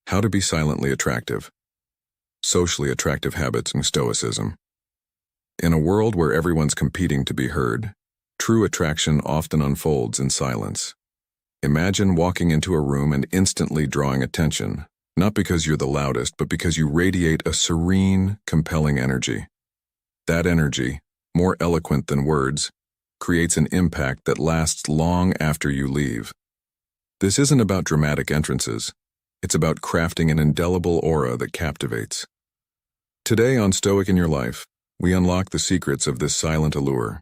How to be silently attractive. Socially attractive habits in Stoicism. In a world where everyone's competing to be heard, true attraction often unfolds in silence. Imagine walking into a room and instantly drawing attention, not because you're the loudest, but because you radiate a serene, compelling energy. That energy, more eloquent than words, creates an impact that lasts long after you leave. This isn't about dramatic entrances. It's about crafting an indelible aura that captivates. Today on Stoic in Your Life, we unlock the secrets of this silent allure.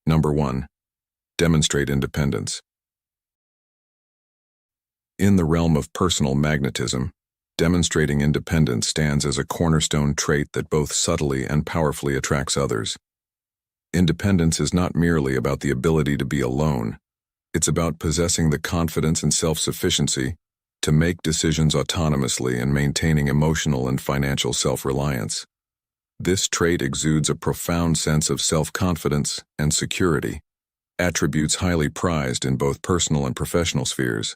Number 1. Demonstrate independence. In the realm of personal magnetism, demonstrating independence stands as a cornerstone trait that both subtly and powerfully attracts others. Independence is not merely about the ability to be alone. It's about possessing the confidence and self-sufficiency to make decisions autonomously and maintaining emotional and financial self-reliance. This trait exudes a profound sense of self-confidence and security, attributes highly prized in both personal and professional spheres.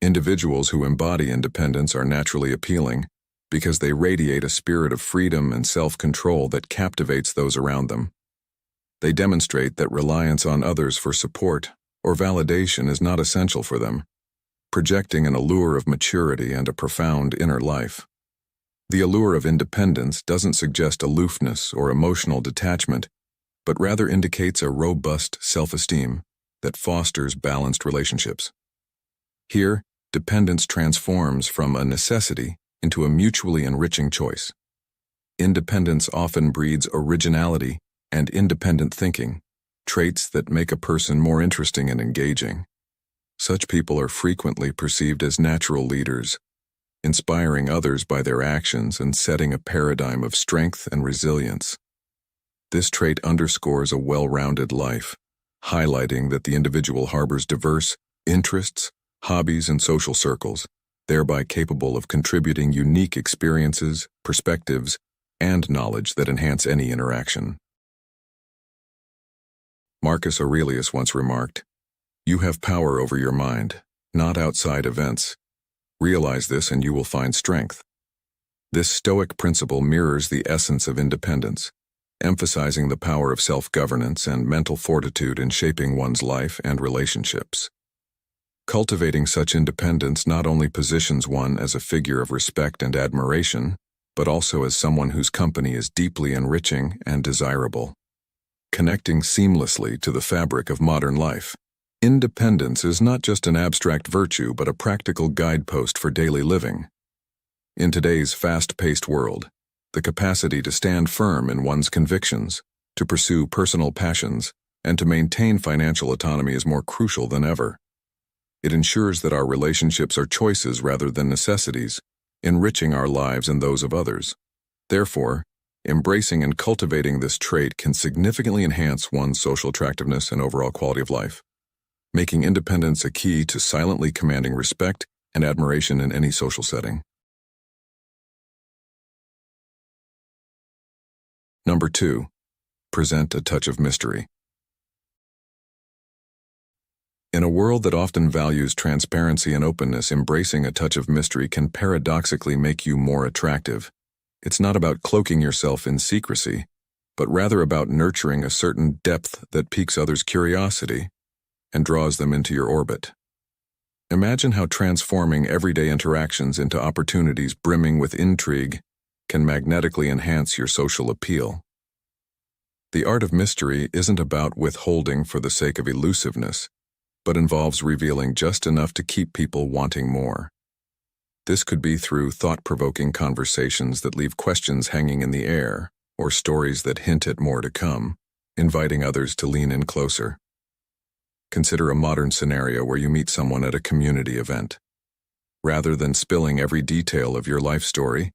Individuals who embody independence are naturally appealing because they radiate a spirit of freedom and self-control that captivates those around them. They demonstrate that reliance on others for support or validation is not essential for them, projecting an allure of maturity and a profound inner life. The allure of independence doesn't suggest aloofness or emotional detachment, but rather indicates a robust self-esteem that fosters balanced relationships. Here, dependence transforms from a necessity into a mutually enriching choice. Independence often breeds originality and independent thinking, traits that make a person more interesting and engaging. Such people are frequently perceived as natural leaders, inspiring others by their actions and setting a paradigm of strength and resilience. This trait underscores a well-rounded life, highlighting that the individual harbors diverse interests, hobbies, and social circles, thereby capable of contributing unique experiences, perspectives, and knowledge that enhance any interaction. Marcus Aurelius once remarked, "You have power over your mind, not outside events. Realize this and you will find strength." This Stoic principle mirrors the essence of independence, emphasizing the power of self-governance and mental fortitude in shaping one's life and relationships. Cultivating such independence not only positions one as a figure of respect and admiration, but also as someone whose company is deeply enriching and desirable. Connecting seamlessly to the fabric of modern life, independence is not just an abstract virtue but a practical guidepost for daily living. In today's fast-paced world, the capacity to stand firm in one's convictions, to pursue personal passions, and to maintain financial autonomy is more crucial than ever. It ensures that our relationships are choices rather than necessities, enriching our lives and those of others. Therefore, embracing and cultivating this trait can significantly enhance one's social attractiveness and overall quality of life, making independence a key to silently commanding respect and admiration in any social setting. Number 2. Present a touch of mystery. In a world that often values transparency and openness, embracing a touch of mystery can paradoxically make you more attractive. It's not about cloaking yourself in secrecy, but rather about nurturing a certain depth that piques others' curiosity and draws them into your orbit. Imagine how transforming everyday interactions into opportunities brimming with intrigue can magnetically enhance your social appeal. The art of mystery isn't about withholding for the sake of elusiveness, but involves revealing just enough to keep people wanting more. This could be through thought-provoking conversations that leave questions hanging in the air, or stories that hint at more to come, inviting others to lean in closer. Consider a modern scenario where you meet someone at a community event. Rather than spilling every detail of your life story,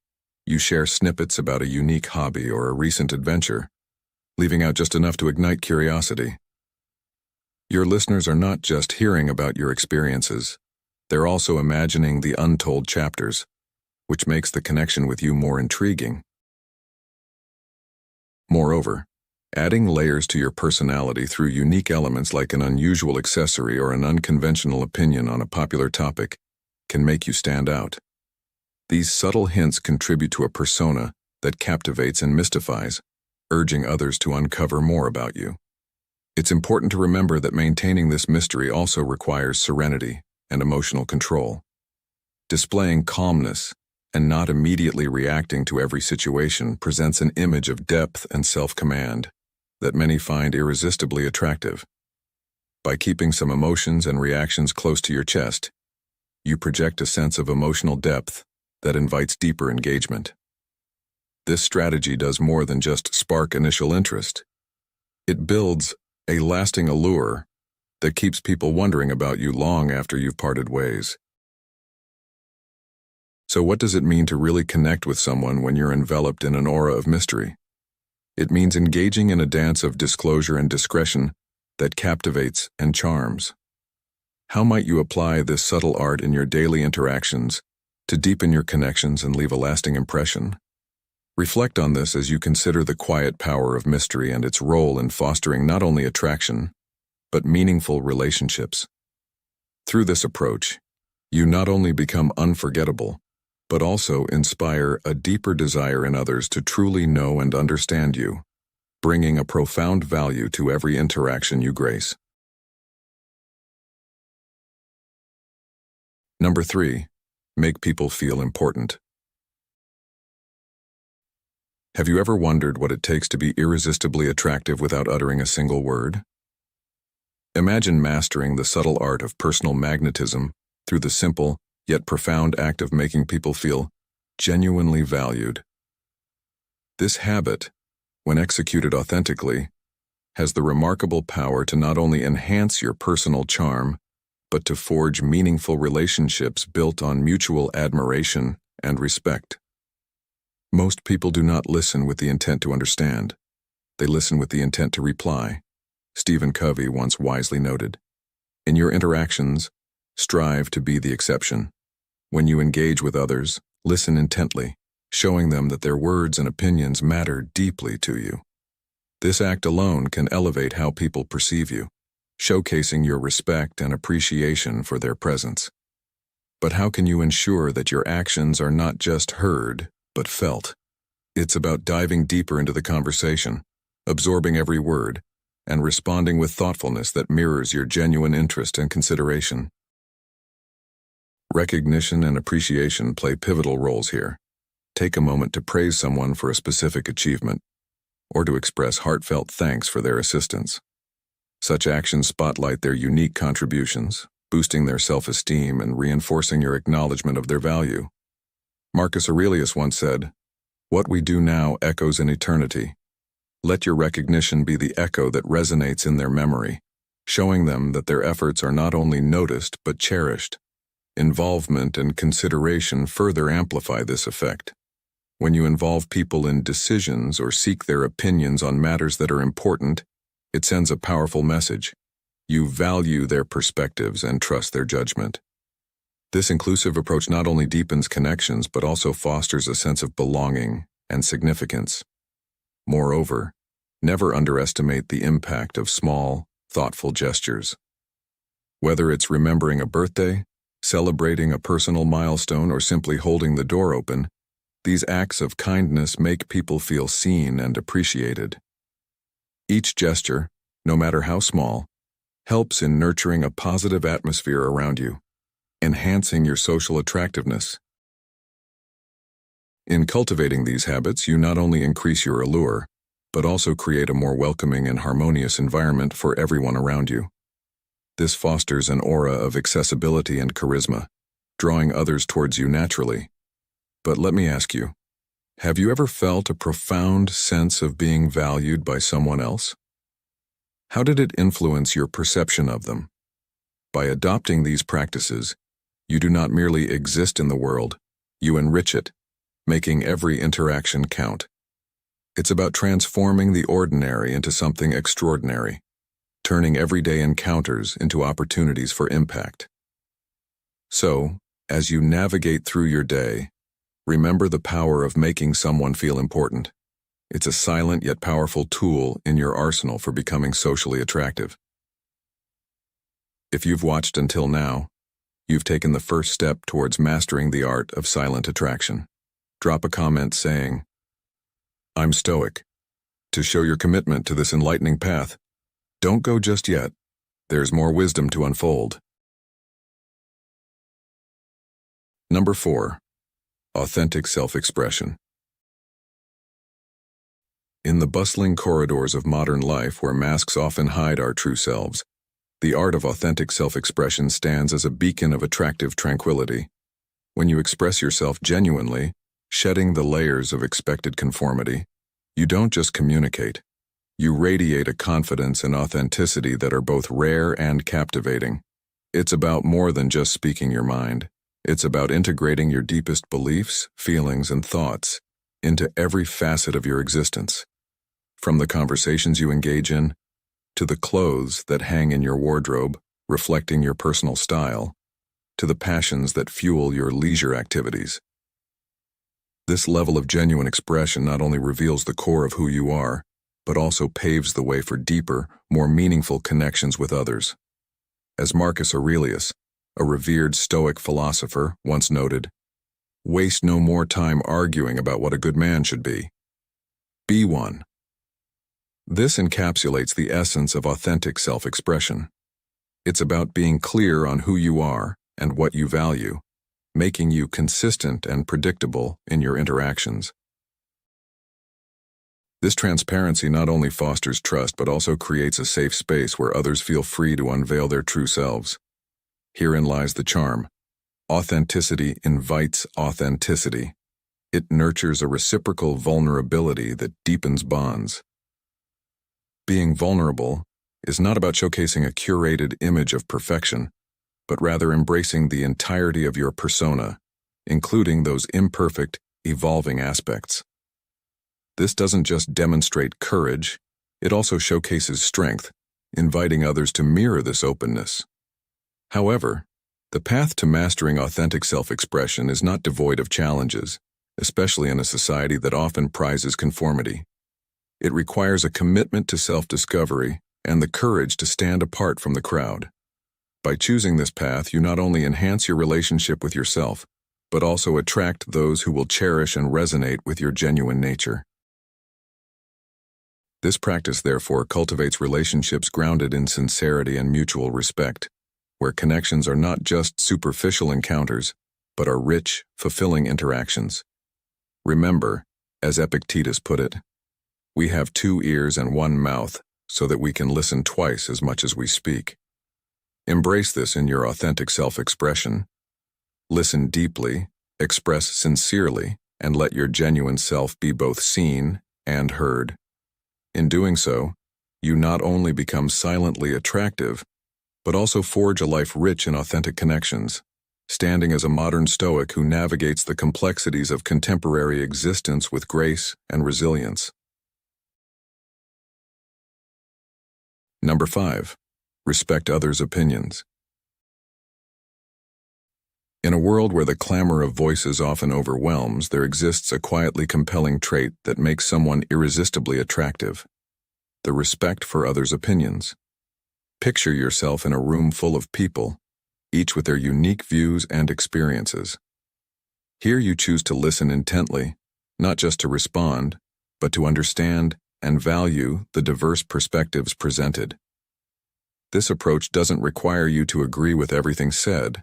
you share snippets about a unique hobby or a recent adventure, leaving out just enough to ignite curiosity. Your listeners are not just hearing about your experiences, they're also imagining the untold chapters, which makes the connection with you more intriguing. Moreover, Adding layers to your personality through unique elements like an unusual accessory or an unconventional opinion on a popular topic can make you stand out. These subtle hints contribute to a persona that captivates and mystifies, urging others to uncover more about you. It's important to remember that maintaining this mystery also requires serenity and emotional control. Displaying calmness and not immediately reacting to every situation presents an image of depth and self-command that many find irresistibly attractive. By keeping some emotions and reactions close to your chest, you project a sense of emotional depth that invites deeper engagement. This strategy does more than just spark initial interest. It builds a lasting allure that keeps people wondering about you long after you've parted ways. So what does it mean to really connect with someone when you're enveloped in an aura of mystery? It means engaging in a dance of disclosure and discretion that captivates and charms. How might you apply this subtle art in your daily interactions to deepen your connections and leave a lasting impression? Reflect on this as you consider the quiet power of mystery and its role in fostering not only attraction, but meaningful relationships. Through this approach, you not only become unforgettable, but also inspire a deeper desire in others to truly know and understand you, bringing a profound value to every interaction you grace. Number 3, make people feel important. Have you ever wondered what it takes to be irresistibly attractive without uttering a single word? Imagine mastering the subtle art of personal magnetism through the simple, yet profound act of making people feel genuinely valued. This habit, when executed authentically, has the remarkable power to not only enhance your personal charm, but to forge meaningful relationships built on mutual admiration and respect. Most people do not listen with the intent to understand. They listen with the intent to reply. Stephen Covey once wisely noted, "In your interactions, strive to be the exception. When you engage with others, listen intently, showing them that their words and opinions matter deeply to you." This act alone can elevate how people perceive you, showcasing your respect and appreciation for their presence. But how can you ensure that your actions are not just heard, but felt? It's about diving deeper into the conversation, absorbing every word, and responding with thoughtfulness that mirrors your genuine interest and consideration. Recognition and appreciation play pivotal roles here. Take a moment to praise someone for a specific achievement, or to express heartfelt thanks for their assistance. Such actions spotlight their unique contributions, boosting their self-esteem and reinforcing your acknowledgement of their value. Marcus Aurelius once said, "What we do now echoes in eternity." Let your recognition be the echo that resonates in their memory, showing them that their efforts are not only noticed but cherished. Involvement and consideration further amplify this effect. When you involve people in decisions or seek their opinions on matters that are important, it sends a powerful message. You value their perspectives and trust their judgment. This inclusive approach not only deepens connections but also fosters a sense of belonging and significance. Moreover, never underestimate the impact of small, thoughtful gestures. Whether it's remembering a birthday, celebrating a personal milestone, or simply holding the door open, these acts of kindness make people feel seen and appreciated. Each gesture, no matter how small, helps in nurturing a positive atmosphere around you, enhancing your social attractiveness. In cultivating these habits, you not only increase your allure, but also create a more welcoming and harmonious environment for everyone around you. This fosters an aura of accessibility and charisma, drawing others towards you naturally. But let me ask you, have you ever felt a profound sense of being valued by someone else? How did it influence your perception of them? By adopting these practices, you do not merely exist in the world, you enrich it, making every interaction count. It's about transforming the ordinary into something extraordinary, turning everyday encounters into opportunities for impact. So, as you navigate through your day, remember the power of making someone feel important. It's a silent yet powerful tool in your arsenal for becoming socially attractive. If you've watched until now, you've taken the first step towards mastering the art of silent attraction. Drop a comment saying, "I'm Stoic," to show your commitment to this enlightening path. Don't go just yet. There's more wisdom to unfold. Number 4. Authentic self-expression. In the bustling corridors of modern life where masks often hide our true selves, the art of authentic self-expression stands as a beacon of attractive tranquility. When you express yourself genuinely, shedding the layers of expected conformity, you don't just communicate. You radiate a confidence and authenticity that are both rare and captivating. It's about more than just speaking your mind. It's about integrating your deepest beliefs, feelings, and thoughts into every facet of your existence. From the conversations you engage in, to the clothes that hang in your wardrobe, reflecting your personal style, to the passions that fuel your leisure activities. This level of genuine expression not only reveals the core of who you are, but also paves the way for deeper, more meaningful connections with others. As Marcus Aurelius, a revered Stoic philosopher, once noted, "Waste no more time arguing about what a good man should be. Be one." This encapsulates the essence of authentic self-expression. It's about being clear on who you are and what you value, making you consistent and predictable in your interactions. This transparency not only fosters trust but also creates a safe space where others feel free to unveil their true selves. Herein lies the charm. Authenticity invites authenticity. It nurtures a reciprocal vulnerability that deepens bonds. Being vulnerable is not about showcasing a curated image of perfection, but rather embracing the entirety of your persona, including those imperfect, evolving aspects. This doesn't just demonstrate courage, it also showcases strength, inviting others to mirror this openness. However, the path to mastering authentic self-expression is not devoid of challenges, especially in a society that often prizes conformity. It requires a commitment to self-discovery and the courage to stand apart from the crowd. By choosing this path, you not only enhance your relationship with yourself, but also attract those who will cherish and resonate with your genuine nature. This practice, therefore, cultivates relationships grounded in sincerity and mutual respect, where connections are not just superficial encounters, but are rich, fulfilling interactions. Remember, as Epictetus put it, "We have 2 ears and 1 mouth, so that we can listen twice as much as we speak." Embrace this in your authentic self-expression. Listen deeply, express sincerely, and let your genuine self be both seen and heard. In doing so, you not only become silently attractive, but also forge a life rich in authentic connections, standing as a modern Stoic who navigates the complexities of contemporary existence with grace and resilience. Number 5. Respect others' opinions. In a world where the clamor of voices often overwhelms, there exists a quietly compelling trait that makes someone irresistibly attractive: the respect for others' opinions. Picture yourself in a room full of people, each with their unique views and experiences. Here you choose to listen intently, not just to respond, but to understand and value the diverse perspectives presented. This approach doesn't require you to agree with everything said,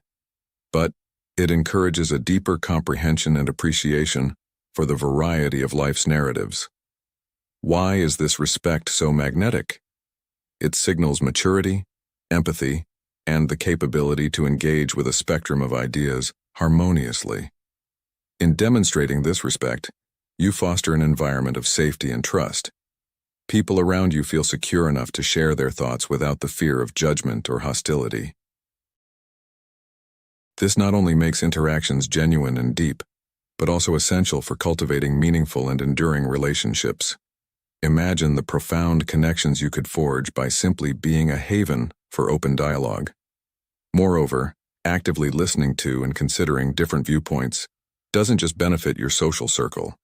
but it encourages a deeper comprehension and appreciation for the variety of life's narratives. Why is this respect so magnetic? It signals maturity, empathy, and the capability to engage with a spectrum of ideas harmoniously. In demonstrating this respect, you foster an environment of safety and trust. People around you feel secure enough to share their thoughts without the fear of judgment or hostility. This not only makes interactions genuine and deep, but also essential for cultivating meaningful and enduring relationships. Imagine the profound connections you could forge by simply being a haven for open dialogue. Moreover, actively listening to and considering different viewpoints doesn't just benefit your social circle.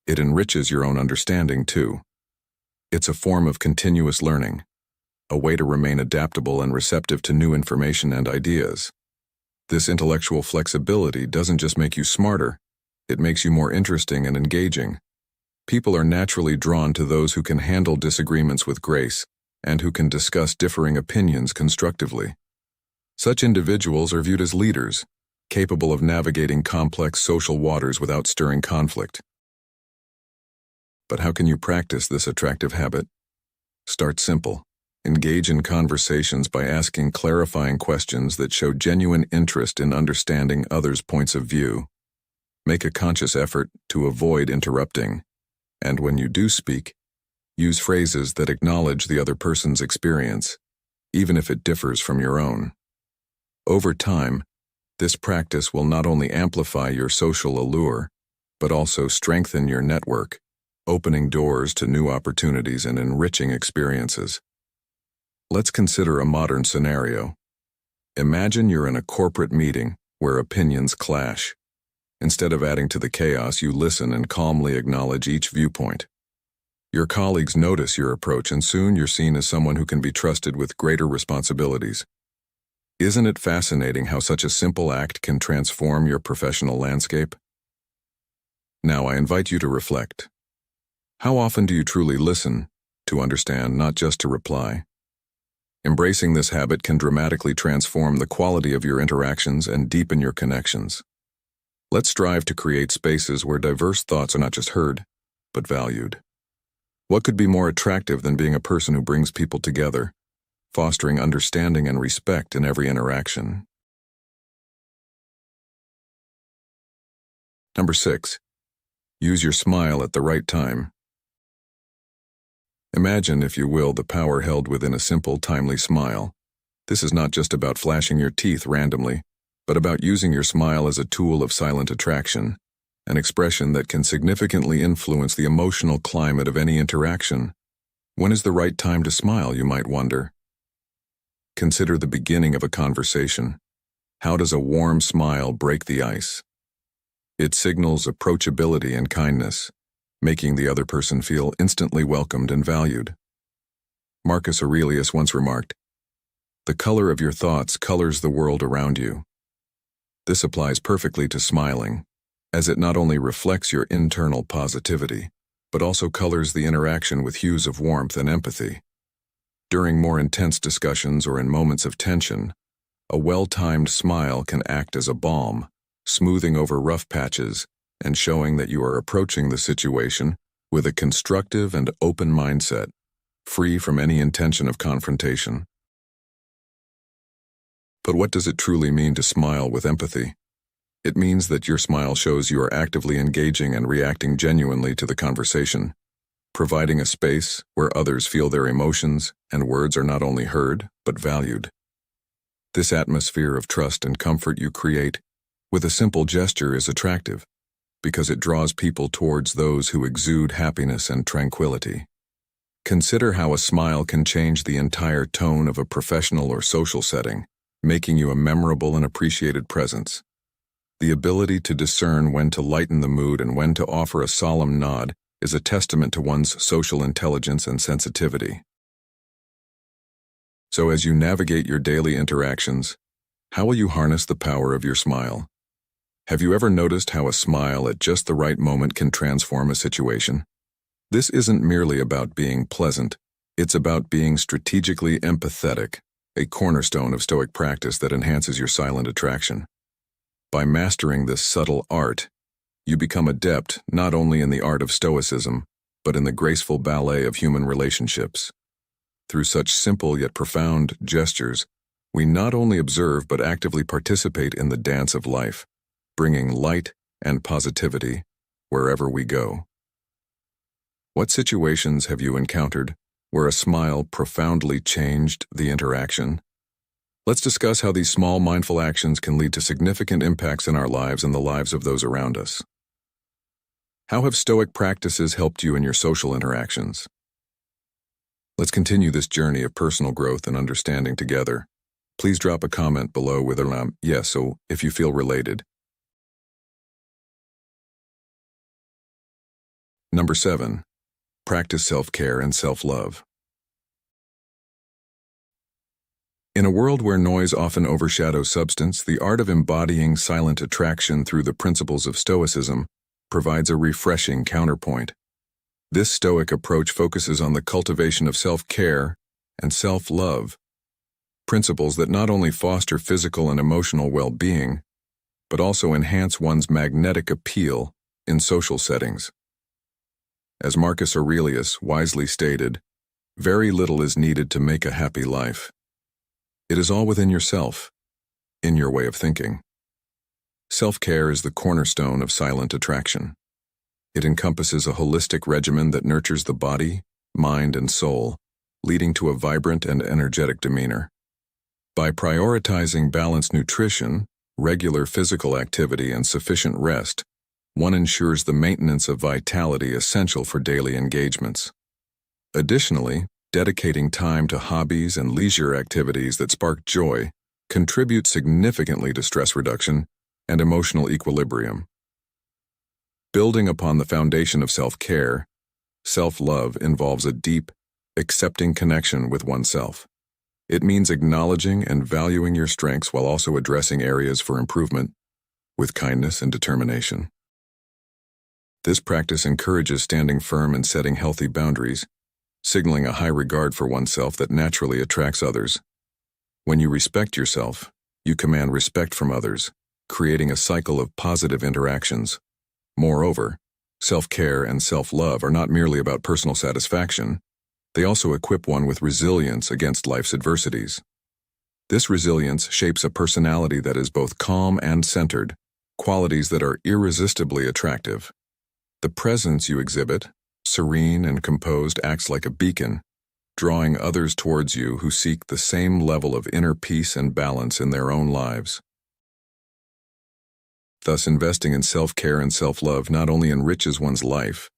It enriches your own understanding, too. It's a form of continuous learning, a way to remain adaptable and receptive to new information and ideas. This intellectual flexibility doesn't just make you smarter, it makes you more interesting and engaging. People are naturally drawn to those who can handle disagreements with grace and who can discuss differing opinions constructively. Such individuals are viewed as leaders, capable of navigating complex social waters without stirring conflict. But how can you practice this attractive habit? Start simple. Engage in conversations by asking clarifying questions that show genuine interest in understanding others' points of view. Make a conscious effort to avoid interrupting, and when you do speak, use phrases that acknowledge the other person's experience, even if it differs from your own. Over time, this practice will not only amplify your social allure, but also strengthen your network, opening doors to new opportunities and enriching experiences. Let's consider a modern scenario. Imagine you're in a corporate meeting where opinions clash. Instead of adding to the chaos, you listen and calmly acknowledge each viewpoint. Your colleagues notice your approach, and soon you're seen as someone who can be trusted with greater responsibilities. Isn't it fascinating how such a simple act can transform your professional landscape? Now I invite you to reflect. How often do you truly listen to understand, not just to reply? Embracing this habit can dramatically transform the quality of your interactions and deepen your connections. Let's strive to create spaces where diverse thoughts are not just heard, but valued. What could be more attractive than being a person who brings people together, fostering understanding and respect in every interaction? Number 6. Use your smile at the right time. Imagine, if you will, the power held within a simple, timely smile. This is not just about flashing your teeth randomly, but about using your smile as a tool of silent attraction, an expression that can significantly influence the emotional climate of any interaction. When is the right time to smile, you might wonder? Consider the beginning of a conversation. How does a warm smile break the ice? It signals approachability and kindness, making the other person feel instantly welcomed and valued. Marcus Aurelius once remarked, "The color of your thoughts colors the world around you." This applies perfectly to smiling, as it not only reflects your internal positivity, but also colors the interaction with hues of warmth and empathy. During more intense discussions or in moments of tension, a well-timed smile can act as a balm, smoothing over rough patches and showing that you are approaching the situation with a constructive and open mindset, free from any intention of confrontation. But what does it truly mean to smile with empathy? It means that your smile shows you are actively engaging and reacting genuinely to the conversation, providing a space where others feel their emotions and words are not only heard, but valued. This atmosphere of trust and comfort you create with a simple gesture is attractive, because it draws people towards those who exude happiness and tranquility. Consider how a smile can change the entire tone of a professional or social setting, making you a memorable and appreciated presence. The ability to discern when to lighten the mood and when to offer a solemn nod is a testament to one's social intelligence and sensitivity. So as you navigate your daily interactions, how will you harness the power of your smile? Have you ever noticed how a smile at just the right moment can transform a situation? This isn't merely about being pleasant, it's about being strategically empathetic, a cornerstone of Stoic practice that enhances your silent attraction. By mastering this subtle art, you become adept not only in the art of Stoicism, but in the graceful ballet of human relationships. Through such simple yet profound gestures, we not only observe but actively participate in the dance of life, bringing light and positivity wherever we go. What situations have you encountered where a smile profoundly changed the interaction? Let's discuss how these small mindful actions can lead to significant impacts in our lives and the lives of those around us. How have Stoic practices helped you in your social interactions? Let's continue this journey of personal growth and understanding together. Please drop a comment below with a yes, so if you feel related. Number 7. Practice self-care and self-love. In a world where noise often overshadows substance, the art of embodying silent attraction through the principles of Stoicism provides a refreshing counterpoint. This Stoic approach focuses on the cultivation of self-care and self-love, principles that not only foster physical and emotional well-being, but also enhance one's magnetic appeal in social settings. As Marcus Aurelius wisely stated, very little is needed to make a happy life. It is all within yourself, in your way of thinking. Self-care is the cornerstone of silent attraction. It encompasses a holistic regimen that nurtures the body, mind, and soul, leading to a vibrant and energetic demeanor. By prioritizing balanced nutrition, regular physical activity, and sufficient rest, one ensures the maintenance of vitality essential for daily engagements. Additionally, dedicating time to hobbies and leisure activities that spark joy contributes significantly to stress reduction and emotional equilibrium. Building upon the foundation of self-care, self-love involves a deep, accepting connection with oneself. It means acknowledging and valuing your strengths while also addressing areas for improvement with kindness and determination. This practice encourages standing firm and setting healthy boundaries, signaling a high regard for oneself that naturally attracts others. When you respect yourself, you command respect from others, creating a cycle of positive interactions. Moreover, self-care and self-love are not merely about personal satisfaction. They also equip one with resilience against life's adversities. This resilience shapes a personality that is both calm and centered, qualities that are irresistibly attractive. The presence you exhibit, serene and composed, acts like a beacon, drawing others towards you who seek the same level of inner peace and balance in their own lives. Thus, investing in self-care and self-love not only enriches one's life,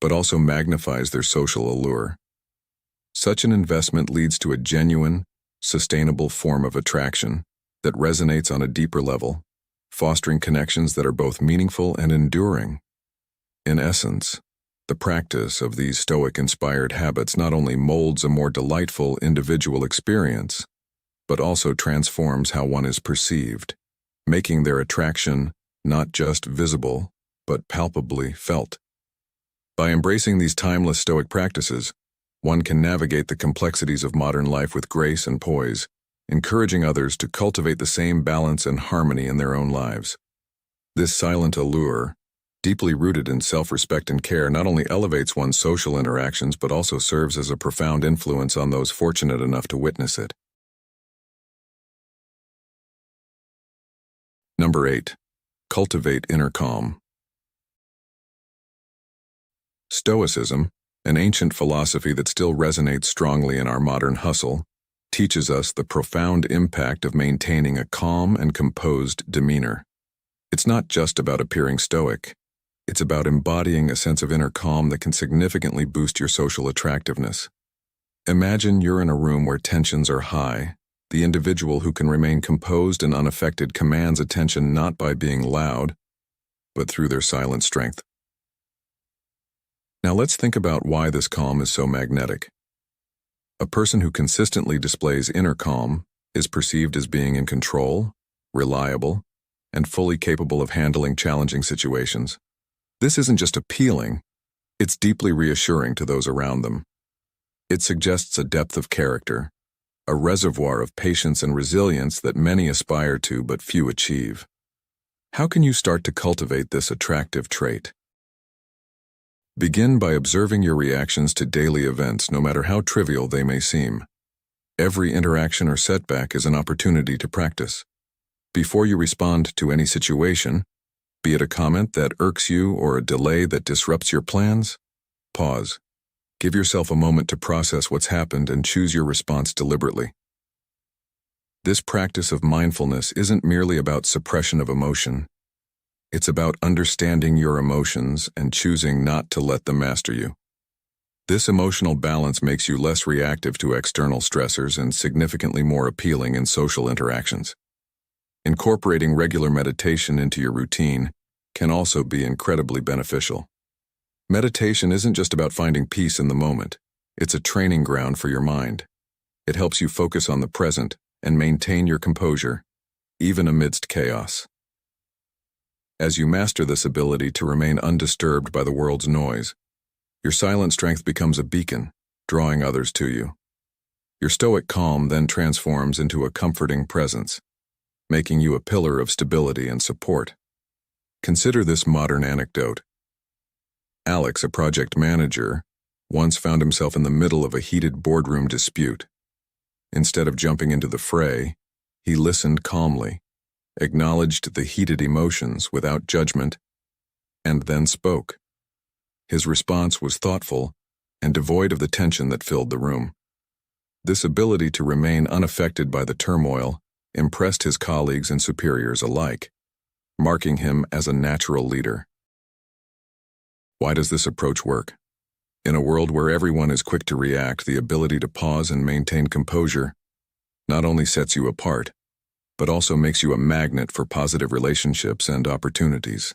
but also magnifies their social allure. Such an investment leads to a genuine, sustainable form of attraction that resonates on a deeper level, fostering connections that are both meaningful and enduring. In essence, the practice of these Stoic-inspired habits not only molds a more delightful individual experience, but also transforms how one is perceived, making their attraction not just visible, but palpably felt. By embracing these timeless Stoic practices, one can navigate the complexities of modern life with grace and poise, encouraging others to cultivate the same balance and harmony in their own lives. This silent allure, deeply rooted in self-respect and care, not only elevates one's social interactions but also serves as a profound influence on those fortunate enough to witness it. Number 8. Cultivate inner calm. Stoicism, an ancient philosophy that still resonates strongly in our modern hustle, teaches us the profound impact of maintaining a calm and composed demeanor. It's not just about appearing stoic. It's about embodying a sense of inner calm that can significantly boost your social attractiveness. Imagine you're in a room where tensions are high. The individual who can remain composed and unaffected commands attention not by being loud, but through their silent strength. Now let's think about why this calm is so magnetic. A person who consistently displays inner calm is perceived as being in control, reliable, and fully capable of handling challenging situations. This isn't just appealing, it's deeply reassuring to those around them. It suggests a depth of character, a reservoir of patience and resilience that many aspire to but few achieve. How can you start to cultivate this attractive trait? Begin by observing your reactions to daily events, no matter how trivial they may seem. Every interaction or setback is an opportunity to practice. Before you respond to any situation, be it a comment that irks you or a delay that disrupts your plans, pause. Give yourself a moment to process what's happened and choose your response deliberately. This practice of mindfulness isn't merely about suppression of emotion. It's about understanding your emotions and choosing not to let them master you. This emotional balance makes you less reactive to external stressors and significantly more appealing in social interactions. Incorporating regular meditation into your routine can also be incredibly beneficial. Meditation isn't just about finding peace in the moment. It's a training ground for your mind. It helps you focus on the present and maintain your composure, even amidst chaos. As you master this ability to remain undisturbed by the world's noise, your silent strength becomes a beacon, drawing others to you. Your stoic calm then transforms into a comforting presence, making you a pillar of stability and support. Consider this modern anecdote. Alex, a project manager, once found himself in the middle of a heated boardroom dispute. Instead of jumping into the fray, he listened calmly, acknowledged the heated emotions without judgment, and then spoke. His response was thoughtful and devoid of the tension that filled the room. This ability to remain unaffected by the turmoil impressed his colleagues and superiors alike, marking him as a natural leader. Why does this approach work? In a world where everyone is quick to react, the ability to pause and maintain composure not only sets you apart, but also makes you a magnet for positive relationships and opportunities.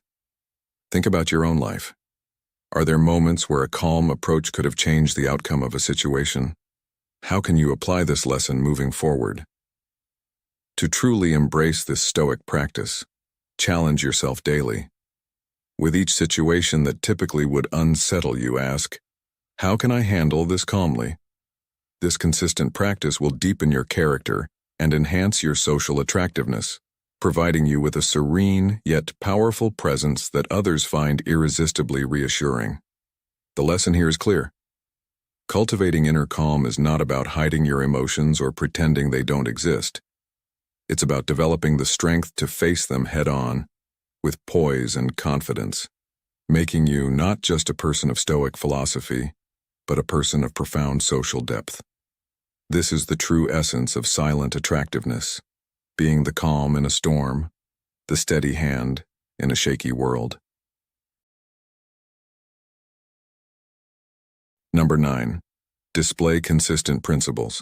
Think about your own life. Are there moments where a calm approach could have changed the outcome of a situation? How can you apply this lesson moving forward? To truly embrace this stoic practice, challenge yourself daily. With each situation that typically would unsettle you, ask, how can I handle this calmly? This consistent practice will deepen your character and enhance your social attractiveness, providing you with a serene yet powerful presence that others find irresistibly reassuring. The lesson here is clear. Cultivating inner calm is not about hiding your emotions or pretending they don't exist. It's about developing the strength to face them head-on, with poise and confidence, making you not just a person of Stoic philosophy, but a person of profound social depth. This is the true essence of silent attractiveness, being the calm in a storm, the steady hand in a shaky world. Number 9. Display consistent principles.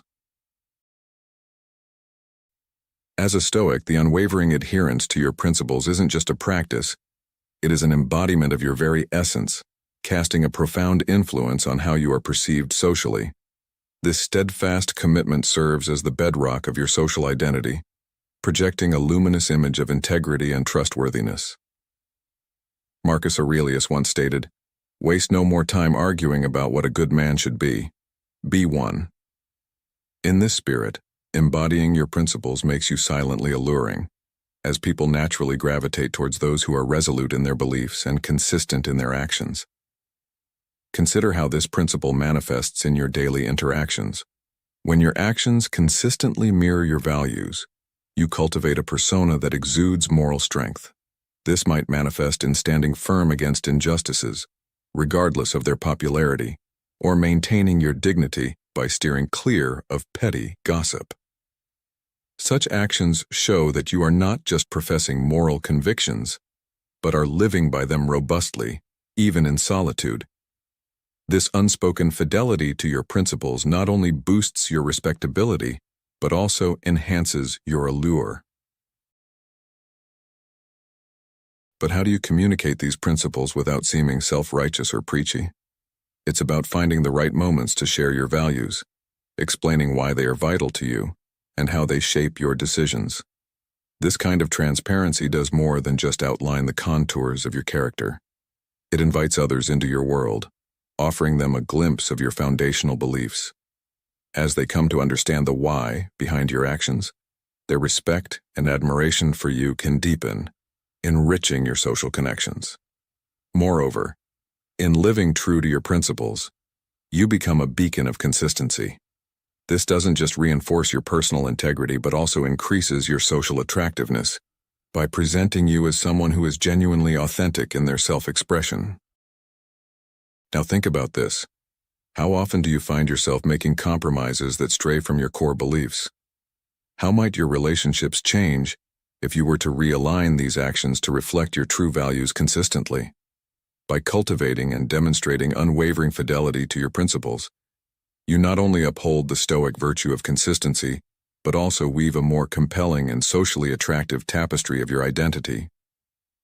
As a Stoic, the unwavering adherence to your principles isn't just a practice, it is an embodiment of your very essence, casting a profound influence on how you are perceived socially. This steadfast commitment serves as the bedrock of your social identity, projecting a luminous image of integrity and trustworthiness. Marcus Aurelius once stated, "Waste no more time arguing about what a good man should be. Be one." In this spirit, embodying your principles makes you silently alluring, as people naturally gravitate towards those who are resolute in their beliefs and consistent in their actions. Consider how this principle manifests in your daily interactions. When your actions consistently mirror your values, you cultivate a persona that exudes moral strength. This might manifest in standing firm against injustices, regardless of their popularity, or maintaining your dignity by steering clear of petty gossip. Such actions show that you are not just professing moral convictions, but are living by them robustly, even in solitude. This unspoken fidelity to your principles not only boosts your respectability, but also enhances your allure. But how do you communicate these principles without seeming self-righteous or preachy? It's about finding the right moments to share your values, explaining why they are vital to you, and how they shape your decisions. This kind of transparency does more than just outline the contours of your character. It invites others into your world, offering them a glimpse of your foundational beliefs. As they come to understand the why behind your actions, their respect and admiration for you can deepen, enriching your social connections. Moreover, in living true to your principles, you become a beacon of consistency. This doesn't just reinforce your personal integrity, but also increases your social attractiveness by presenting you as someone who is genuinely authentic in their self-expression. Now think about this. How often do you find yourself making compromises that stray from your core beliefs? How might your relationships change if you were to realign these actions to reflect your true values consistently? By cultivating and demonstrating unwavering fidelity to your principles, you not only uphold the Stoic virtue of consistency, but also weave a more compelling and socially attractive tapestry of your identity.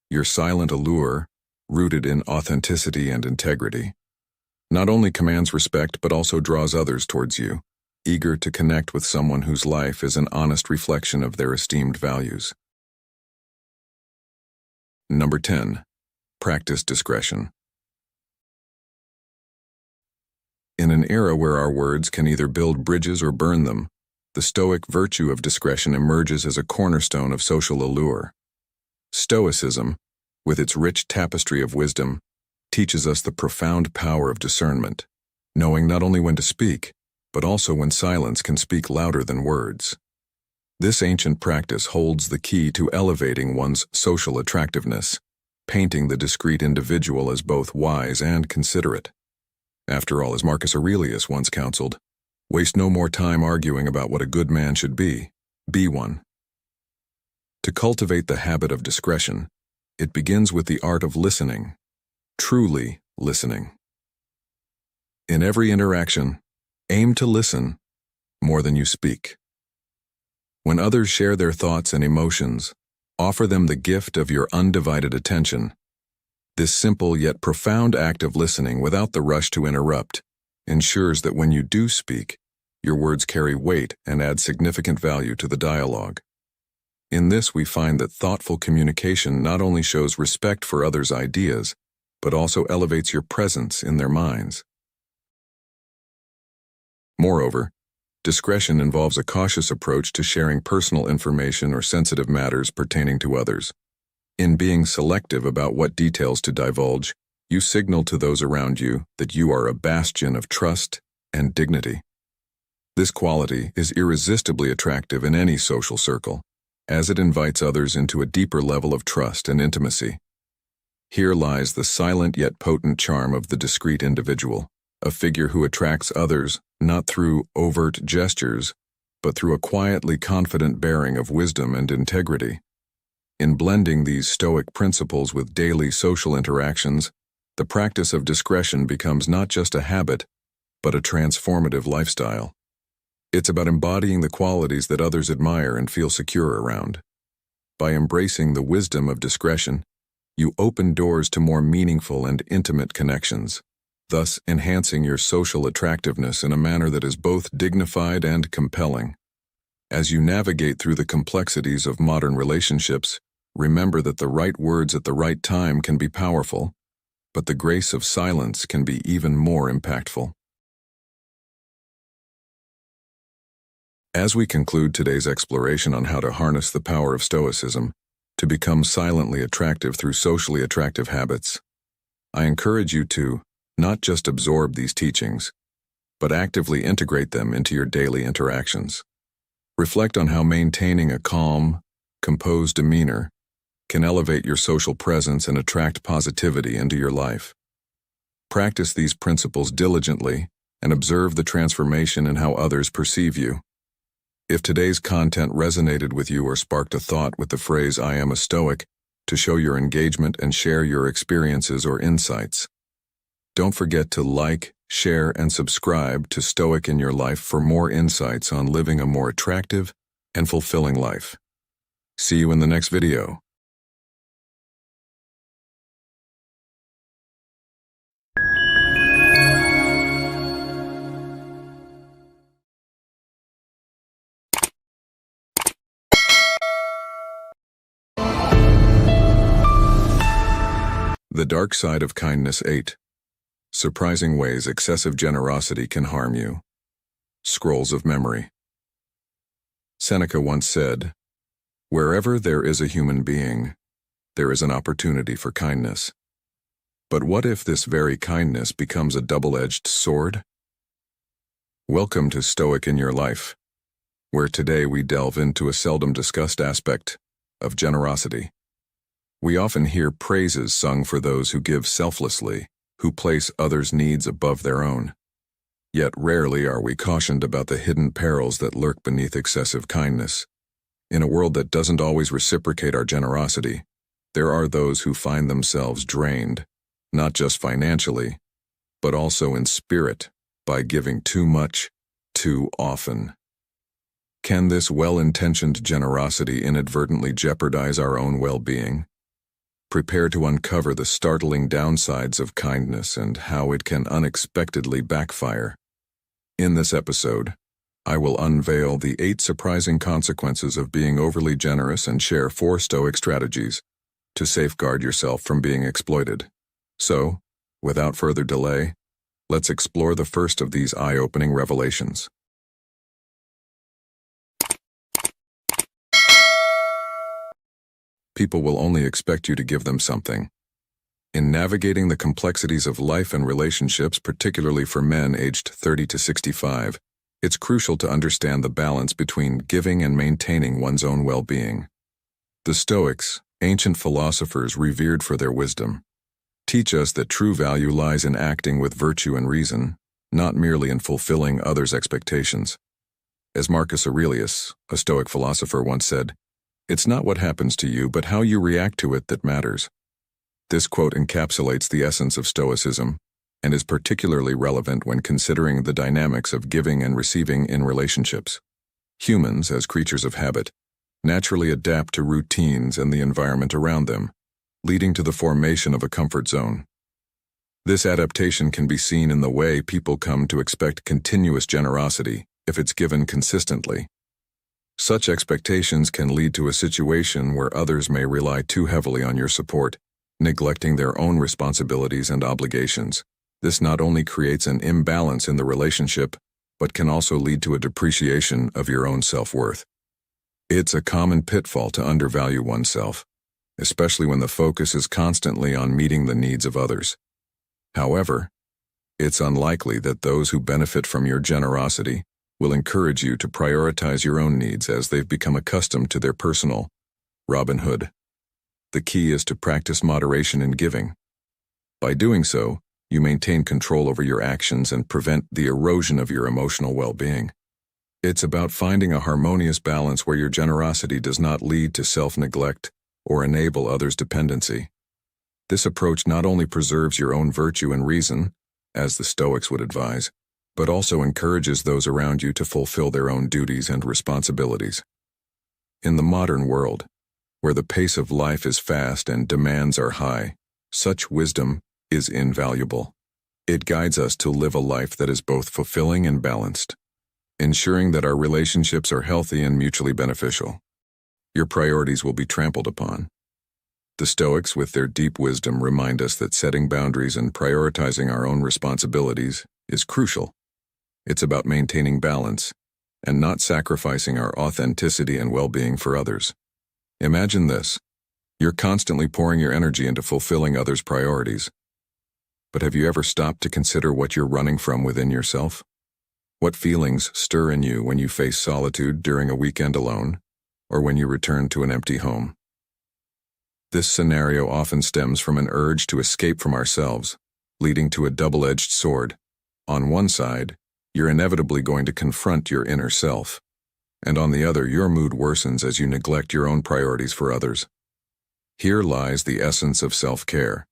Your silent allure, rooted in authenticity and integrity. Not only commands respect but also draws others towards you, eager to connect with someone whose life is an honest reflection of their esteemed values. Number 10. Practice discretion. In an era where our words can either build bridges or burn them, the Stoic virtue of discretion emerges as a cornerstone of social allure. Stoicism, with its rich tapestry of wisdom, teaches us the profound power of discernment, knowing not only when to speak, but also when silence can speak louder than words. This ancient practice holds the key to elevating one's social attractiveness, painting the discreet individual as both wise and considerate. After all, as Marcus Aurelius once counseled, waste no more time arguing about what a good man should be one. To cultivate the habit of discretion, it begins with the art of listening, truly listening. In every interaction, aim to listen more than you speak. When others share their thoughts and emotions, offer them the gift of your undivided attention. This simple yet profound act of listening without the rush to interrupt ensures that when you do speak, your words carry weight and add significant value to the dialogue. In this, we find that thoughtful communication not only shows respect for others' ideas, but also elevates your presence in their minds. Moreover, discretion involves a cautious approach to sharing personal information or sensitive matters pertaining to others. In being selective about what details to divulge, you signal to those around you that you are a bastion of trust and dignity. This quality is irresistibly attractive in any social circle, as it invites others into a deeper level of trust and intimacy. Here lies the silent yet potent charm of the discreet individual, a figure who attracts others not through overt gestures, but through a quietly confident bearing of wisdom and integrity. In blending these Stoic principles with daily social interactions, the practice of discretion becomes not just a habit, but a transformative lifestyle. It's about embodying the qualities that others admire and feel secure around. By embracing the wisdom of discretion, you open doors to more meaningful and intimate connections, thus enhancing your social attractiveness in a manner that is both dignified and compelling. As you navigate through the complexities of modern relationships, remember that the right words at the right time can be powerful, but the grace of silence can be even more impactful. As we conclude today's exploration on how to harness the power of Stoicism to become silently attractive through socially attractive habits, I encourage you to not just absorb these teachings, but actively integrate them into your daily interactions. Reflect on how maintaining a calm, composed demeanor can elevate your social presence and attract positivity into your life. Practice these principles diligently and observe the transformation in how others perceive you. If today's content resonated with you or sparked a thought with the phrase "I am a Stoic," to show your engagement and share your experiences or insights. Don't forget to like, share, and subscribe to Stoic in Your Life for more insights on living a more attractive and fulfilling life. See you in the next video. The Dark Side of Kindness 8. Surprising ways excessive generosity can harm you. Scrolls of Memory. Seneca once said, "Wherever there is a human being, there is an opportunity for kindness. But what if this very kindness becomes a double-edged sword?" Welcome to Stoic in Your Life, where today we delve into a seldom discussed aspect of generosity. We often hear praises sung for those who give selflessly, who place others' needs above their own. Yet rarely are we cautioned about the hidden perils that lurk beneath excessive kindness. In a world that doesn't always reciprocate our generosity, there are those who find themselves drained, not just financially, but also in spirit, by giving too much, too often. Can this well-intentioned generosity inadvertently jeopardize our own well-being? Prepare to uncover the startling downsides of kindness and how it can unexpectedly backfire. In this episode, I will unveil the 8 surprising consequences of being overly generous and share 4 Stoic strategies to safeguard yourself from being exploited. So, without further delay, let's explore the first of these eye-opening revelations. People will only expect you to give them something. In navigating the complexities of life and relationships, particularly for men aged 30 to 65, it's crucial to understand the balance between giving and maintaining one's own well-being. The Stoics, ancient philosophers revered for their wisdom, teach us that true value lies in acting with virtue and reason, not merely in fulfilling others' expectations. As Marcus Aurelius, a Stoic philosopher, once said, "It's not what happens to you, but how you react to it that matters." This quote encapsulates the essence of Stoicism and is particularly relevant when considering the dynamics of giving and receiving in relationships. Humans, as creatures of habit, naturally adapt to routines and the environment around them, leading to the formation of a comfort zone. This adaptation can be seen in the way people come to expect continuous generosity if it's given consistently. Such expectations can lead to a situation where others may rely too heavily on your support, neglecting their own responsibilities and obligations. This not only creates an imbalance in the relationship, but can also lead to a depreciation of your own self-worth. It's a common pitfall to undervalue oneself, especially when the focus is constantly on meeting the needs of others. However, it's unlikely that those who benefit from your generosity will encourage you to prioritize your own needs as they've become accustomed to their personal Robin Hood. The key is to practice moderation in giving. By doing so, you maintain control over your actions and prevent the erosion of your emotional well-being. It's about finding a harmonious balance where your generosity does not lead to self-neglect or enable others' dependency. This approach not only preserves your own virtue and reason, as the Stoics would advise, but also encourages those around you to fulfill their own duties and responsibilities. In the modern world, where the pace of life is fast and demands are high, such wisdom is invaluable. It guides us to live a life that is both fulfilling and balanced, ensuring that our relationships are healthy and mutually beneficial. Your priorities will be trampled upon. The Stoics, with their deep wisdom, remind us that setting boundaries and prioritizing our own responsibilities is crucial. It's about maintaining balance and not sacrificing our authenticity and well-being for others. Imagine this. You're constantly pouring your energy into fulfilling others' priorities. But have you ever stopped to consider what you're running from within yourself? What feelings stir in you when you face solitude during a weekend alone, or when you return to an empty home? This scenario often stems from an urge to escape from ourselves, leading to a double-edged sword. On one side, you're inevitably going to confront your inner self, and on the other, your mood worsens as you neglect your own priorities for others. Here lies the essence of self-care,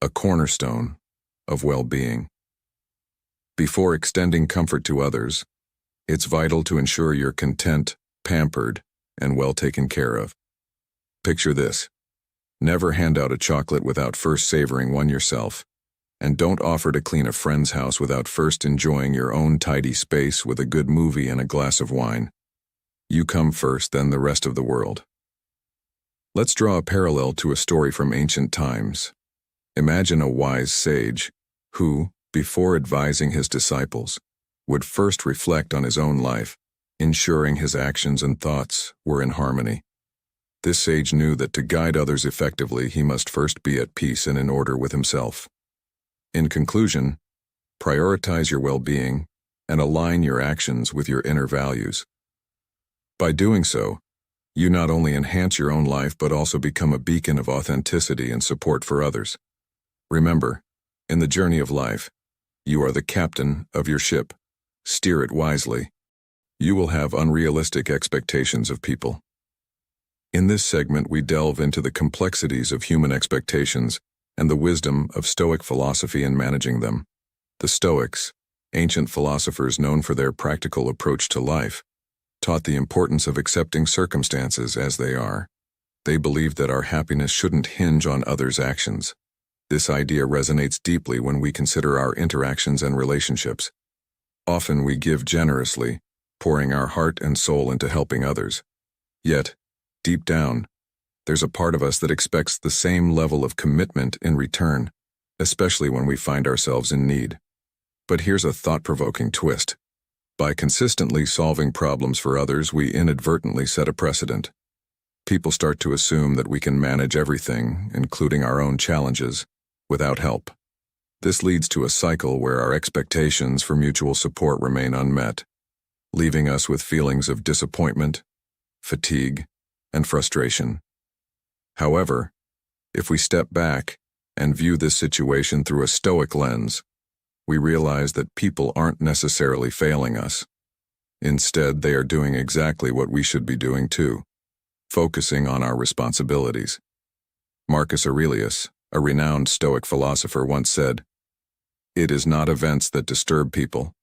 a cornerstone of well-being. Before extending comfort to others, it's vital to ensure you're content, pampered, and well taken care of. Picture this. Never hand out a chocolate without first savoring one yourself. And don't offer to clean a friend's house without first enjoying your own tidy space with a good movie and a glass of wine. You come first, then the rest of the world. Let's draw a parallel to a story from ancient times. Imagine a wise sage who, before advising his disciples, would first reflect on his own life, ensuring his actions and thoughts were in harmony. This sage knew that to guide others effectively, he must first be at peace and in order with himself. In conclusion, prioritize your well-being and align your actions with your inner values. By doing so, you not only enhance your own life but also become a beacon of authenticity and support for others. Remember, in the journey of life, you are the captain of your ship. Steer it wisely. You will have unrealistic expectations of people. In this segment, we delve into the complexities of human expectations and the wisdom of Stoic philosophy in managing them. The Stoics, ancient philosophers known for their practical approach to life, taught the importance of accepting circumstances as they are, They believe that our happiness shouldn't hinge on others' actions. This idea resonates deeply when we consider our interactions and relationships. Often we give generously, pouring our heart and soul into helping others. Yet, deep down, there's a part of us that expects the same level of commitment in return, especially when we find ourselves in need. But here's a thought-provoking twist. By consistently solving problems for others, we inadvertently set a precedent. People start to assume that we can manage everything, including our own challenges, without help. This leads to a cycle where our expectations for mutual support remain unmet, leaving us with feelings of disappointment, fatigue, and frustration. However, if we step back and view this situation through a Stoic lens, we realize that people aren't necessarily failing us. Instead, they are doing exactly what we should be doing too, focusing on our responsibilities. Marcus Aurelius, a renowned Stoic philosopher, once said, "It is not events that disturb people,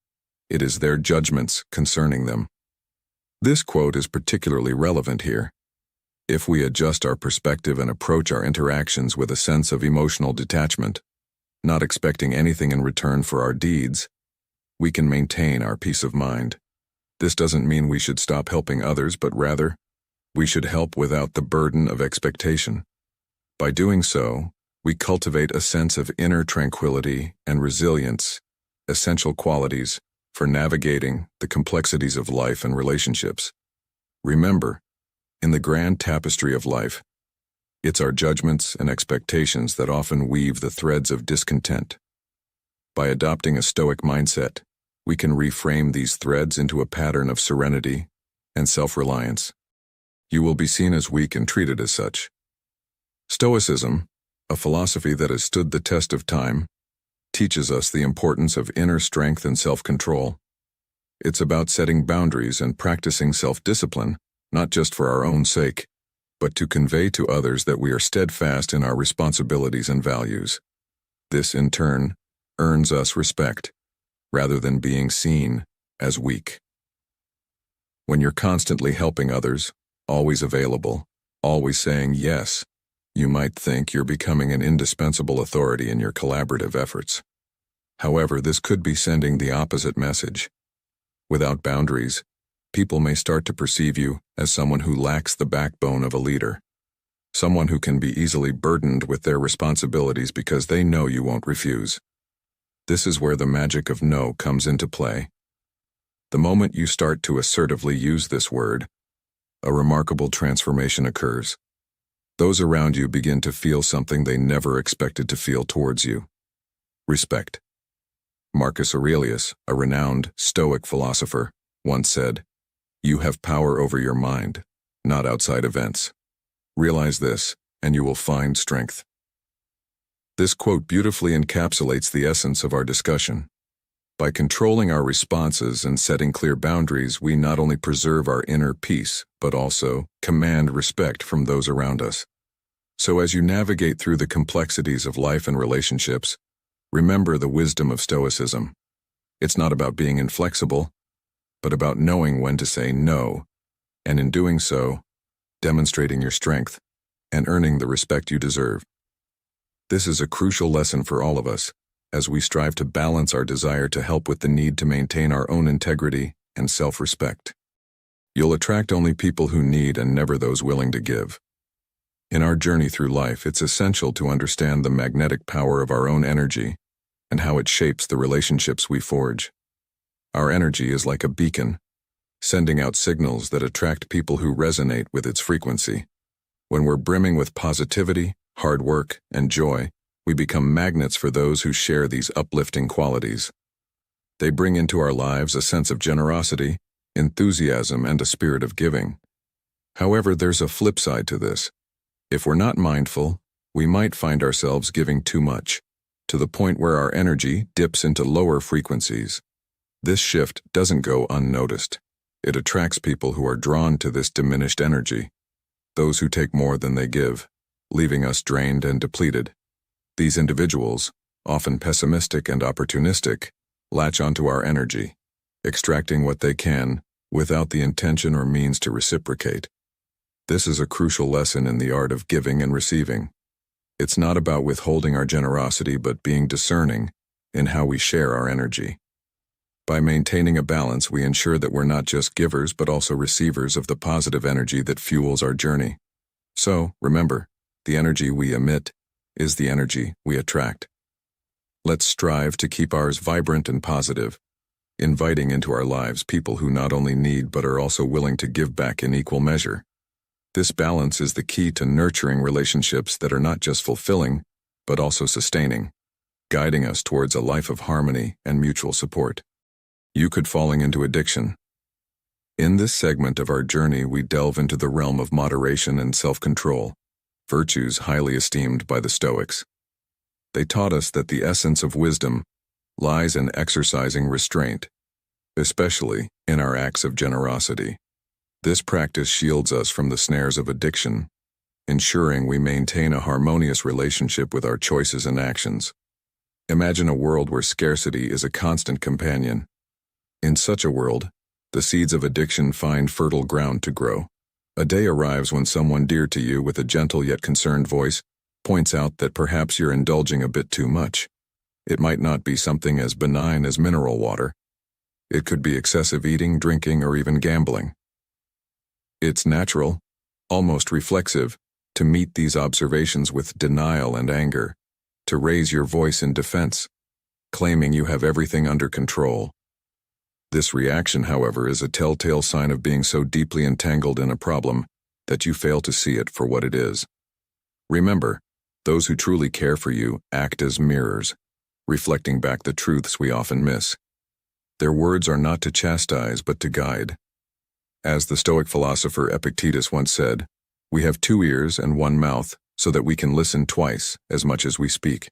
it is their judgments concerning them." This quote is particularly relevant here. If we adjust our perspective and approach our interactions with a sense of emotional detachment, not expecting anything in return for our deeds, we can maintain our peace of mind. This doesn't mean we should stop helping others, but rather, we should help without the burden of expectation. By doing so, we cultivate a sense of inner tranquility and resilience, essential qualities for navigating the complexities of life and relationships. Remember, in the grand tapestry of life, it's our judgments and expectations that often weave the threads of discontent. By adopting a Stoic mindset, we can reframe these threads into a pattern of serenity and self-reliance. You will be seen as weak and treated as such. Stoicism, a philosophy that has stood the test of time, teaches us the importance of inner strength and self-control. It's about setting boundaries and practicing self-discipline, not just for our own sake, but to convey to others that we are steadfast in our responsibilities and values. This, in turn, earns us respect, rather than being seen as weak. When you're constantly helping others, always available, always saying yes, you might think you're becoming an indispensable authority in your collaborative efforts. However, this could be sending the opposite message. Without boundaries, people may start to perceive you as someone who lacks the backbone of a leader, someone who can be easily burdened with their responsibilities because they know you won't refuse. This is where the magic of no comes into play. The moment you start to assertively use this word, a remarkable transformation occurs. Those around you begin to feel something they never expected to feel towards you: respect. Marcus Aurelius, a renowned Stoic philosopher, once said, "You have power over your mind, not outside events. Realize this, and you will find strength." This quote beautifully encapsulates the essence of our discussion. By controlling our responses and setting clear boundaries, we not only preserve our inner peace, but also command respect from those around us. So as you navigate through the complexities of life and relationships, remember the wisdom of Stoicism. It's not about being inflexible, but about knowing when to say no, and in doing so, demonstrating your strength and earning the respect you deserve. This is a crucial lesson for all of us, as we strive to balance our desire to help with the need to maintain our own integrity and self-respect. You'll attract only people who need and never those willing to give. In our journey through life, it's essential to understand the magnetic power of our own energy and how it shapes the relationships we forge. Our energy is like a beacon, sending out signals that attract people who resonate with its frequency. When we're brimming with positivity, hard work, and joy, we become magnets for those who share these uplifting qualities. They bring into our lives a sense of generosity, enthusiasm, and a spirit of giving. However, there's a flip side to this. If we're not mindful, we might find ourselves giving too much, to the point where our energy dips into lower frequencies. This shift doesn't go unnoticed. It attracts people who are drawn to this diminished energy, those who take more than they give, leaving us drained and depleted. These individuals, often pessimistic and opportunistic, latch onto our energy, extracting what they can without the intention or means to reciprocate. This is a crucial lesson in the art of giving and receiving. It's not about withholding our generosity but being discerning in how we share our energy. By maintaining a balance, we ensure that we're not just givers but also receivers of the positive energy that fuels our journey. So, remember, the energy we emit is the energy we attract. Let's strive to keep ours vibrant and positive, inviting into our lives people who not only need but are also willing to give back in equal measure. This balance is the key to nurturing relationships that are not just fulfilling, but also sustaining, guiding us towards a life of harmony and mutual support. You could falling into addiction. In this segment of our journey, we delve into the realm of moderation and self-control, virtues highly esteemed by the Stoics. They taught us that the essence of wisdom lies in exercising restraint, especially in our acts of generosity. This practice shields us from the snares of addiction, ensuring we maintain a harmonious relationship with our choices and actions. Imagine a world where scarcity is a constant companion. In such a world, the seeds of addiction find fertile ground to grow. A day arrives when someone dear to you, with a gentle yet concerned voice, points out that perhaps you're indulging a bit too much. It might not be something as benign as mineral water. It could be excessive eating, drinking, or even gambling. It's natural, almost reflexive, to meet these observations with denial and anger, to raise your voice in defense, claiming you have everything under control. This reaction, however, is a telltale sign of being so deeply entangled in a problem that you fail to see it for what it is. Remember, those who truly care for you act as mirrors, reflecting back the truths we often miss. Their words are not to chastise but to guide. As the Stoic philosopher Epictetus once said, "We have 2 ears and 1 mouth so that we can listen twice as much as we speak."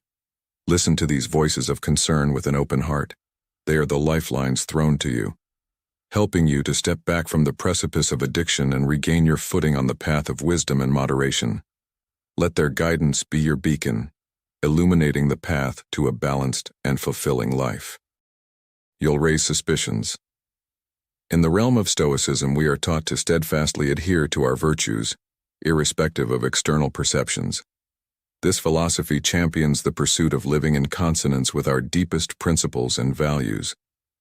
Listen to these voices of concern with an open heart. They are the lifelines thrown to you, helping you to step back from the precipice of addiction and regain your footing on the path of wisdom and moderation. Let their guidance be your beacon, illuminating the path to a balanced and fulfilling life. You'll raise suspicions. In the realm of Stoicism, we are taught to steadfastly adhere to our virtues, irrespective of external perceptions. This philosophy champions the pursuit of living in consonance with our deepest principles and values,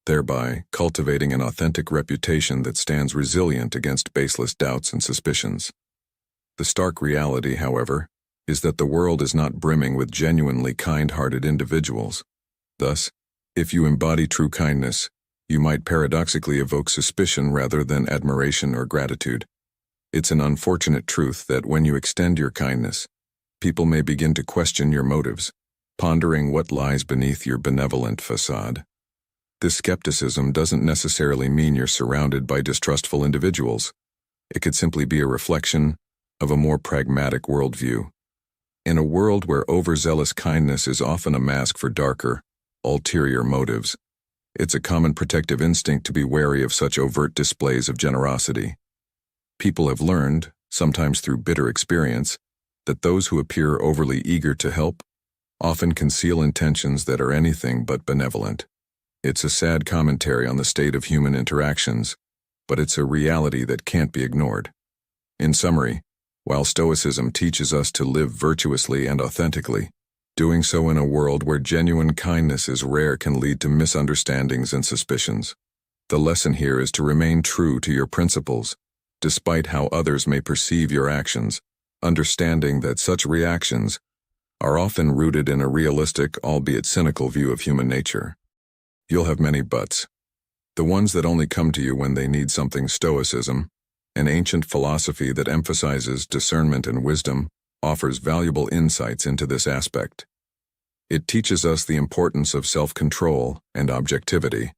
thereby cultivating an authentic reputation that stands resilient against baseless doubts and suspicions. The stark reality, however, is that the world is not brimming with genuinely kind-hearted individuals. Thus, if you embody true kindness, you might paradoxically evoke suspicion rather than admiration or gratitude. It's an unfortunate truth that when you extend your kindness, people may begin to question your motives, pondering what lies beneath your benevolent facade. This skepticism doesn't necessarily mean you're surrounded by distrustful individuals. It could simply be a reflection of a more pragmatic worldview. In a world where overzealous kindness is often a mask for darker, ulterior motives, it's a common protective instinct to be wary of such overt displays of generosity. People have learned, sometimes through bitter experience, that those who appear overly eager to help often conceal intentions that are anything but benevolent. It's a sad commentary on the state of human interactions, but it's a reality that can't be ignored. In summary, while Stoicism teaches us to live virtuously and authentically, doing so in a world where genuine kindness is rare can lead to misunderstandings and suspicions. The lesson here is to remain true to your principles, despite how others may perceive your actions, understanding that such reactions are often rooted in a realistic, albeit cynical view of human nature. You'll have many buts. The ones that only come to you when they need something. Stoicism, an ancient philosophy that emphasizes discernment and wisdom, offers valuable insights into this aspect. It teaches us the importance of self-control and objectivity,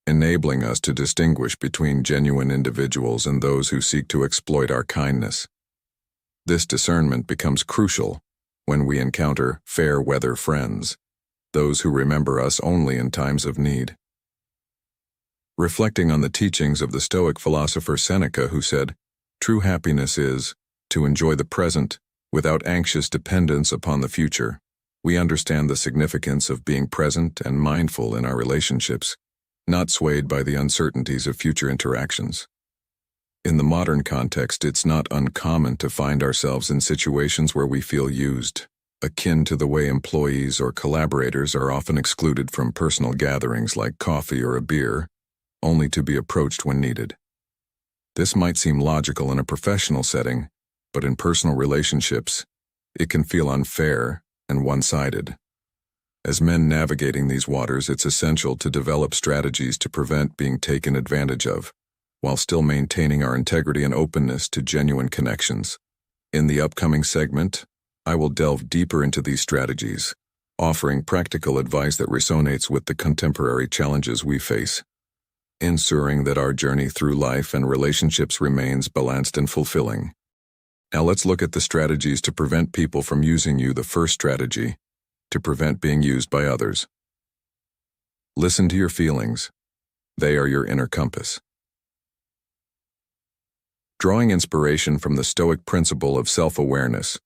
enabling us to distinguish between genuine individuals and those who seek to exploit our kindness. This discernment becomes crucial when we encounter fair-weather friends, those who remember us only in times of need. Reflecting on the teachings of the Stoic philosopher Seneca, who said, "True happiness is to enjoy the present without anxious dependence upon the future," we understand the significance of being present and mindful in our relationships, not swayed by the uncertainties of future interactions. In the modern context, it's not uncommon to find ourselves in situations where we feel used, akin to the way employees or collaborators are often excluded from personal gatherings like coffee or a beer, only to be approached when needed. This might seem logical in a professional setting, but in personal relationships, it can feel unfair and one-sided. As men navigating these waters, it's essential to develop strategies to prevent being taken advantage of, while still maintaining our integrity and openness to genuine connections. In the upcoming segment, I will delve deeper into these strategies, offering practical advice that resonates with the contemporary challenges we face, ensuring that our journey through life and relationships remains balanced and fulfilling. Now let's look at the strategies to prevent people from using you. The first strategy, to prevent being used by others. Listen to your feelings. They are your inner compass. Drawing inspiration from the Stoic principle of self-awareness,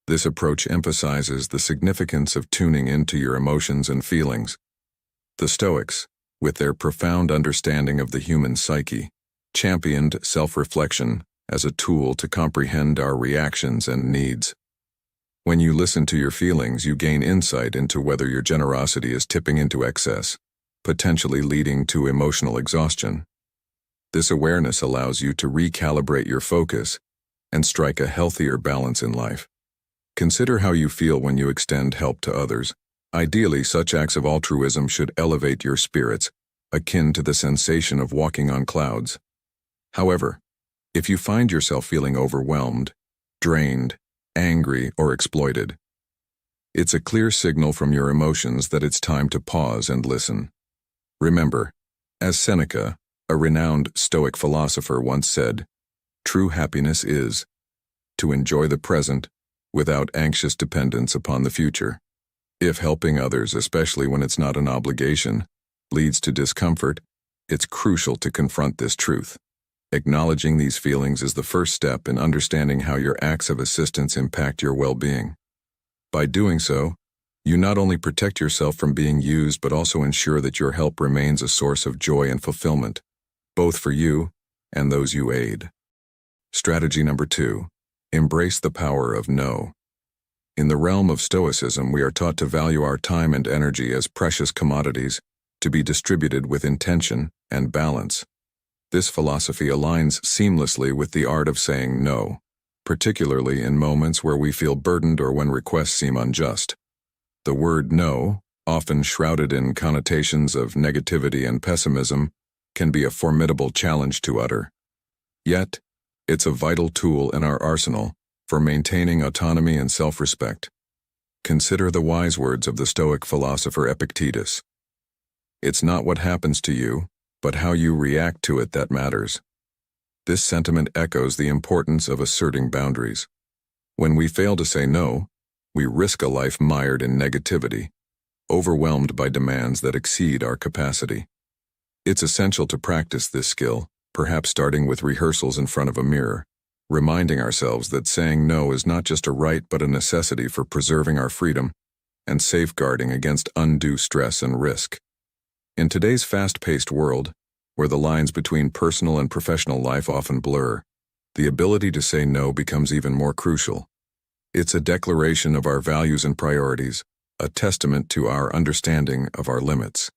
this approach emphasizes the significance of tuning into your emotions and feelings. The Stoics, with their profound understanding of the human psyche, championed self-reflection as a tool to comprehend our reactions and needs. When you listen to your feelings, you gain insight into whether your generosity is tipping into excess, potentially leading to emotional exhaustion. This awareness allows you to recalibrate your focus and strike a healthier balance in life. Consider how you feel when you extend help to others. Ideally, such acts of altruism should elevate your spirits, akin to the sensation of walking on clouds. However, if you find yourself feeling overwhelmed, drained, angry, or exploited, it's a clear signal from your emotions that it's time to pause and listen. Remember, as Seneca, a renowned Stoic philosopher, once said, "True happiness is to enjoy the present without anxious dependence upon the future." If helping others, especially when it's not an obligation, leads to discomfort, it's crucial to confront this truth. Acknowledging these feelings is the first step in understanding how your acts of assistance impact your well-being. By doing so, you not only protect yourself from being used but also ensure that your help remains a source of joy and fulfillment, both for you and those you aid. Strategy number 2. Embrace the power of no. In the realm of Stoicism, we are taught to value our time and energy as precious commodities, to be distributed with intention and balance. This philosophy aligns seamlessly with the art of saying no, particularly in moments where we feel burdened or when requests seem unjust. The word no, often shrouded in connotations of negativity and pessimism, can be a formidable challenge to utter. Yet, it's a vital tool in our arsenal for maintaining autonomy and self-respect. Consider the wise words of the Stoic philosopher Epictetus. It's not what happens to you, but how you react to it that matters. This sentiment echoes the importance of asserting boundaries. When we fail to say no, we risk a life mired in negativity, overwhelmed by demands that exceed our capacity. It's essential to practice this skill, perhaps starting with rehearsals in front of a mirror, reminding ourselves that saying no is not just a right but a necessity for preserving our freedom and safeguarding against undue stress and risk. In today's fast-paced world, where the lines between personal and professional life often blur, the ability to say no becomes even more crucial. It's a declaration of our values and priorities, a testament to our understanding of our limits.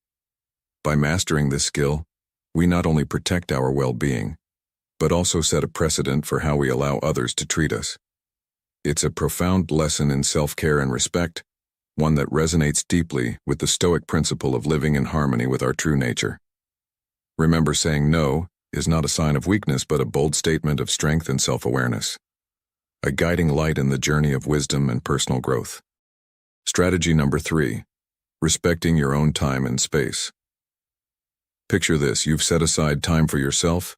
By mastering this skill, we not only protect our well-being, but also set a precedent for how we allow others to treat us. It's a profound lesson in self-care and respect, one that resonates deeply with the Stoic principle of living in harmony with our true nature. Remember, saying no is not a sign of weakness but a bold statement of strength and self-awareness, a guiding light in the journey of wisdom and personal growth. Strategy number 3. Respecting your own time and space. Picture this: you've set aside time for yourself,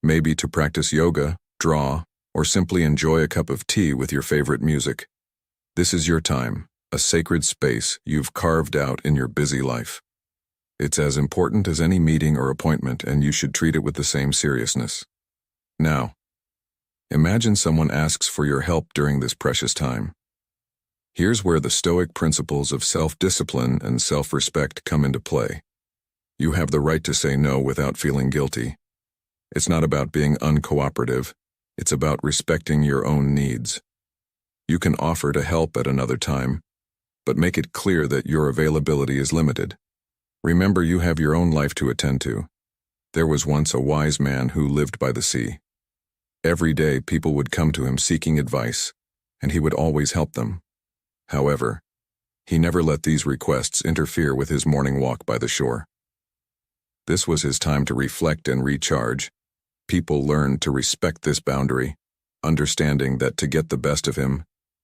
maybe to practice yoga, draw, or simply enjoy a cup of tea with your favorite music. This is your time, a sacred space you've carved out in your busy life. It's as important as any meeting or appointment, and you should treat it with the same seriousness. Now, imagine someone asks for your help during this precious time. Here's where the Stoic principles of self-discipline and self-respect come into play. You have the right to say no without feeling guilty. It's not about being uncooperative. It's about respecting your own needs. You can offer to help at another time, but make it clear that your availability is limited. Remember, you have your own life to attend to. There was once a wise man who lived by the sea. Every day, people would come to him seeking advice, and he would always help them. However, he never let these requests interfere with his morning walk by the shore. This was his time to reflect and recharge. People learned to respect this boundary, understanding that to get the best of him,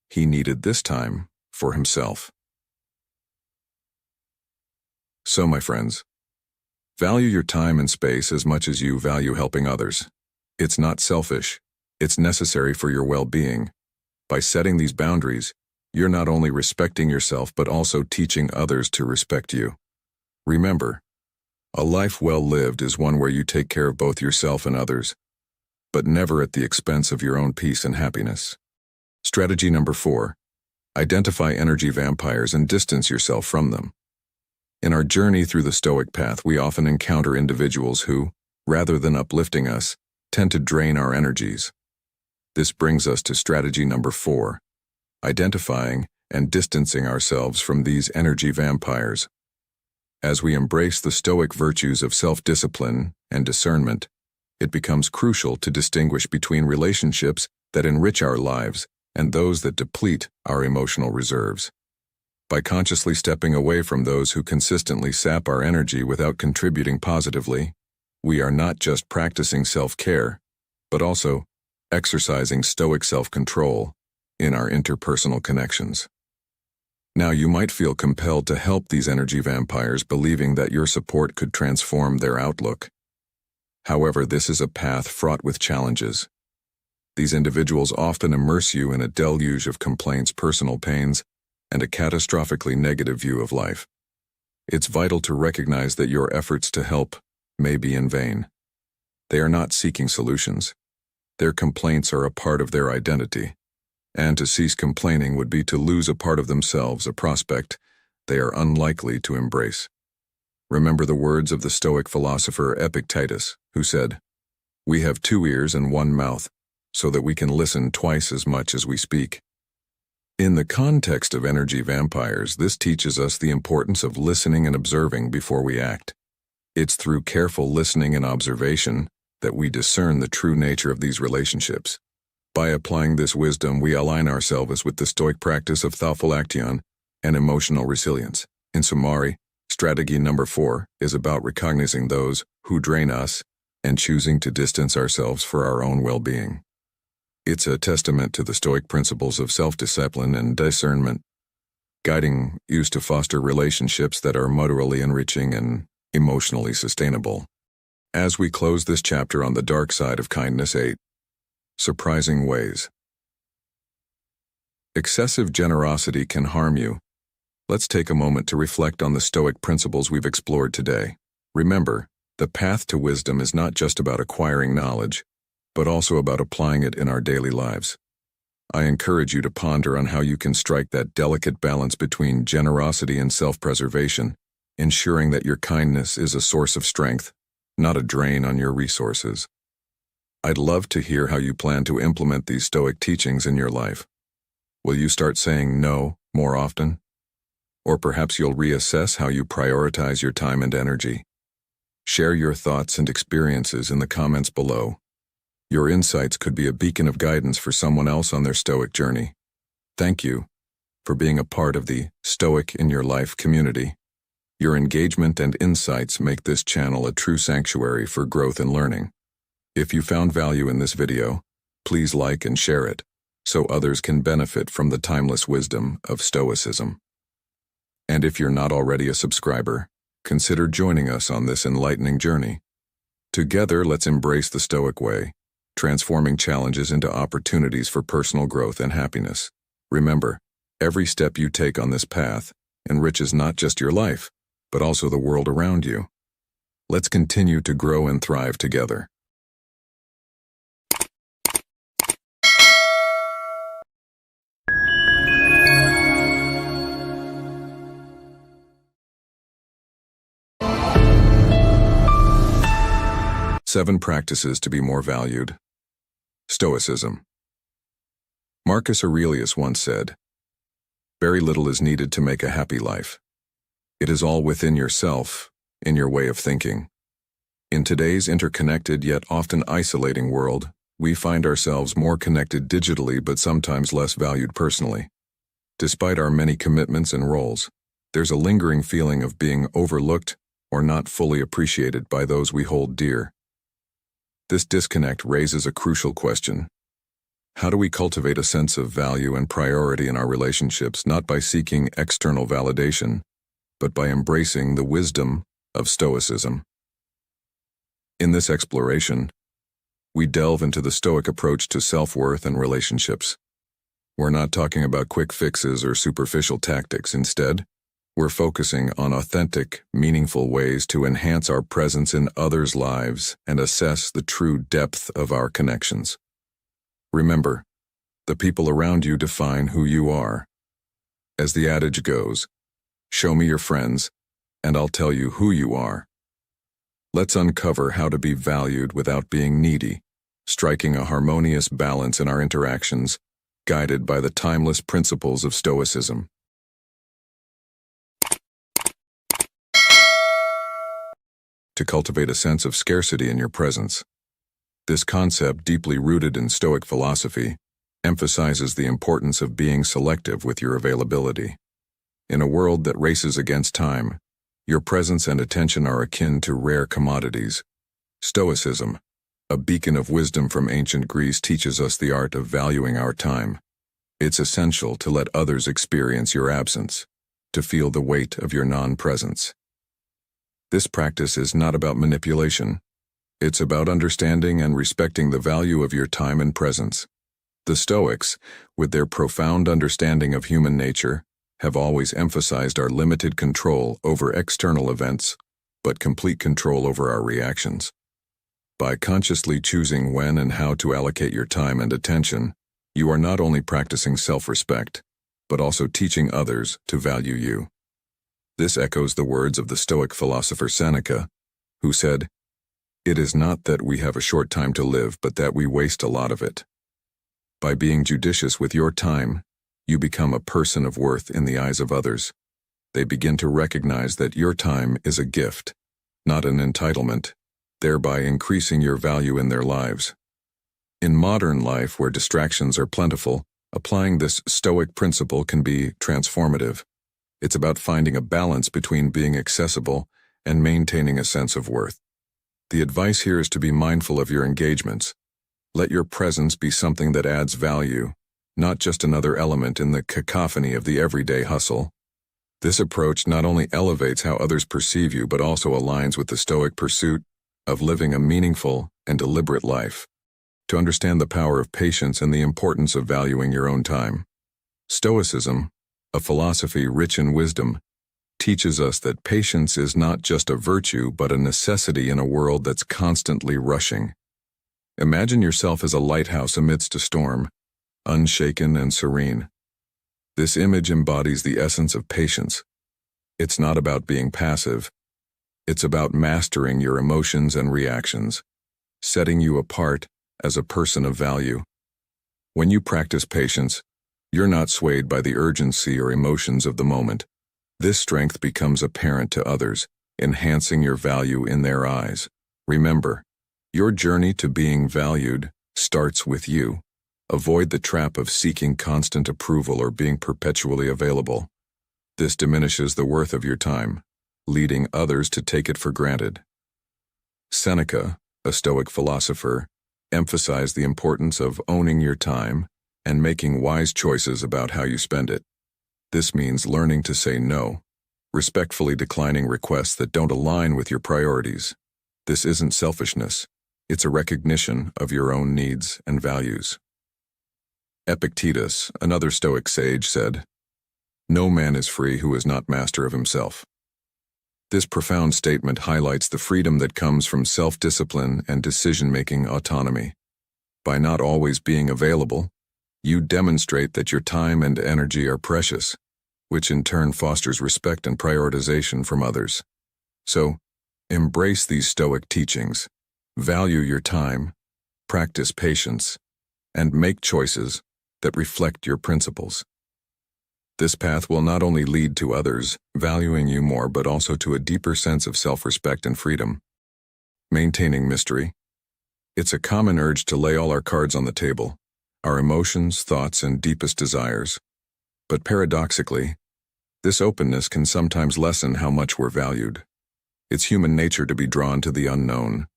he needed this time for himself. So, my friends, value your time and space as much as you value helping others. It's not selfish. It's necessary for your well-being. By setting these boundaries, you're not only respecting yourself but also teaching others to respect you. Remember, a life well lived is one where you take care of both yourself and others, but never at the expense of your own peace and happiness. Strategy number 4. Identify energy vampires and distance yourself from them. In our journey through the Stoic path, we often encounter individuals who, rather than uplifting us, tend to drain our energies. This brings us to strategy number 4, identifying and distancing ourselves from these energy vampires. As we embrace the Stoic virtues of self-discipline and discernment, it becomes crucial to distinguish between relationships that enrich our lives and those that deplete our emotional reserves. By consciously stepping away from those who consistently sap our energy without contributing positively, we are not just practicing self-care, but also exercising Stoic self-control in our interpersonal connections. Now, you might feel compelled to help these energy vampires, believing that your support could transform their outlook. However, this is a path fraught with challenges. These individuals often immerse you in a deluge of complaints, personal pains, and a catastrophically negative view of life. It's vital to recognize that your efforts to help may be in vain. They are not seeking solutions. Their complaints are a part of their identity, and to cease complaining would be to lose a part of themselves, a prospect they are unlikely to embrace. Remember the words of the Stoic philosopher Epictetus, who said, "We have 2 ears and 1 mouth, so that we can listen twice as much as we speak." In the context of energy vampires, this teaches us the importance of listening and observing before we act. It's through careful listening and observation that we discern the true nature of these relationships. By applying this wisdom, we align ourselves with the Stoic practice of thoughtful action and emotional resilience. In summary, strategy number 4 is about recognizing those who drain us and choosing to distance ourselves for our own well-being. It's a testament to the Stoic principles of self-discipline and discernment, guiding you to foster relationships that are mutually enriching and emotionally sustainable. As we close this chapter on the dark side of kindness, 8 surprising ways. Excessive generosity can harm you. Let's take a moment to reflect on the Stoic principles we've explored today. Remember, the path to wisdom is not just about acquiring knowledge, but also about applying it in our daily lives. I encourage you to ponder on how you can strike that delicate balance between generosity and self-preservation, ensuring that your kindness is a source of strength, not a drain on your resources. I'd love to hear how you plan to implement these Stoic teachings in your life. Will you start saying no more often? Or perhaps you'll reassess how you prioritize your time and energy. Share your thoughts and experiences in the comments below. Your insights could be a beacon of guidance for someone else on their Stoic journey. Thank you for being a part of the Stoic in Your Life community. Your engagement and insights make this channel a true sanctuary for growth and learning. If you found value in this video, please like and share it, so others can benefit from the timeless wisdom of Stoicism. And if you're not already a subscriber, consider joining us on this enlightening journey. Together, let's embrace the Stoic way, transforming challenges into opportunities for personal growth and happiness. Remember, every step you take on this path enriches not just your life, but also the world around you. Let's continue to grow and thrive together. 7 Practices to be more valued. Stoicism. Marcus Aurelius once said, "Very little is needed to make a happy life. It is all within yourself, in your way of thinking." In today's interconnected yet often isolating world, we find ourselves more connected digitally but sometimes less valued personally. Despite our many commitments and roles, there's a lingering feeling of being overlooked or not fully appreciated by those we hold dear. This disconnect raises a crucial question. How do we cultivate a sense of value and priority in our relationships, not by seeking external validation, but by embracing the wisdom of Stoicism? In this exploration, we delve into the Stoic approach to self-worth and relationships. We're not talking about quick fixes or superficial tactics. Instead, we're focusing on authentic, meaningful ways to enhance our presence in others' lives and assess the true depth of our connections. Remember, the people around you define who you are. As the adage goes, show me your friends, and I'll tell you who you are. Let's uncover how to be valued without being needy, striking a harmonious balance in our interactions, guided by the timeless principles of Stoicism. To cultivate a sense of scarcity in your presence. This concept, deeply rooted in Stoic philosophy, emphasizes the importance of being selective with your availability. In a world that races against time, your presence and attention are akin to rare commodities. Stoicism, a beacon of wisdom from ancient Greece, teaches us the art of valuing our time. It's essential to let others experience your absence, to feel the weight of your non-presence. This practice is not about manipulation. It's about understanding and respecting the value of your time and presence. The Stoics, with their profound understanding of human nature, have always emphasized our limited control over external events, but complete control over our reactions. By consciously choosing when and how to allocate your time and attention, you are not only practicing self-respect, but also teaching others to value you. This echoes the words of the Stoic philosopher Seneca, who said, "It is not that we have a short time to live, but that we waste a lot of it." By being judicious with your time, you become a person of worth in the eyes of others. They begin to recognize that your time is a gift, not an entitlement, thereby increasing your value in their lives. In modern life, where distractions are plentiful, applying this Stoic principle can be transformative. It's about finding a balance between being accessible and maintaining a sense of worth. The advice here is to be mindful of your engagements. Let your presence be something that adds value, not just another element in the cacophony of the everyday hustle. This approach not only elevates how others perceive you, but also aligns with the Stoic pursuit of living a meaningful and deliberate life. To understand the power of patience and the importance of valuing your own time, Stoicism, a philosophy rich in wisdom, teaches us that patience is not just a virtue but a necessity in a world that's constantly rushing. Imagine yourself as a lighthouse amidst a storm, unshaken and serene. This image embodies the essence of patience. It's not about being passive. It's about mastering your emotions and reactions, setting you apart as a person of value. When you practice patience, you're not swayed by the urgency or emotions of the moment. This strength becomes apparent to others, enhancing your value in their eyes. Remember, your journey to being valued starts with you. Avoid the trap of seeking constant approval or being perpetually available. This diminishes the worth of your time, leading others to take it for granted. Seneca, a Stoic philosopher, emphasized the importance of owning your time and making wise choices about how you spend it. This means learning to say no, respectfully declining requests that don't align with your priorities. This isn't selfishness. It's a recognition of your own needs and values. Epictetus, another Stoic sage, said, "No man is free who is not master of himself." This profound statement highlights the freedom that comes from self-discipline and decision-making autonomy. By not always being available, you demonstrate that your time and energy are precious, which in turn fosters respect and prioritization from others. So, embrace these Stoic teachings. Value your time, practice patience, and make choices that reflect your principles. This path will not only lead to others valuing you more but also to a deeper sense of self-respect and freedom. Maintaining mystery. It's a common urge to lay all our cards on the table, our emotions, thoughts, and deepest desires. But paradoxically, this openness can sometimes lessen how much we're valued. It's human nature to be drawn to the unknown,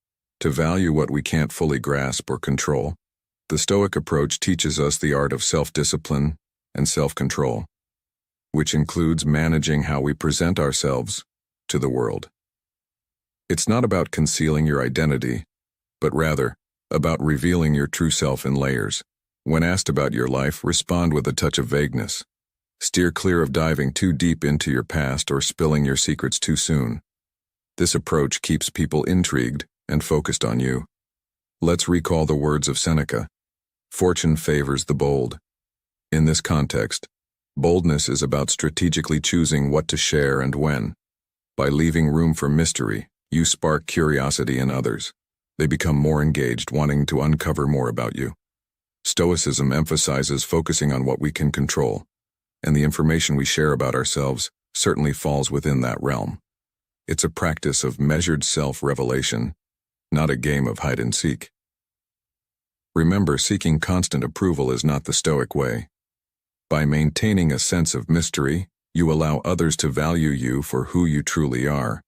to value what we can't fully grasp or control. The Stoic approach teaches us the art of self-discipline and self-control, which includes managing how we present ourselves to the world. It's not about concealing your identity, but rather about revealing your true self in layers. When asked about your life, respond with a touch of vagueness. Steer clear of diving too deep into your past or spilling your secrets too soon. This approach keeps people intrigued and focused on you. Let's recall the words of Seneca. Fortune favors the bold. In this context, boldness is about strategically choosing what to share and when. By leaving room for mystery, you spark curiosity in others. They become more engaged, wanting to uncover more about you. Stoicism emphasizes focusing on what we can control, and the information we share about ourselves certainly falls within that realm. It's a practice of measured self-revelation, not a game of hide-and-seek. Remember, seeking constant approval is not the Stoic way. By maintaining a sense of mystery, you allow others to value you for who you truly are,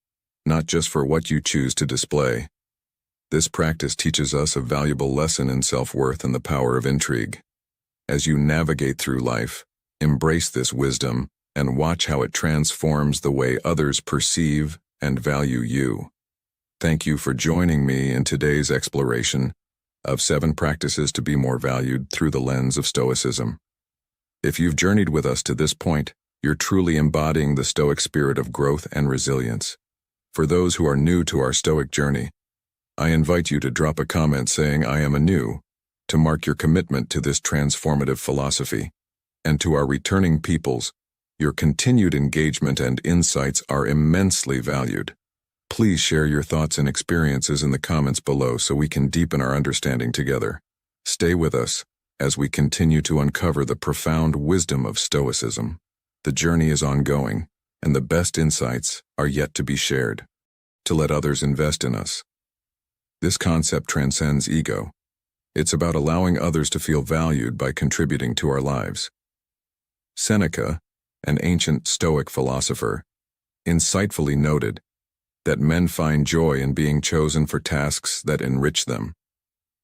not just for what you choose to display. This practice teaches us a valuable lesson in self-worth and the power of intrigue. As you navigate through life, embrace this wisdom and watch how it transforms the way others perceive and value you. Thank you for joining me in today's exploration of 7 practices to be more valued through the lens of Stoicism. If you've journeyed with us to this point, you're truly embodying the Stoic spirit of growth and resilience. For those who are new to our Stoic journey, I invite you to drop a comment saying "I am anew" to mark your commitment to this transformative philosophy. And to our returning peoples, your continued engagement and insights are immensely valued. Please share your thoughts and experiences in the comments below so we can deepen our understanding together. Stay with us as we continue to uncover the profound wisdom of Stoicism. The journey is ongoing, and the best insights are yet to be shared. To let others invest in us. This concept transcends ego. It's about allowing others to feel valued by contributing to our lives. Seneca, an ancient Stoic philosopher, insightfully noted that men find joy in being chosen for tasks that enrich them.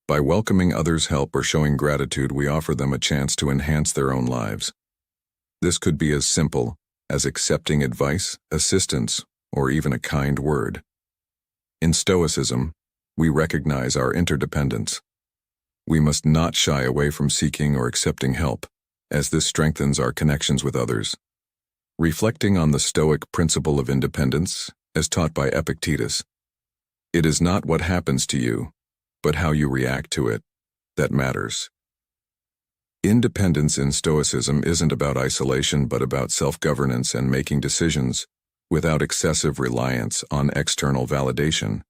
By welcoming others' help or showing gratitude, we offer them a chance to enhance their own lives. This could be as simple as accepting advice, assistance, or even a kind word. In Stoicism, we recognize our interdependence. We must not shy away from seeking or accepting help, as this strengthens our connections with others. Reflecting on the Stoic principle of independence, as taught by Epictetus, it is not what happens to you, but how you react to it, that matters. Independence in Stoicism isn't about isolation but about self-governance and making decisions without excessive reliance on external validation.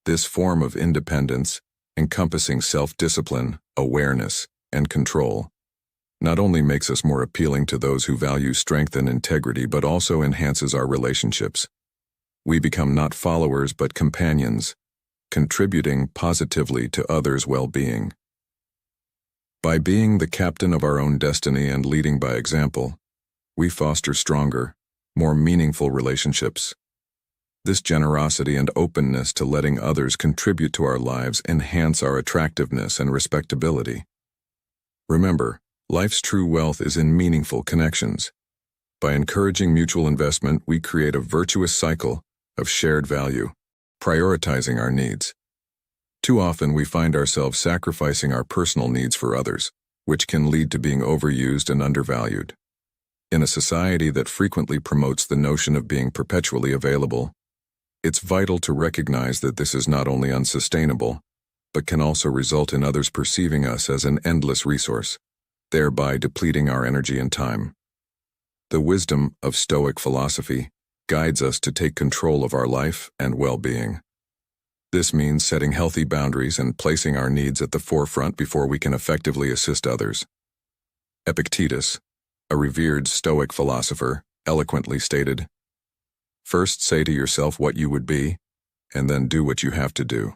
This form of independence, encompassing self-discipline, awareness, and control, not only makes us more appealing to those who value strength and integrity but also enhances our relationships. We become not followers but companions, contributing positively to others' well-being. By being the captain of our own destiny and leading by example, we foster stronger, more meaningful relationships. This generosity and openness to letting others contribute to our lives enhance our attractiveness and respectability. Remember, life's true wealth is in meaningful connections. By encouraging mutual investment, we create a virtuous cycle of shared value, prioritizing our needs. Too often we find ourselves sacrificing our personal needs for others, which can lead to being overused and undervalued. In a society that frequently promotes the notion of being perpetually available, it's vital to recognize that this is not only unsustainable, but can also result in others perceiving us as an endless resource, thereby depleting our energy and time. The wisdom of Stoic philosophy guides us to take control of our life and well-being. This means setting healthy boundaries and placing our needs at the forefront before we can effectively assist others. Epictetus, a revered Stoic philosopher, eloquently stated, "First say to yourself what you would be, and then do what you have to do."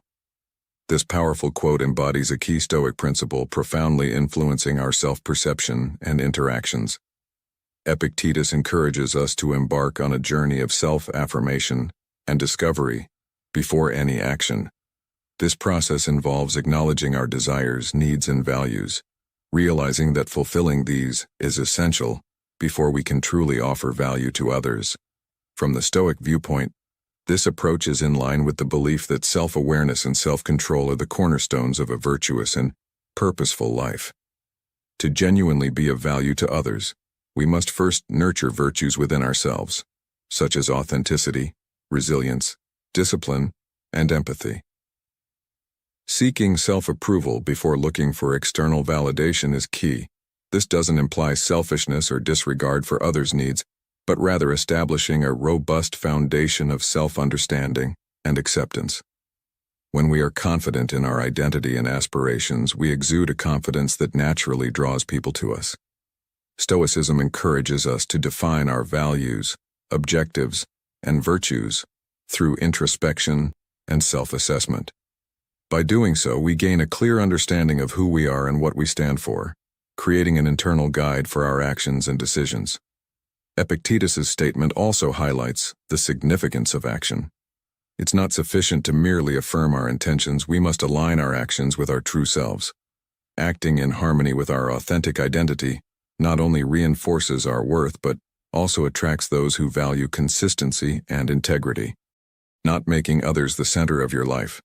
This powerful quote embodies a key Stoic principle profoundly influencing our self-perception and interactions. Epictetus encourages us to embark on a journey of self-affirmation and discovery before any action. This process involves acknowledging our desires, needs, and values, realizing that fulfilling these is essential before we can truly offer value to others. From the Stoic viewpoint, this approach is in line with the belief that self-awareness and self-control are the cornerstones of a virtuous and purposeful life. To genuinely be of value to others, we must first nurture virtues within ourselves, such as authenticity, resilience, discipline, and empathy. Seeking self-approval before looking for external validation is key. This doesn't imply selfishness or disregard for others' needs, but rather establishing a robust foundation of self-understanding and acceptance. When we are confident in our identity and aspirations, we exude a confidence that naturally draws people to us. Stoicism encourages us to define our values, objectives, and virtues through introspection and self-assessment. By doing so, we gain a clear understanding of who we are and what we stand for, creating an internal guide for our actions and decisions. Epictetus's statement also highlights the significance of action. It's not sufficient to merely affirm our intentions, we must align our actions with our true selves. Acting in harmony with our authentic identity not only reinforces our worth but also attracts those who value consistency and integrity. Not making others the center of your life.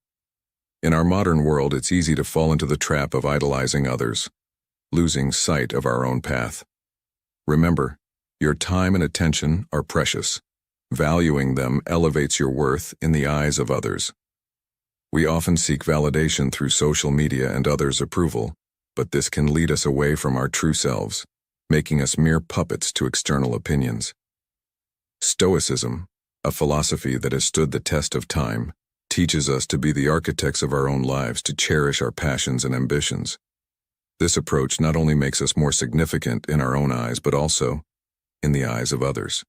In our modern world, it's easy to fall into the trap of idolizing others, losing sight of our own path. Remember, your time and attention are precious. Valuing them elevates your worth in the eyes of others. We often seek validation through social media and others' approval, but this can lead us away from our true selves, making us mere puppets to external opinions. Stoicism, a philosophy that has stood the test of time, teaches us to be the architects of our own lives, to cherish our passions and ambitions. This approach not only makes us more significant in our own eyes, but also in the eyes of others.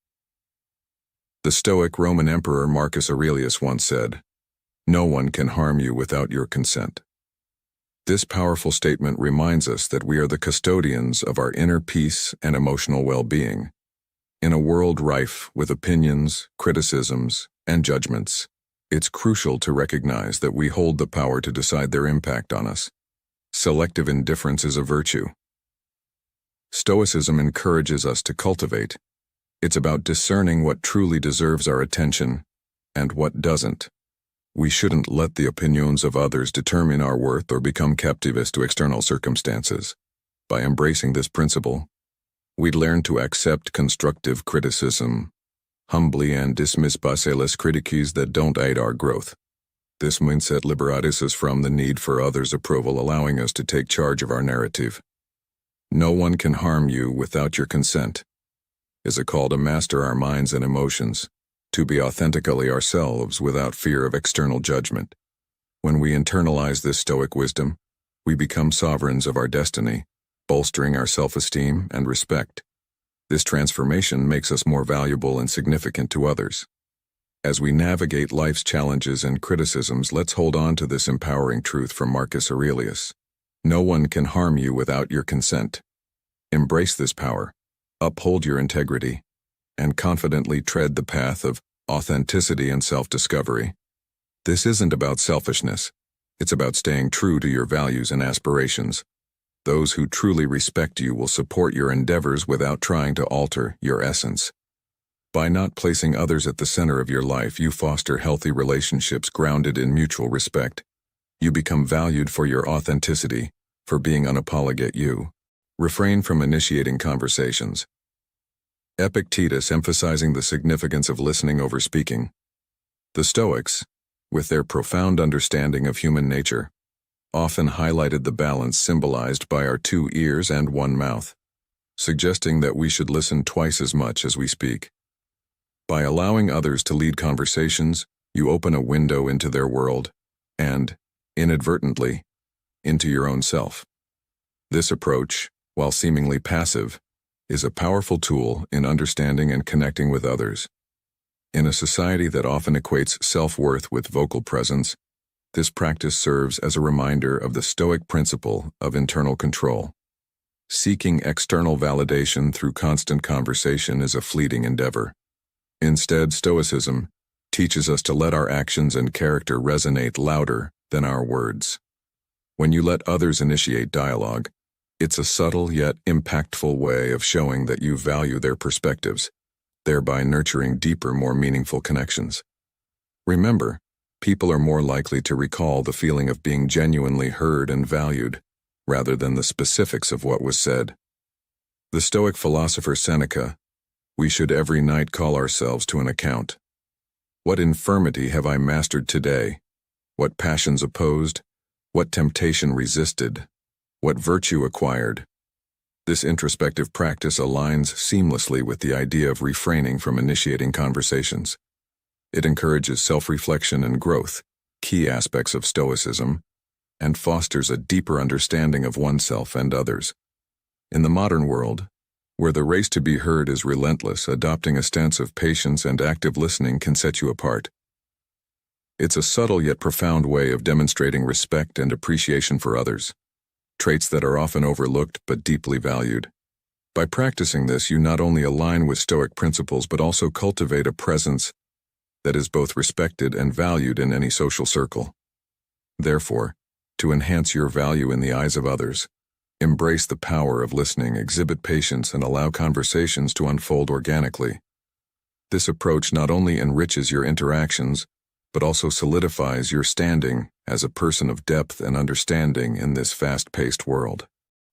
The Stoic Roman Emperor Marcus Aurelius once said, "No one can harm you without your consent." This powerful statement reminds us that we are the custodians of our inner peace and emotional well-being. In a world rife with opinions, criticisms, and judgments, it's crucial to recognize that we hold the power to decide their impact on us. Selective indifference is a virtue. Stoicism encourages us to cultivate. It's about discerning what truly deserves our attention and what doesn't. We shouldn't let the opinions of others determine our worth or become captives to external circumstances. By embracing this principle, we'd learn to accept constructive criticism humbly and dismiss baseless critiques that don't aid our growth. This mindset liberates us from the need for others' approval, allowing us to take charge of our narrative. "No one can harm you without your consent" is a call to master our minds and emotions, to be authentically ourselves without fear of external judgment. When we internalize this Stoic wisdom, we become sovereigns of our destiny, bolstering our self-esteem and respect. This transformation makes us more valuable and significant to others. As we navigate life's challenges and criticisms, let's hold on to this empowering truth from Marcus Aurelius. No one can harm you without your consent. Embrace this power, uphold your integrity, and confidently tread the path of authenticity and self-discovery. This isn't about selfishness. It's about staying true to your values and aspirations. Those who truly respect you will support your endeavors without trying to alter your essence. By not placing others at the center of your life, you foster healthy relationships grounded in mutual respect. You become valued for your authenticity, for being unapologetic you. Refrain from initiating conversations. Epictetus emphasizing the significance of listening over speaking. The Stoics, with their profound understanding of human nature, often highlighted the balance symbolized by our 2 ears and 1 mouth, suggesting that we should listen twice as much as we speak. By allowing others to lead conversations, you open a window into their world, and, inadvertently, into your own self. This approach, while seemingly passive, is a powerful tool in understanding and connecting with others. In a society that often equates self-worth with vocal presence, this practice serves as a reminder of the Stoic principle of internal control. Seeking external validation through constant conversation is a fleeting endeavor. Instead, Stoicism teaches us to let our actions and character resonate louder than our words. When you let others initiate dialogue, it's a subtle yet impactful way of showing that you value their perspectives, thereby nurturing deeper, more meaningful connections. Remember, people are more likely to recall the feeling of being genuinely heard and valued, rather than the specifics of what was said. The Stoic philosopher Seneca, "We should every night call ourselves to an account. What infirmity have I mastered today? What passions opposed? What temptation resisted? What virtue acquired?" This introspective practice aligns seamlessly with the idea of refraining from initiating conversations. It encourages self-reflection and growth, key aspects of Stoicism, and fosters a deeper understanding of oneself and others. In the modern world, where the race to be heard is relentless, adopting a stance of patience and active listening can set you apart. It's a subtle yet profound way of demonstrating respect and appreciation for others, traits that are often overlooked but deeply valued. By practicing this, you not only align with Stoic principles but also cultivate a presence that is both respected and valued in any social circle. Therefore, to enhance your value in the eyes of others, embrace the power of listening, exhibit patience, and allow conversations to unfold organically. This approach not only enriches your interactions, but also solidifies your standing as a person of depth and understanding in this fast-paced world.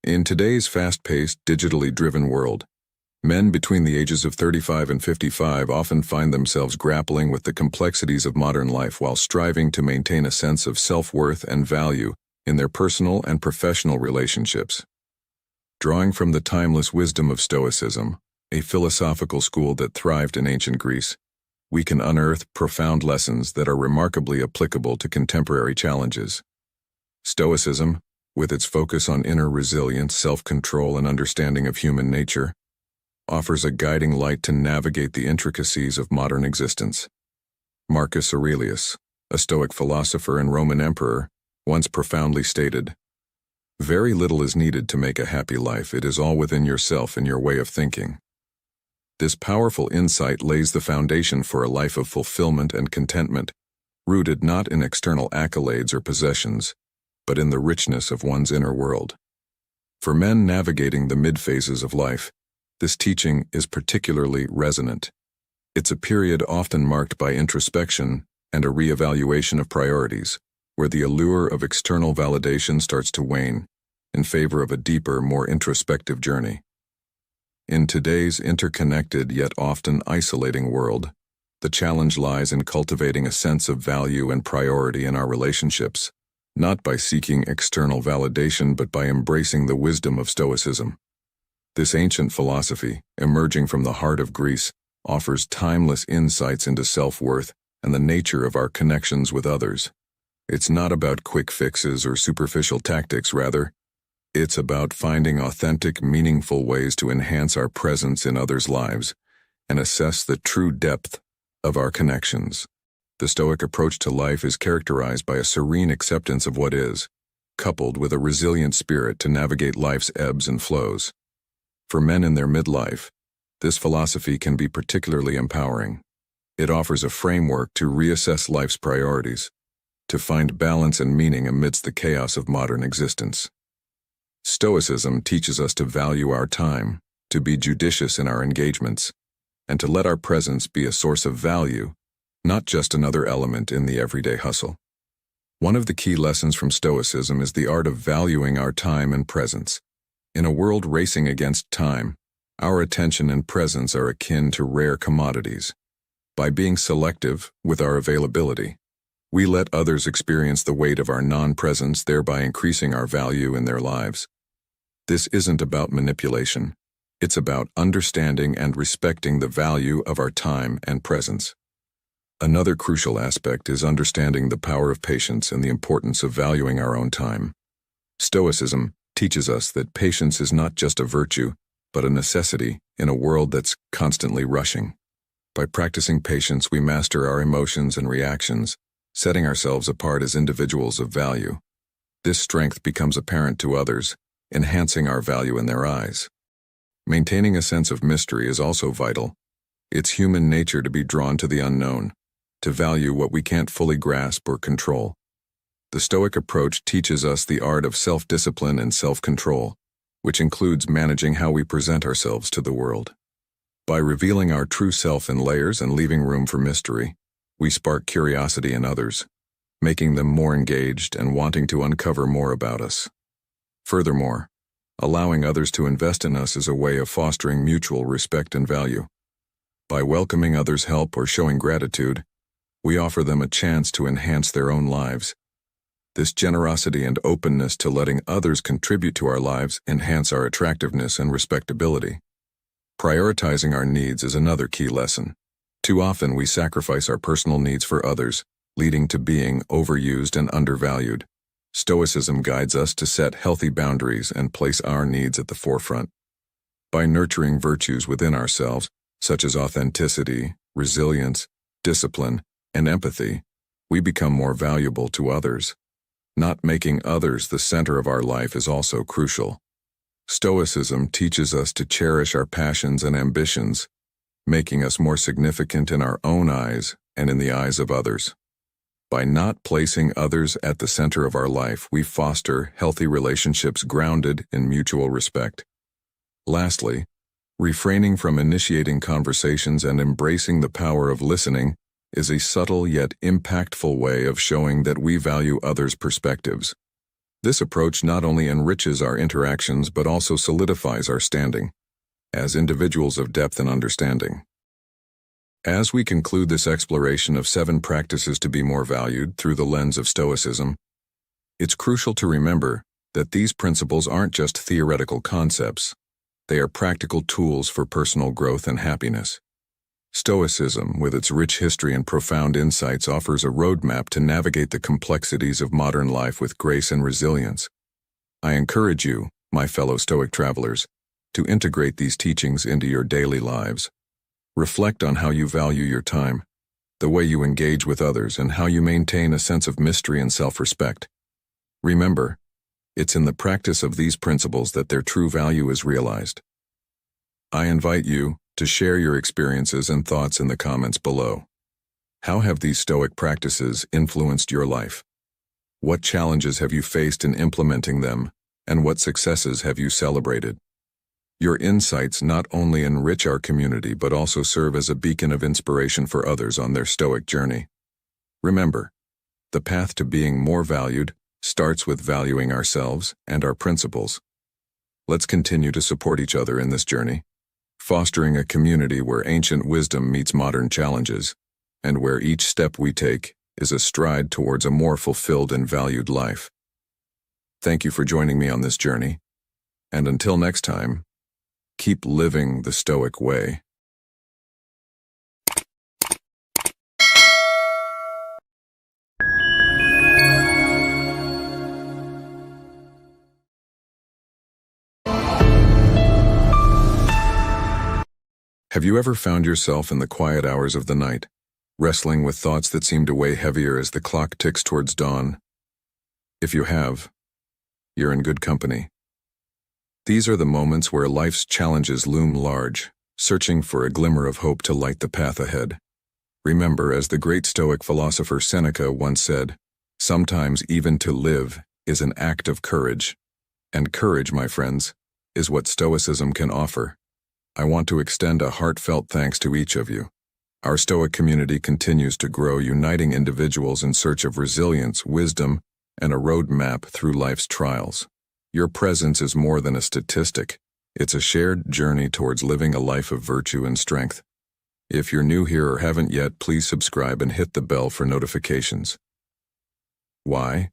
In today's fast-paced, digitally driven world, men between the ages of 35 and 55 often find themselves grappling with the complexities of modern life while striving to maintain a sense of self-worth and value in their personal and professional relationships. Drawing from the timeless wisdom of Stoicism, a philosophical school that thrived in ancient Greece, we can unearth profound lessons that are remarkably applicable to contemporary challenges. Stoicism, with its focus on inner resilience, self-control, and understanding of human nature, offers a guiding light to navigate the intricacies of modern existence. Marcus Aurelius, a Stoic philosopher and Roman emperor, once profoundly stated, "Very little is needed to make a happy life. It is all within yourself and your way of thinking." This powerful insight lays the foundation for a life of fulfillment and contentment, rooted not in external accolades or possessions, but in the richness of one's inner world. For men navigating the mid-phases of life, this teaching is particularly resonant. It's a period often marked by introspection and a re-evaluation of priorities, where the allure of external validation starts to wane in favor of a deeper, more introspective journey. In today's interconnected yet often isolating world, the challenge lies in cultivating a sense of value and priority in our relationships, not by seeking external validation but by embracing the wisdom of Stoicism. This ancient philosophy, emerging from the heart of Greece, offers timeless insights into self-worth and the nature of our connections with others. It's not about quick fixes or superficial tactics, rather, it's about finding authentic, meaningful ways to enhance our presence in others' lives and assess the true depth of our connections. The Stoic approach to life is characterized by a serene acceptance of what is, coupled with a resilient spirit to navigate life's ebbs and flows. For men in their midlife, this philosophy can be particularly empowering. It offers a framework to reassess life's priorities, to find balance and meaning amidst the chaos of modern existence. Stoicism teaches us to value our time, to be judicious in our engagements, and to let our presence be a source of value, not just another element in the everyday hustle. One of the key lessons from Stoicism is the art of valuing our time and presence. In a world racing against time, our attention and presence are akin to rare commodities. By being selective with our availability, we let others experience the weight of our non-presence, thereby increasing our value in their lives. This isn't about manipulation. It's about understanding and respecting the value of our time and presence. Another crucial aspect is understanding the power of patience and the importance of valuing our own time. Stoicism teaches us that patience is not just a virtue, but a necessity in a world that's constantly rushing. By practicing patience, we master our emotions and reactions, setting ourselves apart as individuals of value. This strength becomes apparent to others, enhancing our value in their eyes. Maintaining a sense of mystery is also vital. It's human nature to be drawn to the unknown, to value what we can't fully grasp or control. The Stoic approach teaches us the art of self-discipline and self-control, which includes managing how we present ourselves to the world. By revealing our true self in layers and leaving room for mystery, we spark curiosity in others, making them more engaged and wanting to uncover more about us. Furthermore, allowing others to invest in us is a way of fostering mutual respect and value. By welcoming others' help or showing gratitude, we offer them a chance to enhance their own lives. This generosity and openness to letting others contribute to our lives enhance our attractiveness and respectability. Prioritizing our needs is another key lesson. Too often we sacrifice our personal needs for others, leading to being overused and undervalued. Stoicism guides us to set healthy boundaries and place our needs at the forefront. By nurturing virtues within ourselves, such as authenticity, resilience, discipline, and empathy, we become more valuable to others. Not making others the center of our life is also crucial. Stoicism teaches us to cherish our passions and ambitions, making us more significant in our own eyes and in the eyes of others. By not placing others at the center of our life, we foster healthy relationships grounded in mutual respect. Lastly, refraining from initiating conversations and embracing the power of listening is a subtle yet impactful way of showing that we value others' perspectives. This approach not only enriches our interactions but also solidifies our standing as individuals of depth and understanding. As we conclude this exploration of 7 practices to be more valued through the lens of Stoicism, it's crucial to remember that these principles aren't just theoretical concepts. They are practical tools for personal growth and happiness. Stoicism, with its rich history and profound insights, offers a roadmap to navigate the complexities of modern life with grace and resilience. I encourage you, my fellow Stoic travelers, to integrate these teachings into your daily lives. Reflect on how you value your time, the way you engage with others, and how you maintain a sense of mystery and self-respect. Remember, it's in the practice of these principles that their true value is realized. I invite you to share your experiences and thoughts in the comments below. How have these Stoic practices influenced your life? What challenges have you faced in implementing them, and what successes have you celebrated? Your insights not only enrich our community but also serve as a beacon of inspiration for others on their Stoic journey. Remember, the path to being more valued starts with valuing ourselves and our principles. Let's continue to support each other in this journey, fostering a community where ancient wisdom meets modern challenges, and where each step we take is a stride towards a more fulfilled and valued life. Thank you for joining me on this journey, and until next time, keep living the Stoic way. Have you ever found yourself in the quiet hours of the night, wrestling with thoughts that seem to weigh heavier as the clock ticks towards dawn? If you have, you're in good company. These are the moments where life's challenges loom large, searching for a glimmer of hope to light the path ahead. Remember, as the great Stoic philosopher Seneca once said, sometimes even to live is an act of courage. And courage, my friends, is what Stoicism can offer. I want to extend a heartfelt thanks to each of you. Our Stoic community continues to grow, uniting individuals in search of resilience, wisdom, and a roadmap through life's trials. Your presence is more than a statistic. It's a shared journey towards living a life of virtue and strength. If you're new here or haven't yet, please subscribe and hit the bell for notifications. Why?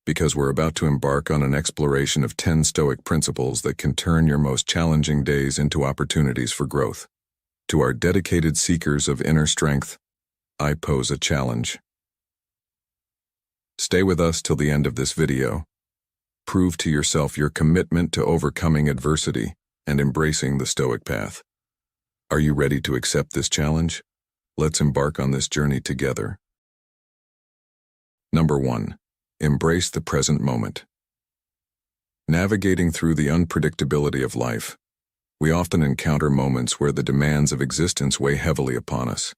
Because we're about to embark on an exploration of 10 Stoic principles that can turn your most challenging days into opportunities for growth. To our dedicated seekers of inner strength, I pose a challenge. Stay with us till the end of this video. Prove to yourself your commitment to overcoming adversity and embracing the Stoic path. Are you ready to accept this challenge? Let's embark on this journey together. Number 1. Embrace the present moment. Navigating through the unpredictability of life, we often encounter moments where the demands of existence weigh heavily upon us.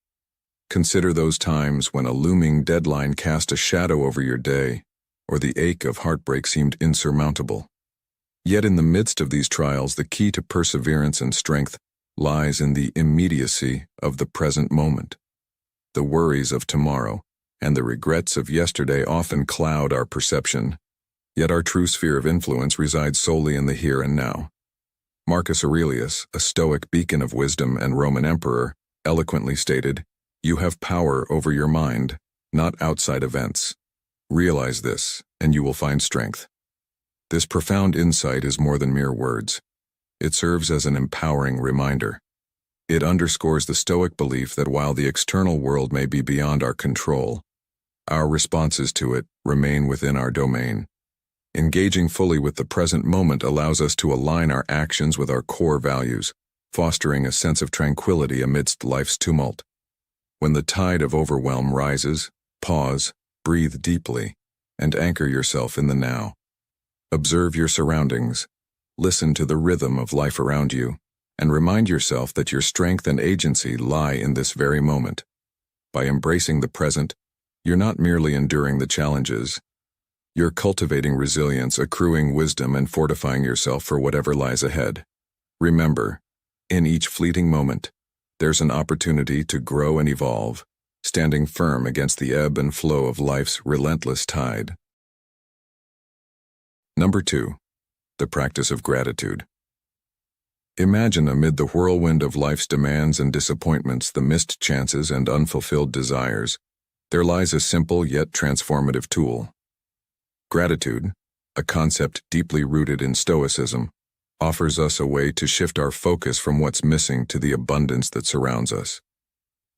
Consider those times when a looming deadline cast a shadow over your day, or the ache of heartbreak seemed insurmountable. Yet in the midst of these trials, the key to perseverance and strength lies in the immediacy of the present moment. The worries of tomorrow and the regrets of yesterday often cloud our perception, yet our true sphere of influence resides solely in the here and now. Marcus Aurelius, a Stoic beacon of wisdom and Roman emperor, eloquently stated, "You have power over your mind, not outside events. Realize this, and you will find strength." This profound insight is more than mere words. It serves as an empowering reminder. It underscores the Stoic belief that while the external world may be beyond our control, our responses to it remain within our domain. Engaging fully with the present moment allows us to align our actions with our core values, fostering a sense of tranquility amidst life's tumult. When the tide of overwhelm rises, pause, breathe deeply, and anchor yourself in the now. Observe your surroundings, listen to the rhythm of life around you, and remind yourself that your strength and agency lie in this very moment. By embracing the present, you're not merely enduring the challenges, you're cultivating resilience, accruing wisdom, and fortifying yourself for whatever lies ahead. Remember, in each fleeting moment, there's an opportunity to grow and evolve, standing firm against the ebb and flow of life's relentless tide. Number 2. The practice of gratitude. Imagine amid the whirlwind of life's demands and disappointments, the missed chances and unfulfilled desires, there lies a simple yet transformative tool. Gratitude, a concept deeply rooted in Stoicism, offers us a way to shift our focus from what's missing to the abundance that surrounds us.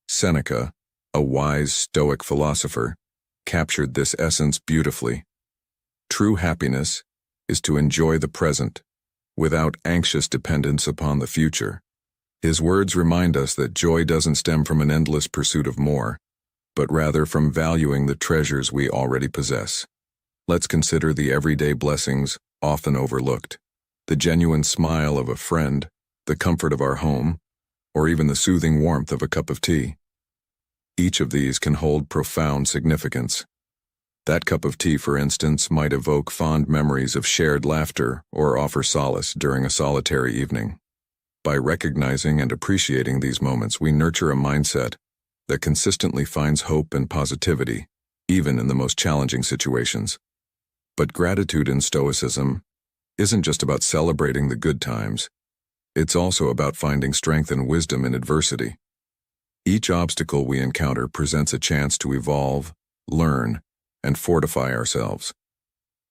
Seneca, a wise Stoic philosopher, captured this essence beautifully. True happiness is to enjoy the present, without anxious dependence upon the future. His words remind us that joy doesn't stem from an endless pursuit of more, but rather from valuing the treasures we already possess. Let's consider the everyday blessings often overlooked. The genuine smile of a friend, the comfort of our home, or even the soothing warmth of a cup of tea. Each of these can hold profound significance. That cup of tea, for instance, might evoke fond memories of shared laughter or offer solace during a solitary evening. By recognizing and appreciating these moments, we nurture a mindset that consistently finds hope and positivity, even in the most challenging situations. But gratitude in Stoicism isn't just about celebrating the good times. It's also about finding strength and wisdom in adversity. Each obstacle we encounter presents a chance to evolve, learn, and fortify ourselves.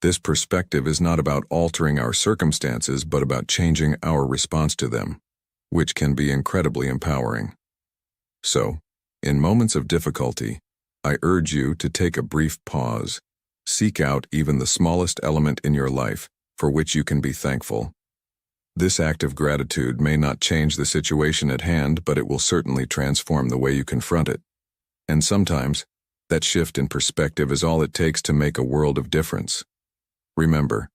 This perspective is not about altering our circumstances, but about changing our response to them, which can be incredibly empowering. So, in moments of difficulty, I urge you to take a brief pause. Seek out even the smallest element in your life for which you can be thankful. This act of gratitude may not change the situation at hand, but it will certainly transform the way you confront it. And sometimes, that shift in perspective is all it takes to make a world of difference. Remember,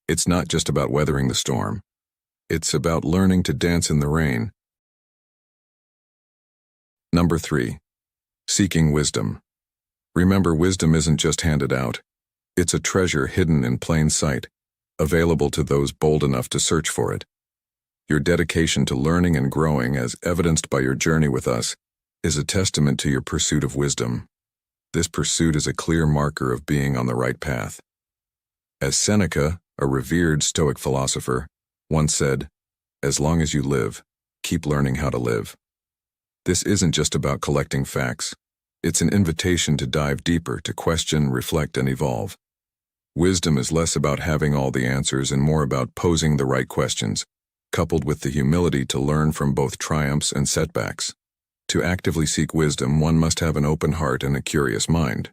it's not just about weathering the storm. It's about learning to dance in the rain. Number 3. Seeking wisdom. Remember, wisdom isn't just handed out. It's a treasure hidden in plain sight, available to those bold enough to search for it. Your dedication to learning and growing, as evidenced by your journey with us, is a testament to your pursuit of wisdom. This pursuit is a clear marker of being on the right path. As Seneca, a revered Stoic philosopher, once said, "As long as you live, keep learning how to live." This isn't just about collecting facts. It's an invitation to dive deeper, to question, reflect, and evolve. Wisdom is less about having all the answers and more about posing the right questions, coupled with the humility to learn from both triumphs and setbacks. To actively seek wisdom, one must have an open heart and a curious mind.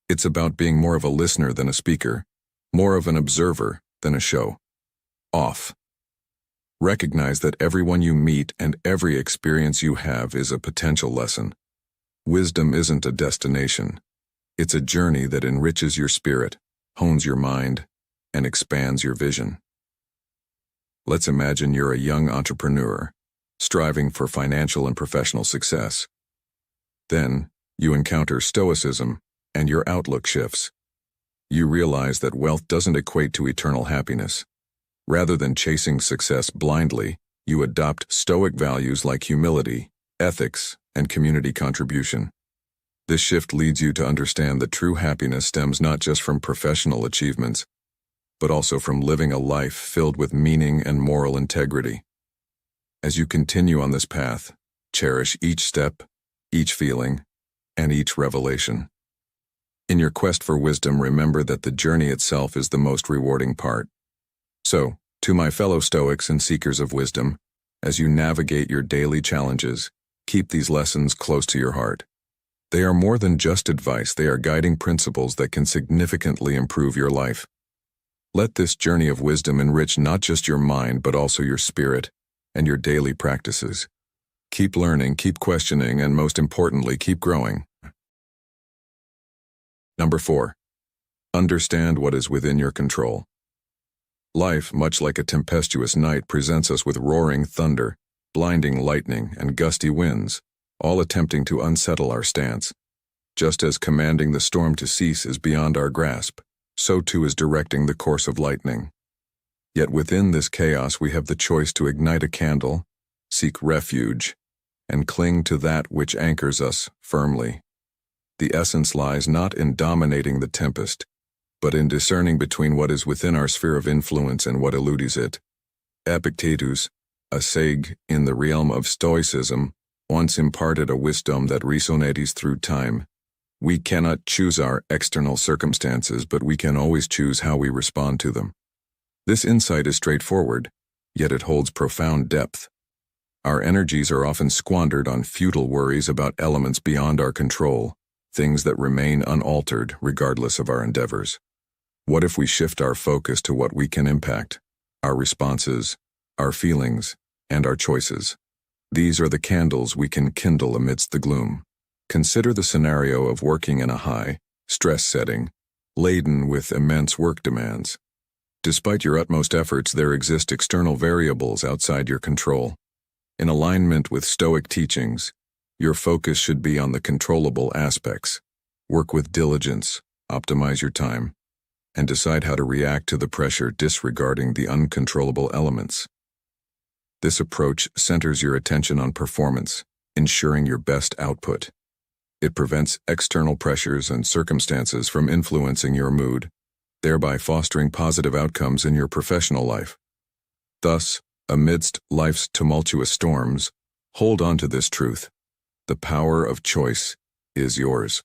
It's about being more of a listener than a speaker, more of an observer than a show-off. Recognize that everyone you meet and every experience you have is a potential lesson. Wisdom isn't a destination. It's a journey that enriches your spirit, hones your mind, and expands your vision. Let's imagine you're a young entrepreneur, striving for financial and professional success. Then, you encounter Stoicism, and your outlook shifts. You realize that wealth doesn't equate to eternal happiness. Rather than chasing success blindly, you adopt Stoic values like humility, ethics, and community contribution. This shift leads you to understand that true happiness stems not just from professional achievements, but also from living a life filled with meaning and moral integrity. As you continue on this path, cherish each step, each feeling, and each revelation. In your quest for wisdom, remember that the journey itself is the most rewarding part. So, to my fellow Stoics and seekers of wisdom, as you navigate your daily challenges, keep these lessons close to your heart. They are more than just advice, they are guiding principles that can significantly improve your life. Let this journey of wisdom enrich not just your mind, but also your spirit and your daily practices. Keep learning, keep questioning, and most importantly, keep growing. Number 4. Understand what is within your control. Life, much like a tempestuous night, presents us with roaring thunder, blinding lightning, and gusty winds, all attempting to unsettle our stance. Just as commanding the storm to cease is beyond our grasp, so too is directing the course of lightning. Yet within this chaos we have the choice to ignite a candle, seek refuge, and cling to that which anchors us firmly. The essence lies not in dominating the tempest, but in discerning between what is within our sphere of influence and what eludes it. Epictetus, a sage in the realm of Stoicism, once imparted a wisdom that resonates through time. We cannot choose our external circumstances, but we can always choose how we respond to them. This insight is straightforward, yet it holds profound depth. Our energies are often squandered on futile worries about elements beyond our control, things that remain unaltered regardless of our endeavors. What if we shift our focus to what we can impact, our responses, our feelings, and our choices? These are the candles we can kindle amidst the gloom. Consider the scenario of working in a high, stress setting, laden with immense work demands. Despite your utmost efforts, there exist external variables outside your control. In alignment with Stoic teachings, your focus should be on the controllable aspects. Work with diligence, optimize your time, and decide how to react to the pressure, disregarding the uncontrollable elements. This approach centers your attention on performance, ensuring your best output. It prevents external pressures and circumstances from influencing your mood, thereby fostering positive outcomes in your professional life. Thus, amidst life's tumultuous storms, hold on to this truth. The power of choice is yours.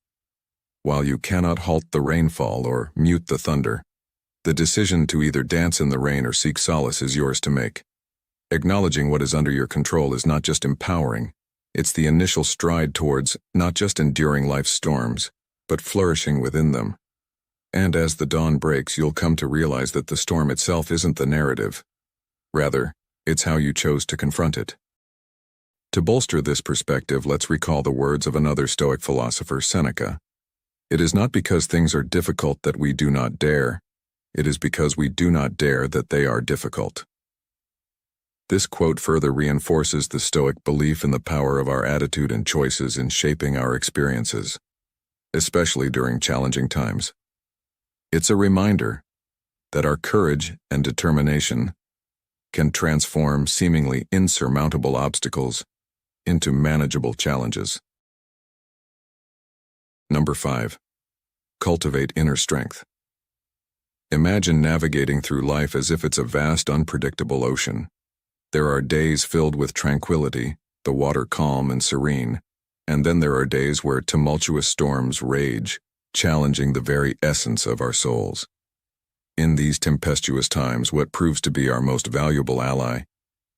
While you cannot halt the rainfall or mute the thunder, the decision to either dance in the rain or seek solace is yours to make. Acknowledging what is under your control is not just empowering, it's the initial stride towards not just enduring life's storms, but flourishing within them. And as the dawn breaks, you'll come to realize that the storm itself isn't the narrative. Rather, it's how you chose to confront it. To bolster this perspective, let's recall the words of another Stoic philosopher, Seneca. It is not because things are difficult that we do not dare. It is because we do not dare that they are difficult. This quote further reinforces the Stoic belief in the power of our attitude and choices in shaping our experiences, especially during challenging times. It's a reminder that our courage and determination can transform seemingly insurmountable obstacles into manageable challenges. Number 5. Cultivate inner strength. Imagine navigating through life as if it's a vast, unpredictable ocean. There are days filled with tranquility, the water calm and serene, and then there are days where tumultuous storms rage, challenging the very essence of our souls. In these tempestuous times, what proves to be our most valuable ally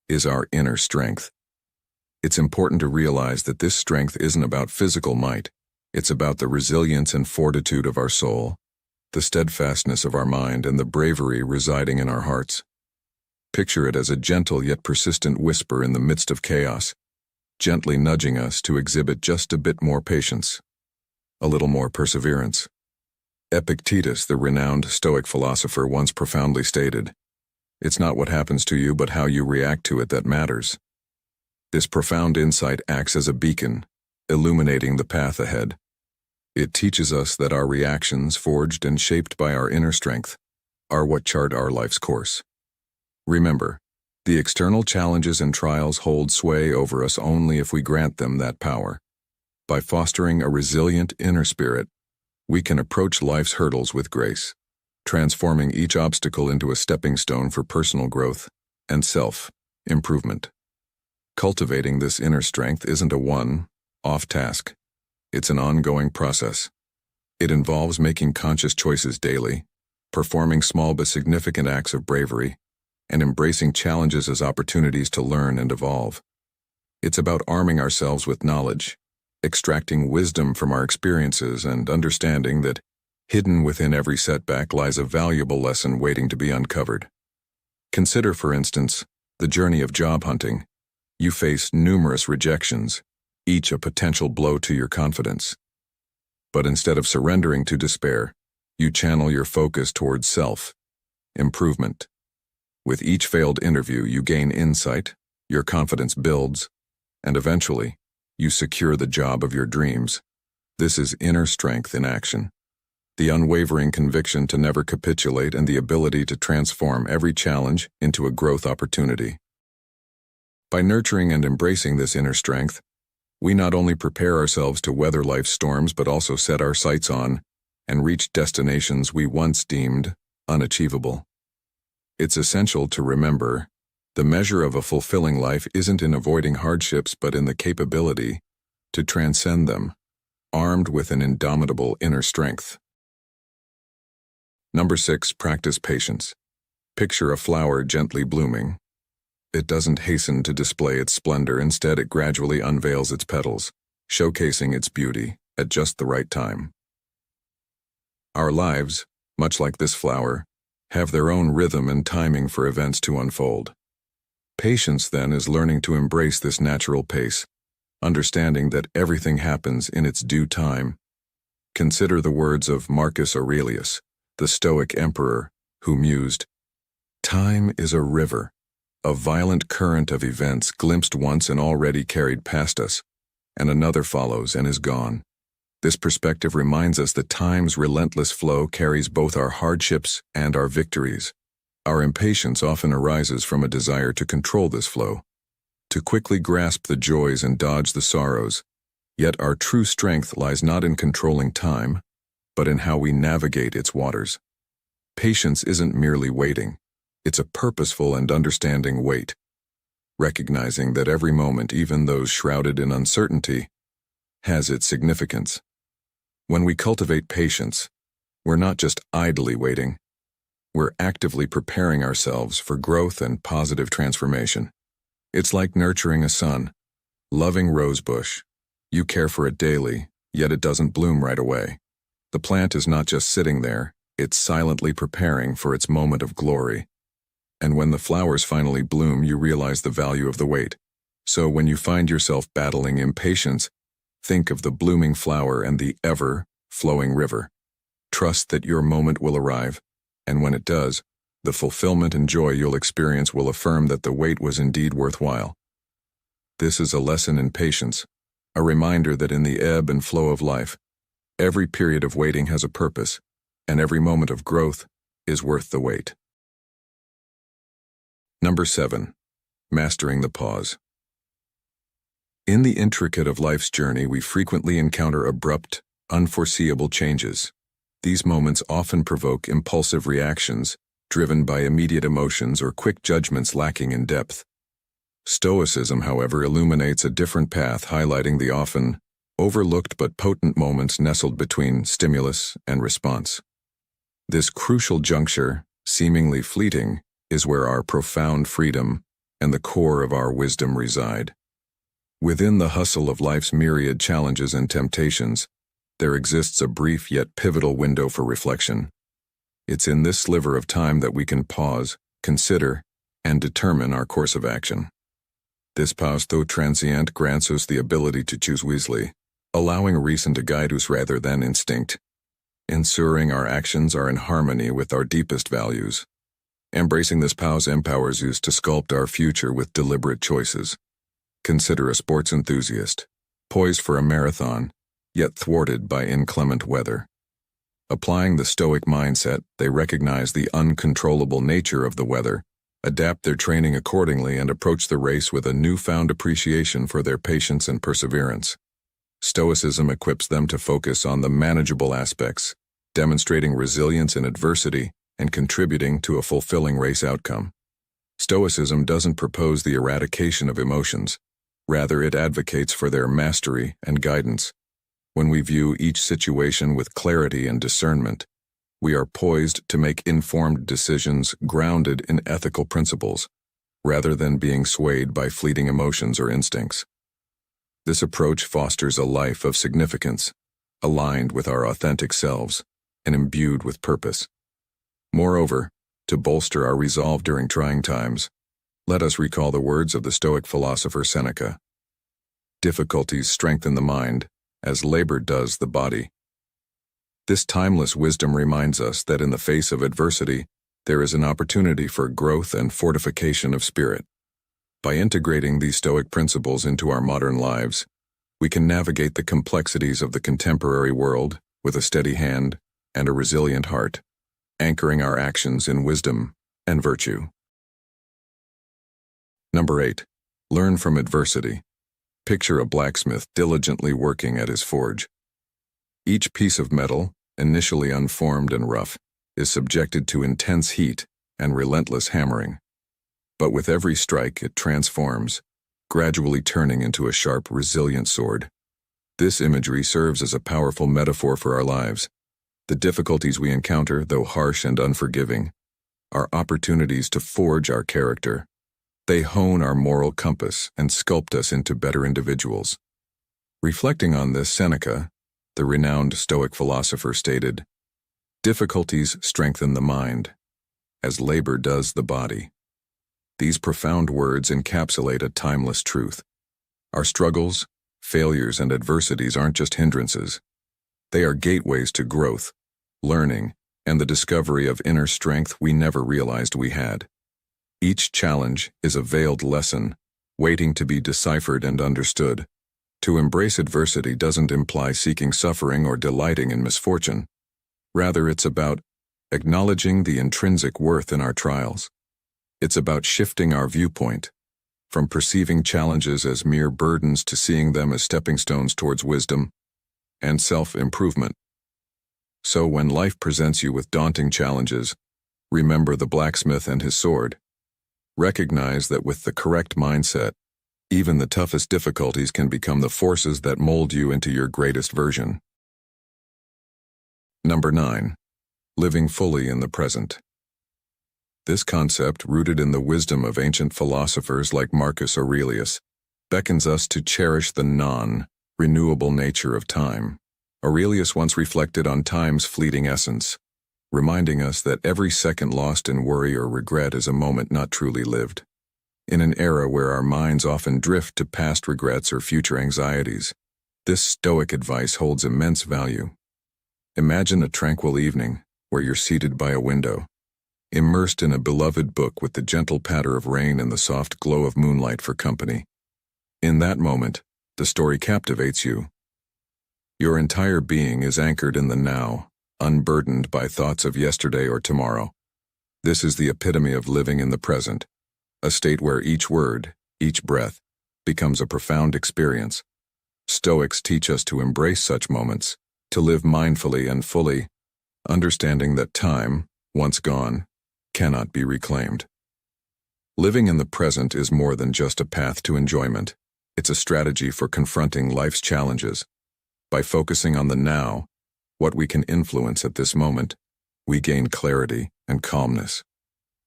is our inner strength. It's important to realize that this strength isn't about physical might. It's about the resilience and fortitude of our soul, the steadfastness of our mind, and the bravery residing in our hearts. Picture it as a gentle yet persistent whisper in the midst of chaos, gently nudging us to exhibit just a bit more patience, a little more perseverance. Epictetus, the renowned Stoic philosopher, once profoundly stated, "It's not what happens to you, but how you react to it that matters." This profound insight acts as a beacon, illuminating the path ahead. It teaches us that our reactions, forged and shaped by our inner strength, are what chart our life's course. Remember, the external challenges and trials hold sway over us only if we grant them that power. By fostering a resilient inner spirit, we can approach life's hurdles with grace, transforming each obstacle into a stepping stone for personal growth and self-improvement. Cultivating this inner strength isn't a one-off task. It's an ongoing process. It involves making conscious choices daily, performing small but significant acts of bravery, and embracing challenges as opportunities to learn and evolve. It's about arming ourselves with knowledge, extracting wisdom from our experiences, and understanding that hidden within every setback lies a valuable lesson waiting to be uncovered. Consider, for instance, the journey of job hunting. You face numerous rejections, each a potential blow to your confidence. But instead of surrendering to despair, you channel your focus towards self-improvement. With each failed interview, you gain insight, your confidence builds, and eventually, you secure the job of your dreams. This is inner strength in action. The unwavering conviction to never capitulate and the ability to transform every challenge into a growth opportunity. By nurturing and embracing this inner strength, we not only prepare ourselves to weather life's storms but also set our sights on and reach destinations we once deemed unachievable. It's essential to remember, the measure of a fulfilling life isn't in avoiding hardships but in the capability to transcend them, armed with an indomitable inner strength. Number 6, practice patience. Picture a flower gently blooming. It doesn't hasten to display its splendor. Instead, it gradually unveils its petals, showcasing its beauty at just the right time. Our lives, much like this flower, have their own rhythm and timing for events to unfold. Patience, then, is learning to embrace this natural pace, understanding that everything happens in its due time. Consider the words of Marcus Aurelius, the Stoic emperor, who mused, "Time is a river, a violent current of events glimpsed once and already carried past us, and another follows and is gone." This perspective reminds us that time's relentless flow carries both our hardships and our victories. Our impatience often arises from a desire to control this flow, to quickly grasp the joys and dodge the sorrows. Yet our true strength lies not in controlling time, but in how we navigate its waters. Patience isn't merely waiting. It's a purposeful and understanding wait, recognizing that every moment, even those shrouded in uncertainty, has its significance. When we cultivate patience, we're not just idly waiting. We're actively preparing ourselves for growth and positive transformation. It's like nurturing a sun-loving rosebush. You care for it daily, yet it doesn't bloom right away. The plant is not just sitting there, it's silently preparing for its moment of glory. And when the flowers finally bloom, you realize the value of the wait. So when you find yourself battling impatience, think of the blooming flower and the ever-flowing river. Trust that your moment will arrive, and when it does, the fulfillment and joy you'll experience will affirm that the wait was indeed worthwhile. This is a lesson in patience, a reminder that in the ebb and flow of life, every period of waiting has a purpose, and every moment of growth is worth the wait. Number 7, mastering the pause. In the intricate of life's journey, we frequently encounter abrupt, unforeseeable changes. These moments often provoke impulsive reactions, driven by immediate emotions or quick judgments lacking in depth. Stoicism, however, illuminates a different path, highlighting the often overlooked but potent moments nestled between stimulus and response. This crucial juncture, seemingly fleeting, is where our profound freedom and the core of our wisdom reside. Within the hustle of life's myriad challenges and temptations, there exists a brief yet pivotal window for reflection. It's in this sliver of time that we can pause, consider, and determine our course of action. This pause, though transient, grants us the ability to choose wisely, allowing reason to guide us rather than instinct, ensuring our actions are in harmony with our deepest values. Embracing this pause empowers us to sculpt our future with deliberate choices. Consider a sports enthusiast, poised for a marathon, yet thwarted by inclement weather. Applying the Stoic mindset, they recognize the uncontrollable nature of the weather, adapt their training accordingly, and approach the race with a newfound appreciation for their patience and perseverance. Stoicism equips them to focus on the manageable aspects, demonstrating resilience in adversity and contributing to a fulfilling race outcome. Stoicism doesn't propose the eradication of emotions. Rather, it advocates for their mastery and guidance. When we view each situation with clarity and discernment, we are poised to make informed decisions grounded in ethical principles, rather than being swayed by fleeting emotions or instincts. This approach fosters a life of significance, aligned with our authentic selves, and imbued with purpose. Moreover, to bolster our resolve during trying times, let us recall the words of the Stoic philosopher Seneca. Difficulties strengthen the mind, as labor does the body. This timeless wisdom reminds us that in the face of adversity, there is an opportunity for growth and fortification of spirit. By integrating these Stoic principles into our modern lives, we can navigate the complexities of the contemporary world with a steady hand and a resilient heart, anchoring our actions in wisdom and virtue. Number 8. Learn from adversity. Picture a blacksmith diligently working at his forge. Each piece of metal, initially unformed and rough, is subjected to intense heat and relentless hammering. But with every strike, it transforms, gradually turning into a sharp, resilient sword. This imagery serves as a powerful metaphor for our lives. The difficulties we encounter, though harsh and unforgiving, are opportunities to forge our character. They hone our moral compass and sculpt us into better individuals. Reflecting on this, Seneca, the renowned Stoic philosopher, stated, "Difficulties strengthen the mind, as labor does the body." These profound words encapsulate a timeless truth. Our struggles, failures, and adversities aren't just hindrances. They are gateways to growth, learning, and the discovery of inner strength we never realized we had. Each challenge is a veiled lesson, waiting to be deciphered and understood. To embrace adversity doesn't imply seeking suffering or delighting in misfortune. Rather, it's about acknowledging the intrinsic worth in our trials. It's about shifting our viewpoint, from perceiving challenges as mere burdens to seeing them as stepping stones towards wisdom and self-improvement. So when life presents you with daunting challenges, remember the blacksmith and his sword. Recognize that with the correct mindset, even the toughest difficulties can become the forces that mold you into your greatest version. Number 9. Living fully in the present. This concept, rooted in the wisdom of ancient philosophers like Marcus Aurelius, beckons us to cherish the non-renewable nature of time. Aurelius once reflected on time's fleeting essence, reminding us that every second lost in worry or regret is a moment not truly lived. In an era where our minds often drift to past regrets or future anxieties, this Stoic advice holds immense value. Imagine a tranquil evening where you're seated by a window, immersed in a beloved book with the gentle patter of rain and the soft glow of moonlight for company. In that moment, the story captivates you. Your entire being is anchored in the now, unburdened by thoughts of yesterday or tomorrow. This is the epitome of living in the present, a state where each word, each breath, becomes a profound experience. Stoics teach us to embrace such moments, to live mindfully and fully, understanding that time, once gone, cannot be reclaimed. Living in the present is more than just a path to enjoyment. It's a strategy for confronting life's challenges. By focusing on the now, what we can influence at this moment, we gain clarity and calmness.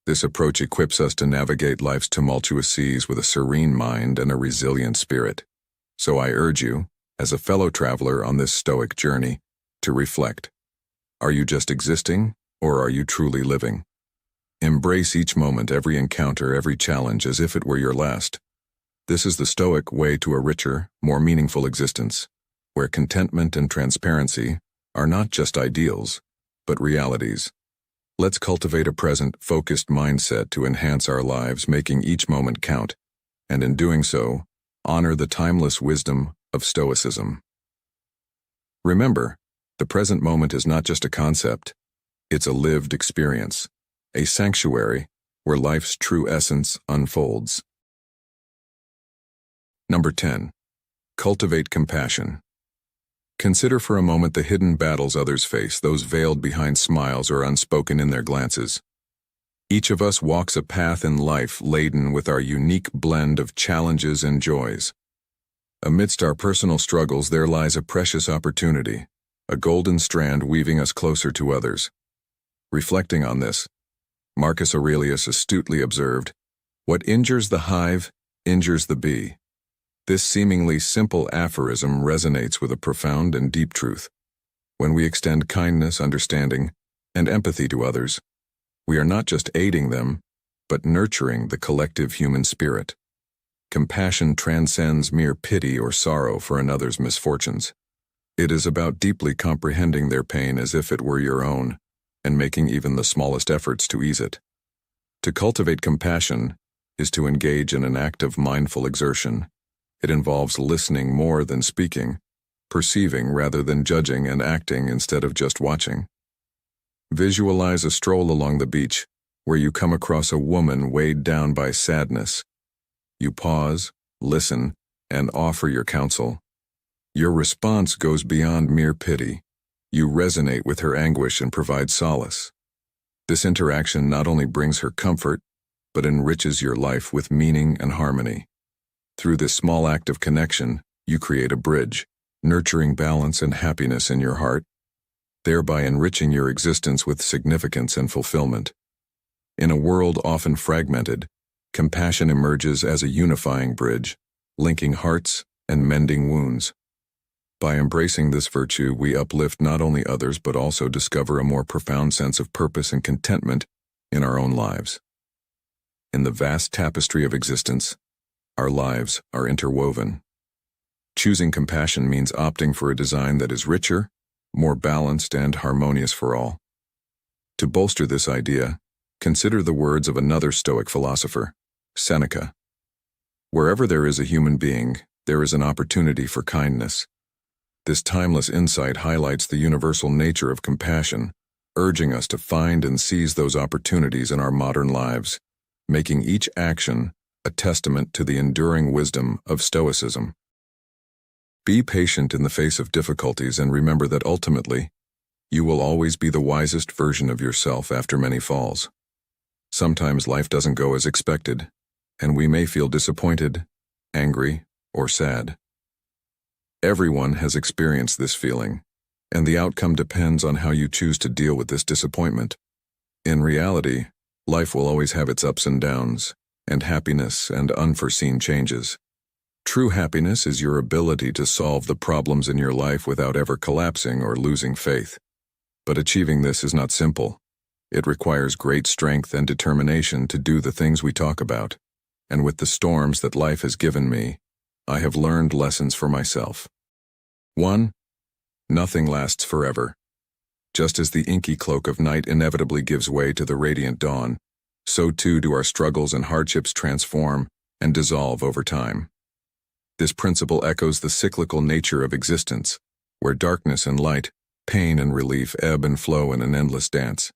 This approach equips us to navigate life's tumultuous seas with a serene mind and a resilient spirit. So I urge you, as a fellow traveler on this Stoic journey, to reflect. Are you just existing, or are you truly living? Embrace each moment, every encounter, every challenge as if it were your last. This is the Stoic way to a richer, more meaningful existence, where contentment and transparency are not just ideals, but realities. Let's cultivate a present, focused mindset to enhance our lives, making each moment count, and in doing so, honor the timeless wisdom of Stoicism. Remember, the present moment is not just a concept, it's a lived experience, a sanctuary where life's true essence unfolds. Number 10. Cultivate compassion. Consider for a moment the hidden battles others face, those veiled behind smiles or unspoken in their glances. Each of us walks a path in life laden with our unique blend of challenges and joys. Amidst our personal struggles, there lies a precious opportunity, a golden strand weaving us closer to others. Reflecting on this, Marcus Aurelius astutely observed, "What injures the hive injures the bee." This seemingly simple aphorism resonates with a profound and deep truth. When we extend kindness, understanding, and empathy to others, we are not just aiding them, but nurturing the collective human spirit. Compassion transcends mere pity or sorrow for another's misfortunes. It is about deeply comprehending their pain as if it were your own, and making even the smallest efforts to ease it. To cultivate compassion is to engage in an act of mindful exertion. It involves listening more than speaking, perceiving rather than judging, and acting instead of just watching. Visualize a stroll along the beach where you come across a woman weighed down by sadness. You pause, listen, and offer your counsel. Your response goes beyond mere pity. You resonate with her anguish and provide solace. This interaction not only brings her comfort, but enriches your life with meaning and harmony. Through this small act of connection, you create a bridge, nurturing balance and happiness in your heart, thereby enriching your existence with significance and fulfillment. In a world often fragmented, compassion emerges as a unifying bridge, linking hearts and mending wounds. By embracing this virtue, we uplift not only others but also discover a more profound sense of purpose and contentment in our own lives. In the vast tapestry of existence, our lives are interwoven. Choosing compassion means opting for a design that is richer, more balanced, and harmonious for all. To bolster this idea, consider the words of another Stoic philosopher, Seneca. Wherever there is a human being, there is an opportunity for kindness. This timeless insight highlights the universal nature of compassion, urging us to find and seize those opportunities in our modern lives, making each action a testament to the enduring wisdom of Stoicism. Be patient in the face of difficulties and remember that ultimately, you will always be the wisest version of yourself after many falls. Sometimes life doesn't go as expected, and we may feel disappointed, angry, or sad. Everyone has experienced this feeling, and the outcome depends on how you choose to deal with this disappointment. In reality, life will always have its ups and downs, and happiness and unforeseen changes. True happiness is your ability to solve the problems in your life without ever collapsing or losing faith. But achieving this is not simple. It requires great strength and determination to do the things we talk about. And with the storms that life has given me, I have learned lessons for myself. 1. Nothing lasts forever. Just as the inky cloak of night inevitably gives way to the radiant dawn, so too do our struggles and hardships transform and dissolve over time. This principle echoes the cyclical nature of existence, where darkness and light, pain and relief ebb and flow in an endless dance.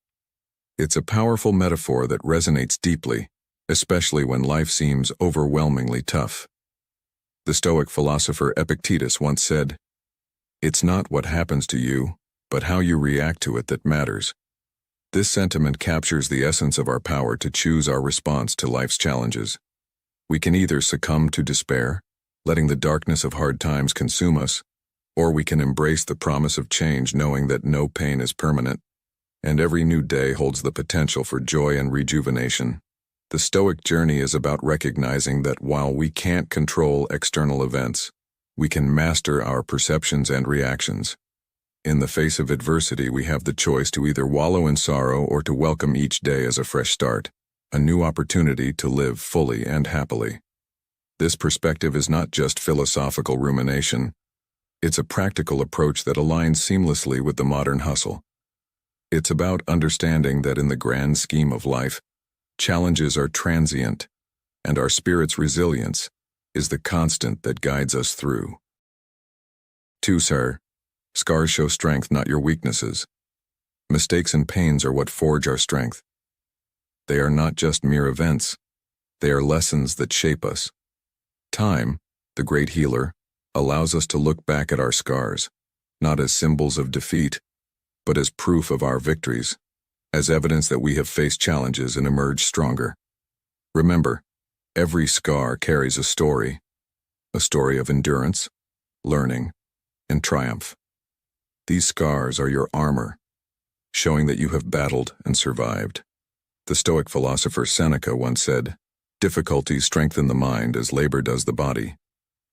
It's a powerful metaphor that resonates deeply, especially when life seems overwhelmingly tough. The Stoic philosopher Epictetus once said, "It's not what happens to you, but how you react to it that matters." This sentiment captures the essence of our power to choose our response to life's challenges. We can either succumb to despair, letting the darkness of hard times consume us, or we can embrace the promise of change knowing that no pain is permanent, and every new day holds the potential for joy and rejuvenation. The Stoic journey is about recognizing that while we can't control external events, We can master our perceptions and reactions. In the face of adversity, we have the choice to either wallow in sorrow or to welcome each day as a fresh start, a new opportunity to live fully and happily. This perspective is not just philosophical rumination. It's a practical approach that aligns seamlessly with the modern hustle. It's about understanding that in the grand scheme of life, challenges are transient, and our spirit's resilience is the constant that guides us through. 2. Sir, scars show strength, not your weaknesses. Mistakes and pains are what forge our strength. They are not just mere events. They are lessons that shape us. Time, the great healer, allows us to look back at our scars, not as symbols of defeat, but as proof of our victories, as evidence that we have faced challenges and emerged stronger. Remember, every scar carries a story of endurance, learning, and triumph. These scars are your armor, showing that you have battled and survived. The Stoic philosopher Seneca once said, "Difficulties strengthen the mind as labor does the body."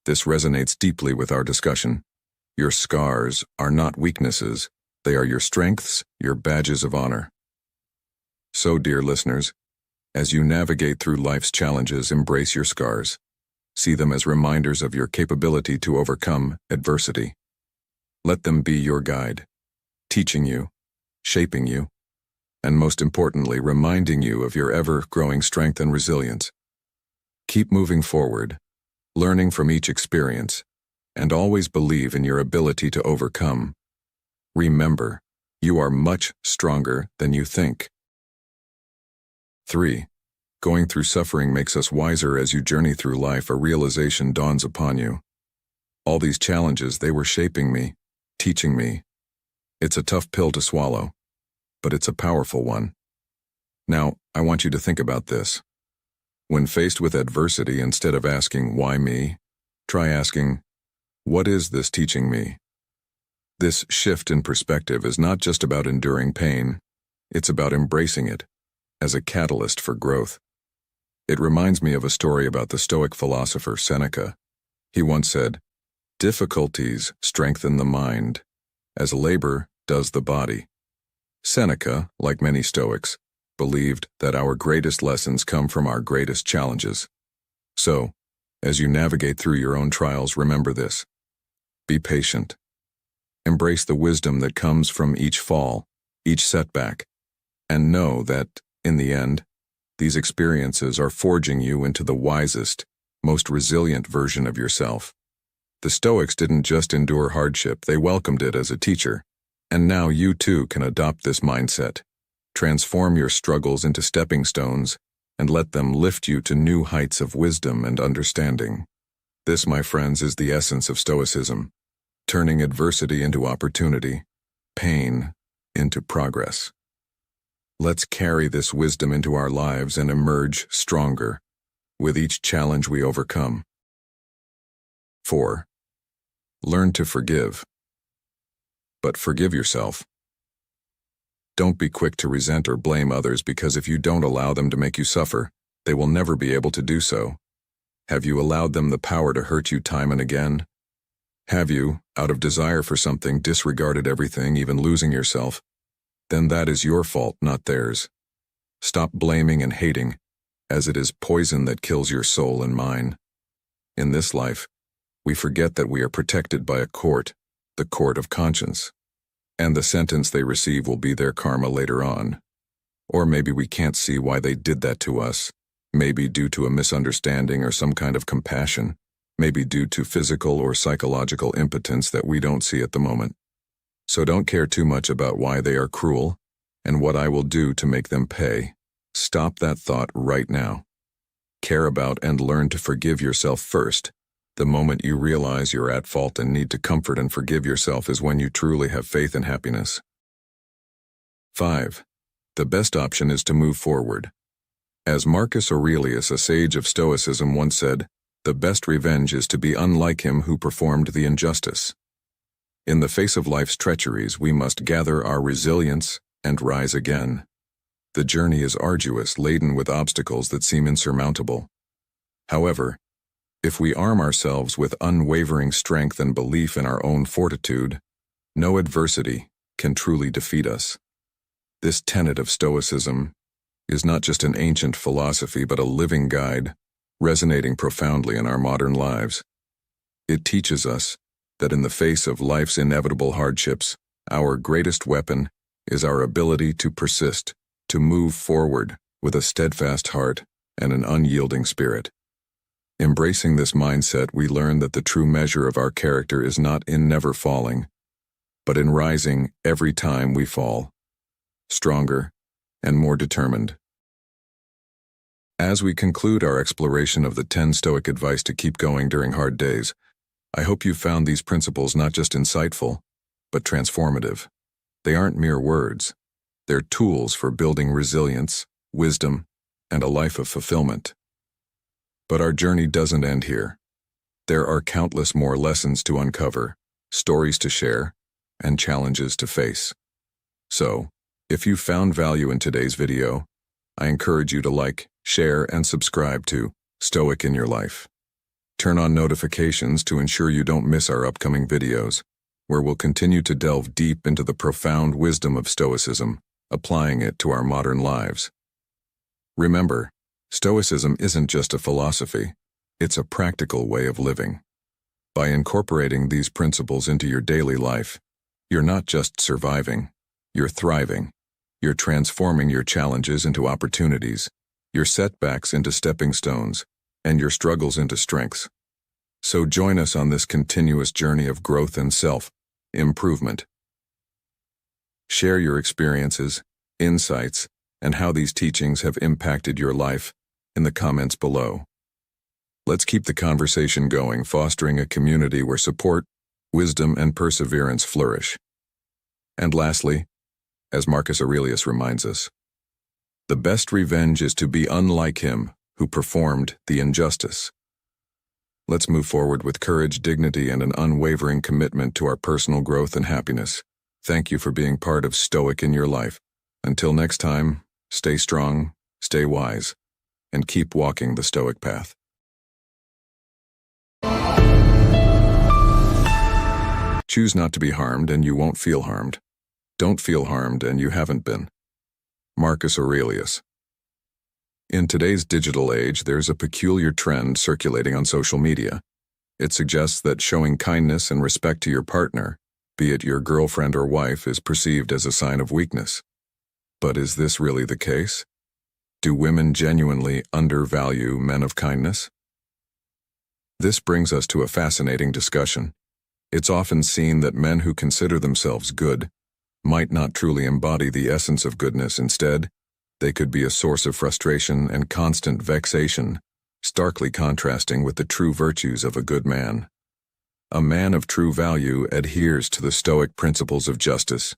This resonates deeply with our discussion. Your scars are not weaknesses, they are your strengths, your badges of honor. So, dear listeners, as you navigate through life's challenges, embrace your scars. See them as reminders of your capability to overcome adversity. Let them be your guide, teaching you, shaping you, and most importantly, reminding you of your ever-growing strength and resilience. Keep moving forward, learning from each experience, and always believe in your ability to overcome. Remember, you are much stronger than you think. 3. Going through suffering makes us wiser. As you journey through life, a realization dawns upon you. All these challenges, they were shaping me, teaching me. It's a tough pill to swallow, but it's a powerful one. Now, I want you to think about this. When faced with adversity, instead of asking, "Why me?" try asking, "What is this teaching me?" This shift in perspective is not just about enduring pain, it's about embracing it as a catalyst for growth. It reminds me of a story about the Stoic philosopher Seneca. He once said, "Difficulties strengthen the mind, as labor does the body." Seneca, like many Stoics, believed that our greatest lessons come from our greatest challenges. So, as you navigate through your own trials, remember this. Be patient. Embrace the wisdom that comes from each fall, each setback, and know that, in the end, these experiences are forging you into the wisest, most resilient version of yourself. The Stoics didn't just endure hardship, they welcomed it as a teacher. And now you too can adopt this mindset. Transform your struggles into stepping stones and let them lift you to new heights of wisdom and understanding. This, my friends, is the essence of Stoicism, turning adversity into opportunity, pain into progress. Let's carry this wisdom into our lives and emerge stronger with each challenge we overcome. 4. Learn to forgive. But forgive yourself. Don't be quick to resent or blame others, because if you don't allow them to make you suffer, they will never be able to do so. Have you allowed them the power to hurt you time and again? Have you, out of desire for something, disregarded everything, even losing yourself? Then that is your fault, not theirs. Stop blaming and hating, as it is poison that kills your soul and mine. In this life, we forget that we are protected by a court, the court of conscience, and the sentence they receive will be their karma later on. Or maybe we can't see why they did that to us, maybe due to a misunderstanding or some kind of compassion, maybe due to physical or psychological impotence that we don't see at the moment. So don't care too much about why they are cruel and what I will do to make them pay. Stop that thought right now. Care about and learn to forgive yourself first. The moment you realize you're at fault and need to comfort and forgive yourself is when you truly have faith and happiness. 5. The best option is to move forward. As Marcus Aurelius, a sage of Stoicism, once said, "The best revenge is to be unlike him who performed the injustice." In the face of life's treacheries, we must gather our resilience and rise again. The journey is arduous, laden with obstacles that seem insurmountable. However, If we arm ourselves with unwavering strength and belief in our own fortitude, no adversity can truly defeat us. This tenet of Stoicism is not just an ancient philosophy but a living guide, resonating profoundly in our modern lives. It teaches us that in the face of life's inevitable hardships, our greatest weapon is our ability to persist, to move forward with a steadfast heart and an unyielding spirit. Embracing this mindset, we learn that the true measure of our character is not in never falling, but in rising every time we fall, stronger and more determined. As we conclude our exploration of the 10 Stoic advice to keep going during hard days, I hope you found these principles not just insightful, but transformative. They aren't mere words. They're tools for building resilience, wisdom, and a life of fulfillment. But our journey doesn't end here. There are countless more lessons to uncover, stories to share, and challenges to face. So, if you found value in today's video, I encourage you to like, share, and subscribe to Stoic in Your Life. Turn on notifications to ensure you don't miss our upcoming videos, where we'll continue to delve deep into the profound wisdom of Stoicism, applying it to our modern lives. Remember, Stoicism isn't just a philosophy, it's a practical way of living. By incorporating these principles into your daily life, you're not just surviving, you're thriving. You're transforming your challenges into opportunities, your setbacks into stepping stones, and your struggles into strengths. So join us on this continuous journey of growth and self-improvement. Share your experiences, insights, and how these teachings have impacted your life in the comments below. Let's keep the conversation going, fostering a community where support, wisdom, and perseverance flourish. And lastly, as Marcus Aurelius reminds us, the best revenge is to be unlike him who performed the injustice. Let's move forward with courage, dignity, and an unwavering commitment to our personal growth and happiness. Thank you for being part of Stoic in Your Life. Until next time, stay strong, stay wise, and keep walking the Stoic path. Choose not to be harmed and you won't feel harmed. Don't feel harmed and you haven't been. Marcus Aurelius. In today's digital age, there's a peculiar trend circulating on social media. It suggests that showing kindness and respect to your partner, be it your girlfriend or wife, is perceived as a sign of weakness. But is this really the case? Do women genuinely undervalue men of kindness? This brings us to a fascinating discussion. It's often seen that men who consider themselves good might not truly embody the essence of goodness. Instead, they could be a source of frustration and constant vexation, starkly contrasting with the true virtues of a good man. A man of true value adheres to the Stoic principles of justice,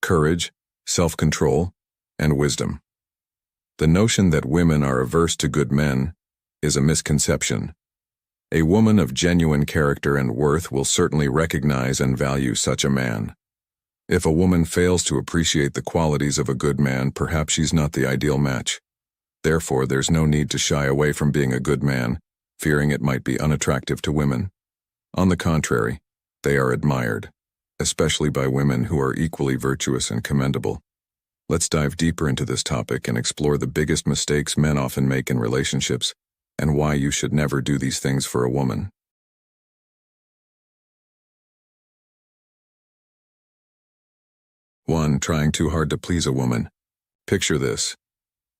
courage, self-control, and wisdom. The notion that women are averse to good men is a misconception. A woman of genuine character and worth will certainly recognize and value such a man. If a woman fails to appreciate the qualities of a good man, perhaps she's not the ideal match. Therefore, there's no need to shy away from being a good man, fearing it might be unattractive to women. On the contrary, they are admired, especially by women who are equally virtuous and commendable. Let's dive deeper into this topic and explore the biggest mistakes men often make in relationships and why you should never do these things for a woman. 1. Trying too hard to please a woman. Picture this.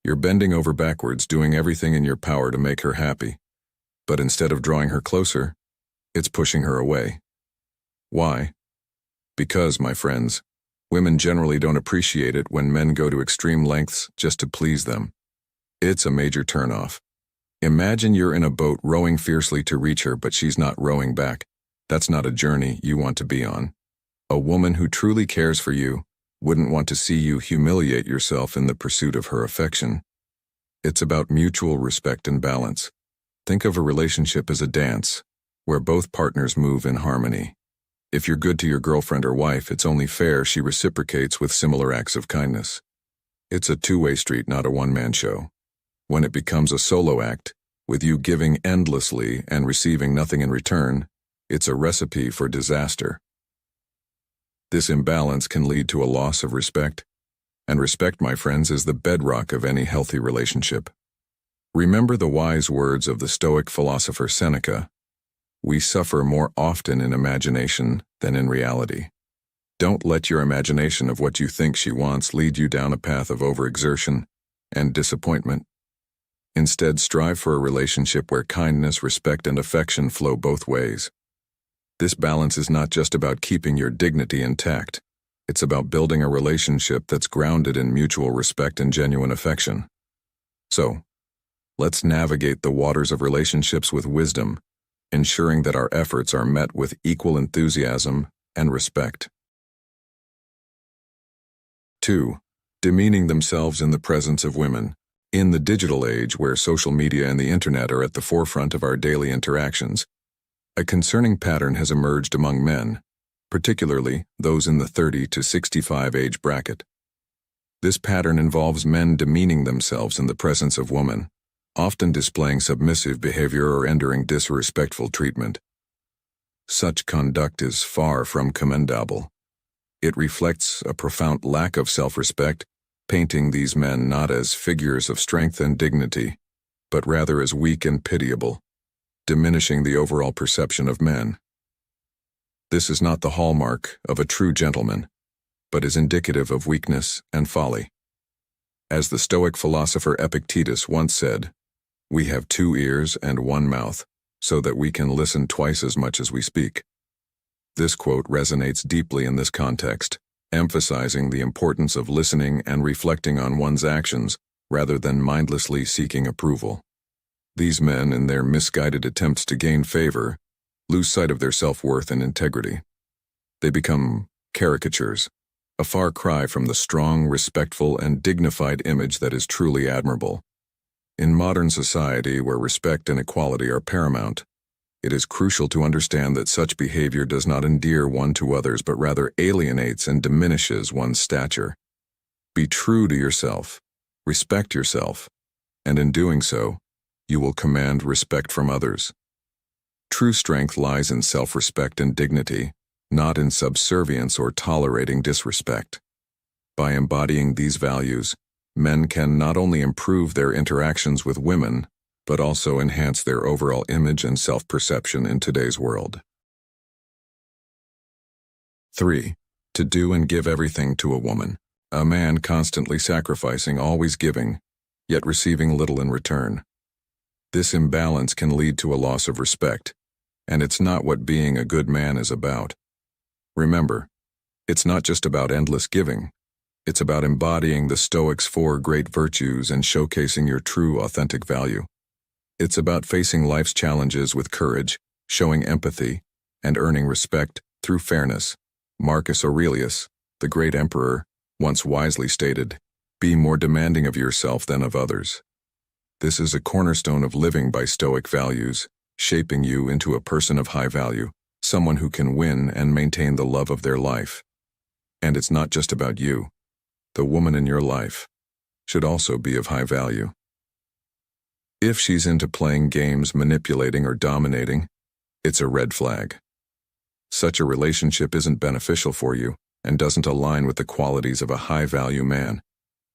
You're bending over backwards, doing everything in your power to make her happy. But instead of drawing her closer, it's pushing her away. Why? Because, my friends, women generally don't appreciate it when men go to extreme lengths just to please them. It's a major turnoff. Imagine you're in a boat rowing fiercely to reach her, but she's not rowing back. That's not a journey you want to be on. A woman who truly cares for you wouldn't want to see you humiliate yourself in the pursuit of her affection. It's about mutual respect and balance. Think of a relationship as a dance, where both partners move in harmony. If you're good to your girlfriend or wife, it's only fair she reciprocates with similar acts of kindness. It's a two-way street, not a one-man show. When it becomes a solo act, With you giving endlessly and receiving nothing in return, it's a recipe for disaster. This imbalance can lead to a loss of respect, and respect, my friends, is the bedrock of any healthy relationship. Remember the wise words of the Stoic philosopher Seneca: "We suffer more often in imagination than in reality." Don't let your imagination of what you think she wants lead you down a path of overexertion and disappointment. Instead, strive for a relationship where kindness, respect, and affection flow both ways. This balance is not just about keeping your dignity intact. It's about building a relationship that's grounded in mutual respect and genuine affection. So, let's navigate the waters of relationships with wisdom, ensuring that our efforts are met with equal enthusiasm and respect. 2. Demeaning themselves in the presence of women. In the digital age where social media and the internet are at the forefront of our daily interactions, a concerning pattern has emerged among men, particularly those in the 30 to 65 age bracket. This pattern involves men demeaning themselves in the presence of women, often displaying submissive behavior or enduring disrespectful treatment. Such conduct is far from commendable. It reflects a profound lack of self-respect, painting these men not as figures of strength and dignity, but rather as weak and pitiable, diminishing the overall perception of men. This is not the hallmark of a true gentleman, but is indicative of weakness and folly. As the Stoic philosopher Epictetus once said, "We have 2 ears and 1 mouth, so that we can listen twice as much as we speak." This quote resonates deeply in this context, emphasizing the importance of listening and reflecting on one's actions rather than mindlessly seeking approval. These men, in their misguided attempts to gain favor, lose sight of their self-worth and integrity. They become caricatures, a far cry from the strong, respectful, and dignified image that is truly admirable. In modern society, where respect and equality are paramount, it is crucial to understand that such behavior does not endear one to others but rather alienates and diminishes one's stature. Be true to yourself, respect yourself, and in doing so, you will command respect from others. True strength lies in self-respect and dignity, not in subservience or tolerating disrespect. By embodying these values, men can not only improve their interactions with women, but also enhance their overall image and self-perception in today's world. 3. To do and give everything to a woman. A man constantly sacrificing, always giving, yet receiving little in return. This imbalance can lead to a loss of respect, and it's not what being a good man is about. Remember, it's not just about endless giving. It's about embodying the Stoics' 4 great virtues and showcasing your true, authentic value. It's about facing life's challenges with courage, showing empathy, and earning respect through fairness. Marcus Aurelius, the great emperor, once wisely stated, "Be more demanding of yourself than of others." This is a cornerstone of living by Stoic values, shaping you into a person of high value, someone who can win and maintain the love of their life. And it's not just about you. The woman in your life should also be of high value. If she's into playing games, manipulating, or dominating, it's a red flag. Such a relationship isn't beneficial for you and doesn't align with the qualities of a high-value man.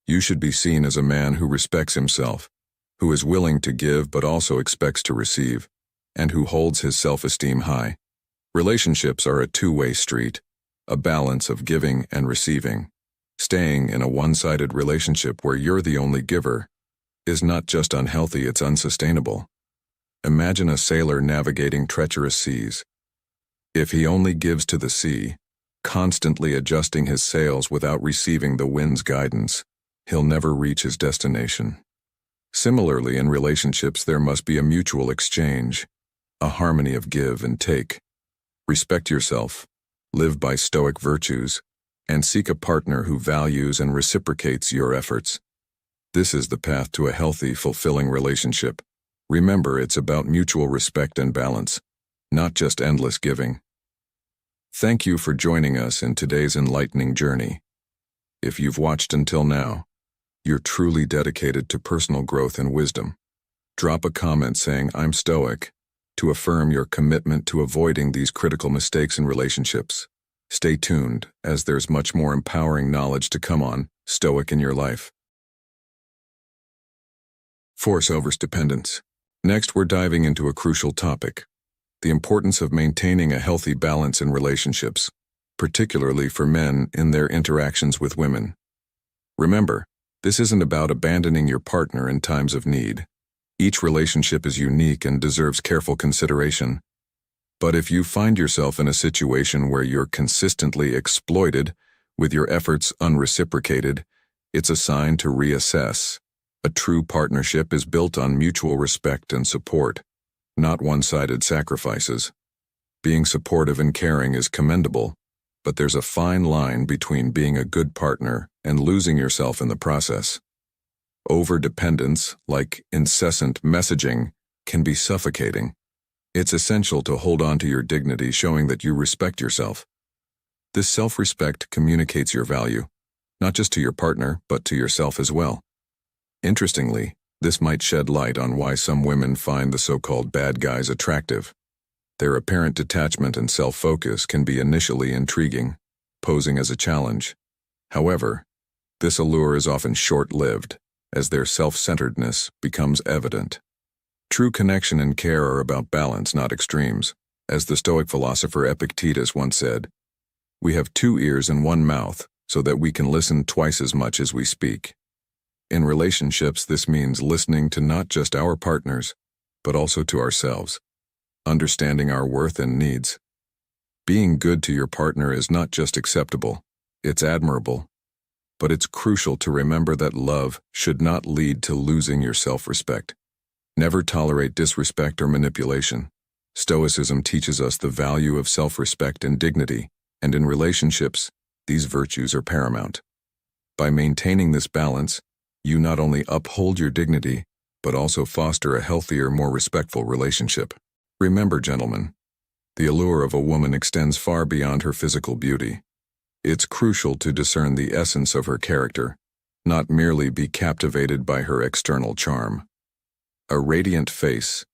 You should be seen as a man who respects himself, who is willing to give but also expects to receive, and who holds his self-esteem high. Relationships are a two-way street, a balance of giving and receiving. Staying in a one-sided relationship where you're the only giver is not just unhealthy, it's unsustainable. Imagine a sailor navigating treacherous seas. If he only gives to the sea, constantly adjusting his sails without receiving the wind's guidance, he'll never reach his destination. Similarly, in relationships, there must be a mutual exchange, a harmony of give and take. Respect yourself, live by Stoic virtues, and seek a partner who values and reciprocates your efforts. This is the path to a healthy, fulfilling relationship. Remember, it's about mutual respect and balance, not just endless giving. Thank you for joining us in today's enlightening journey. If you've watched until now, you're truly dedicated to personal growth and wisdom. Drop a comment saying, "I'm Stoic," to affirm your commitment to avoiding these critical mistakes in relationships. Stay tuned, as there's much more empowering knowledge to come on Stoic in your life. Force over dependence. Next, we're diving into a crucial topic: the importance of maintaining a healthy balance in relationships, particularly for men in their interactions with women. Remember, this isn't about abandoning your partner in times of need. Each relationship is unique and deserves careful consideration. But if you find yourself in a situation where you're consistently exploited, with your efforts unreciprocated, it's a sign to reassess. A true partnership is built on mutual respect and support, not one-sided sacrifices. Being supportive and caring is commendable, but there's a fine line between being a good partner and losing yourself in the process. Overdependence, like incessant messaging, can be suffocating. It's essential to hold on to your dignity, showing that you respect yourself. This self-respect communicates your value, not just to your partner, but to yourself as well. Interestingly, this might shed light on why some women find the so-called bad guys attractive. Their apparent detachment and self-focus can be initially intriguing, posing as a challenge. However, this allure is often short-lived, as their self-centeredness becomes evident. True connection and care are about balance, not extremes. As the Stoic philosopher Epictetus once said, "We have 2 ears and 1 mouth, so that we can listen twice as much as we speak." In relationships, this means listening to not just our partners, but also to ourselves, understanding our worth and needs. Being good to your partner is not just acceptable, it's admirable. But it's crucial to remember that love should not lead to losing your self-respect. Never tolerate disrespect or manipulation. Stoicism teaches us the value of self-respect and dignity, and in relationships, these virtues are paramount. By maintaining this balance, you not only uphold your dignity, but also foster a healthier, more respectful relationship. Remember, gentlemen, the allure of a woman extends far beyond her physical beauty. It's crucial to discern the essence of her character, not merely be captivated by her external charm. A radiant face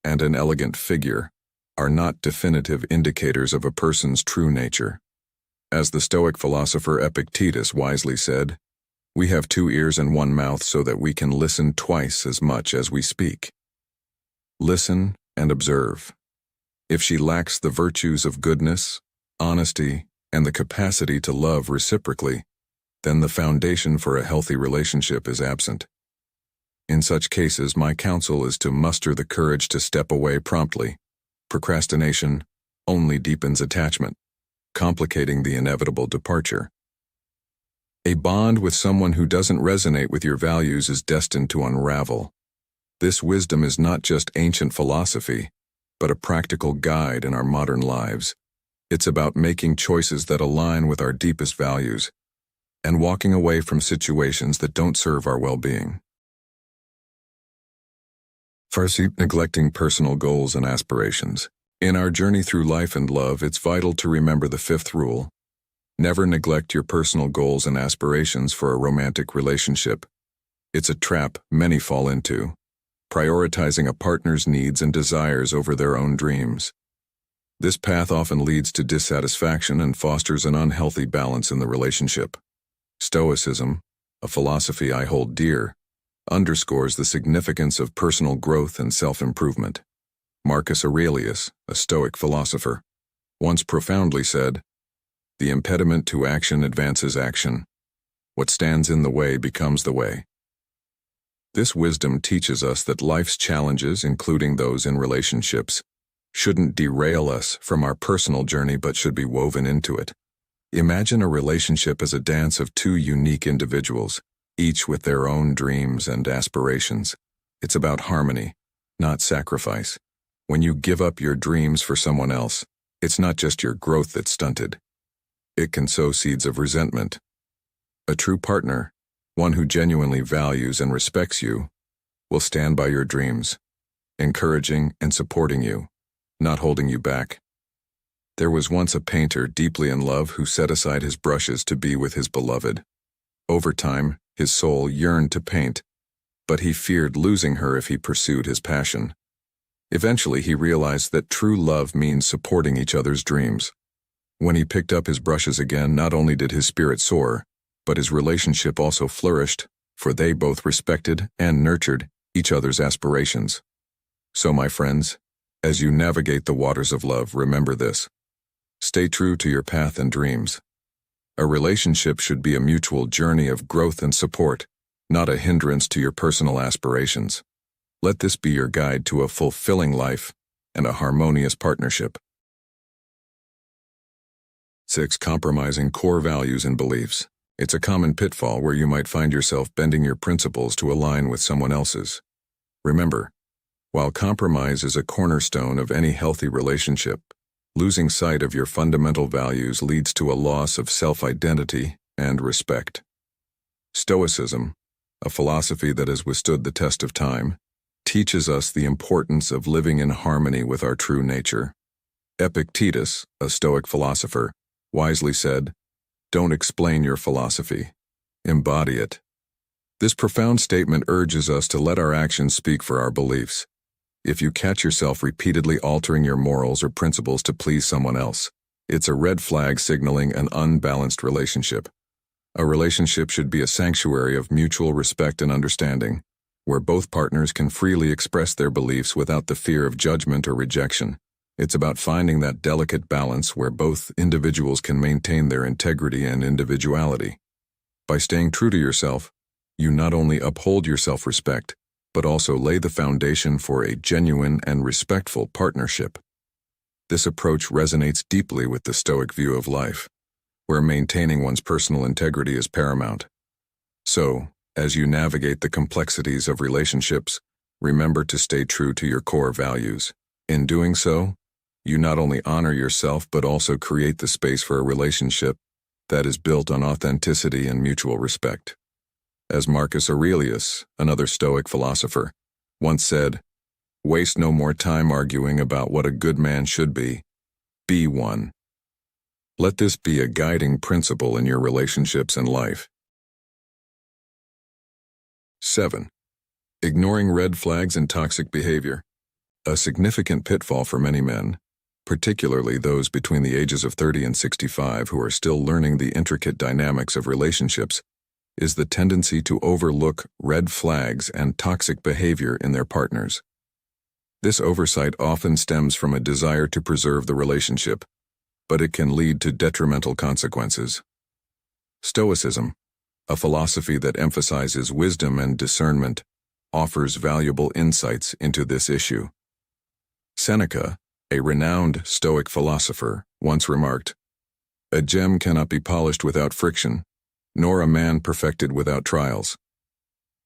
and an elegant figure are not definitive indicators of a person's true nature. As the Stoic philosopher Epictetus wisely said, "We have 2 ears and 1 mouth so that we can listen twice as much as we speak." Listen and observe. If she lacks the virtues of goodness, honesty, and the capacity to love reciprocally, then the foundation for a healthy relationship is absent. In such cases, my counsel is to muster the courage to step away promptly. Procrastination only deepens attachment, complicating the inevitable departure. A bond with someone who doesn't resonate with your values is destined to unravel. This wisdom is not just ancient philosophy, but a practical guide in our modern lives. It's about making choices that align with our deepest values and walking away from situations that don't serve our well-being. First, neglecting personal goals and aspirations. In our journey through life and love, it's vital to remember the 5th rule: never neglect your personal goals and aspirations for a romantic relationship. It's a trap many fall into, prioritizing a partner's needs and desires over their own dreams. This path often leads to dissatisfaction and fosters an unhealthy balance in the relationship. Stoicism, a philosophy I hold dear, underscores the significance of personal growth and self-improvement. Marcus Aurelius, a Stoic philosopher, once profoundly said, "The impediment to action advances action. What stands in the way becomes the way." This wisdom teaches us that life's challenges, including those in relationships, shouldn't derail us from our personal journey but should be woven into it. Imagine a relationship as a dance of 2 unique individuals, each with their own dreams and aspirations. It's about harmony, not sacrifice. When you give up your dreams for someone else, it's not just your growth that's stunted. It can sow seeds of resentment. A true partner, one who genuinely values and respects you, will stand by your dreams, encouraging and supporting you, not holding you back. There was once a painter deeply in love who set aside his brushes to be with his beloved. Over time, his soul yearned to paint, but he feared losing her if he pursued his passion. Eventually, he realized that true love means supporting each other's dreams. When he picked up his brushes again, not only did his spirit soar, but his relationship also flourished, for they both respected and nurtured each other's aspirations. So, my friends, as you navigate the waters of love, remember this. Stay true to your path and dreams. A relationship should be a mutual journey of growth and support, not a hindrance to your personal aspirations. Let this be your guide to a fulfilling life and a harmonious partnership. 6. Compromising core values and beliefs. It's a common pitfall where you might find yourself bending your principles to align with someone else's. Remember, while compromise is a cornerstone of any healthy relationship, losing sight of your fundamental values leads to a loss of self-identity and respect. Stoicism, a philosophy that has withstood the test of time, teaches us the importance of living in harmony with our true nature. Epictetus, a Stoic philosopher, wisely said, "Don't explain your philosophy, embody it." This profound statement urges us to let our actions speak for our beliefs. If you catch yourself repeatedly altering your morals or principles to please someone else, it's a red flag signaling an unbalanced relationship. A relationship should be a sanctuary of mutual respect and understanding, where both partners can freely express their beliefs without the fear of judgment or rejection. It's about finding that delicate balance where both individuals can maintain their integrity and individuality. By staying true to yourself, you not only uphold your self-respect, but also lay the foundation for a genuine and respectful partnership. This approach resonates deeply with the Stoic view of life, where maintaining one's personal integrity is paramount. So, as you navigate the complexities of relationships, remember to stay true to your core values. In doing so, you not only honor yourself but also create the space for a relationship that is built on authenticity and mutual respect. As Marcus Aurelius, another Stoic philosopher, once said, "Waste no more time arguing about what a good man should be one." Let this be a guiding principle in your relationships and life. 7. Ignoring red flags and toxic behavior. A significant pitfall for many men, particularly those between the ages of 30 and 65 who are still learning the intricate dynamics of relationships, is the tendency to overlook red flags and toxic behavior in their partners. This oversight often stems from a desire to preserve the relationship, but it can lead to detrimental consequences. Stoicism, a philosophy that emphasizes wisdom and discernment, offers valuable insights into this issue. Seneca, a renowned Stoic philosopher, once remarked, "A gem cannot be polished without friction, nor a man perfected without trials."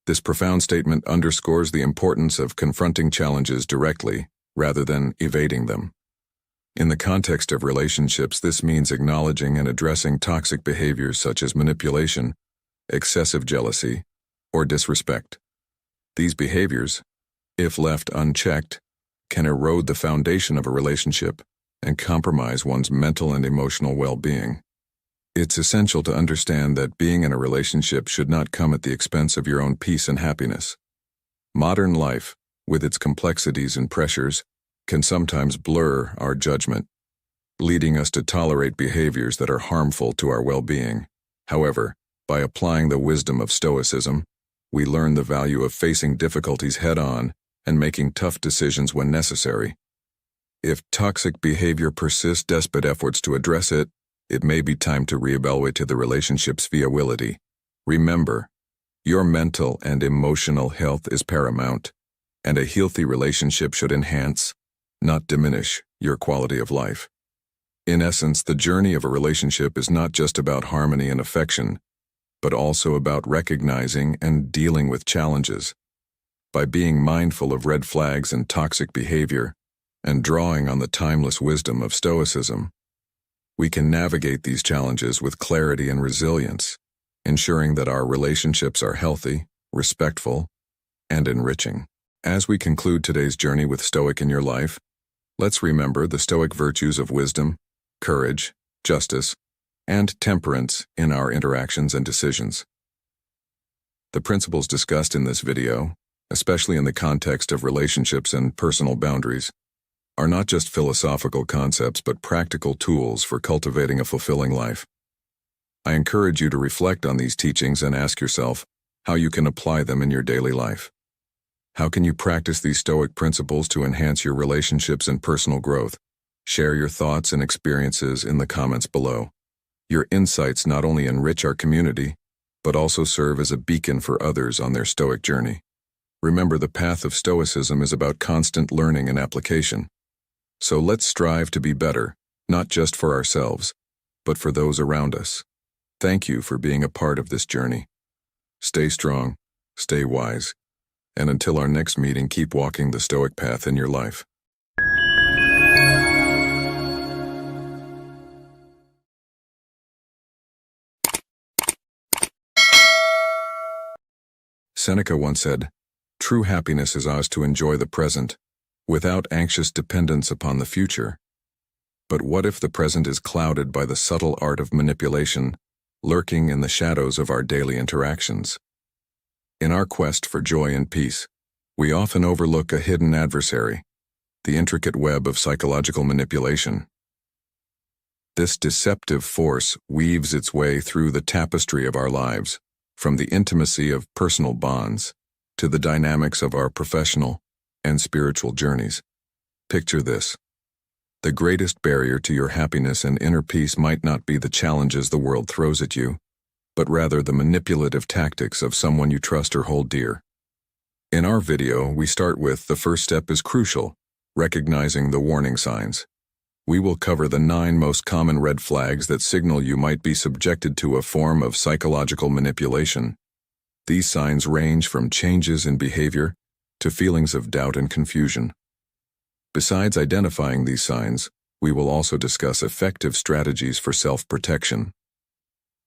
This profound statement underscores the importance of confronting challenges directly rather than evading them. In the context of relationships, this means acknowledging and addressing toxic behaviors such as manipulation, excessive jealousy, or disrespect. These behaviors, if left unchecked, can erode the foundation of a relationship and compromise one's mental and emotional well-being. It's essential to understand that being in a relationship should not come at the expense of your own peace and happiness. Modern life, with its complexities and pressures, can sometimes blur our judgment, leading us to tolerate behaviors that are harmful to our well-being. However, by applying the wisdom of Stoicism, we learn the value of facing difficulties head-on and making tough decisions when necessary. If toxic behavior persists despite efforts to address it, it may be time to reevaluate the relationship's viability. Remember, your mental and emotional health is paramount, and a healthy relationship should enhance, not diminish, your quality of life. In essence, the journey of a relationship is not just about harmony and affection, but also about recognizing and dealing with challenges. By being mindful of red flags and toxic behavior, and drawing on the timeless wisdom of Stoicism, we can navigate these challenges with clarity and resilience, ensuring that our relationships are healthy, respectful, and enriching. As we conclude today's journey with Stoic in your life, let's remember the Stoic virtues of wisdom, courage, justice, and temperance in our interactions and decisions. The principles discussed in this video, especially in the context of relationships and personal boundaries, are not just philosophical concepts but practical tools for cultivating a fulfilling life. I encourage you to reflect on these teachings and ask yourself how you can apply them in your daily life. How can you practice these Stoic principles to enhance your relationships and personal growth? Share your thoughts and experiences in the comments below. Your insights not only enrich our community, but also serve as a beacon for others on their Stoic journey. Remember, the path of Stoicism is about constant learning and application. So let's strive to be better, not just for ourselves, but for those around us. Thank you for being a part of this journey. Stay strong, stay wise, and until our next meeting, keep walking the Stoic path in your life. Seneca once said, "True happiness is ours to enjoy the present, without anxious dependence upon the future." But what if the present is clouded by the subtle art of manipulation, lurking in the shadows of our daily interactions? In our quest for joy and peace, we often overlook a hidden adversary, the intricate web of psychological manipulation. This deceptive force weaves its way through the tapestry of our lives, from the intimacy of personal bonds to the dynamics of our professional and spiritual journeys. Picture this. The greatest barrier to your happiness and inner peace might not be the challenges the world throws at you, but rather the manipulative tactics of someone you trust or hold dear. In our video, we start with the first step is crucial, recognizing the warning signs. We will cover the 9 most common red flags that signal you might be subjected to a form of psychological manipulation. These signs range from changes in behavior to feelings of doubt and confusion. Besides identifying these signs, we will also discuss effective strategies for self-protection.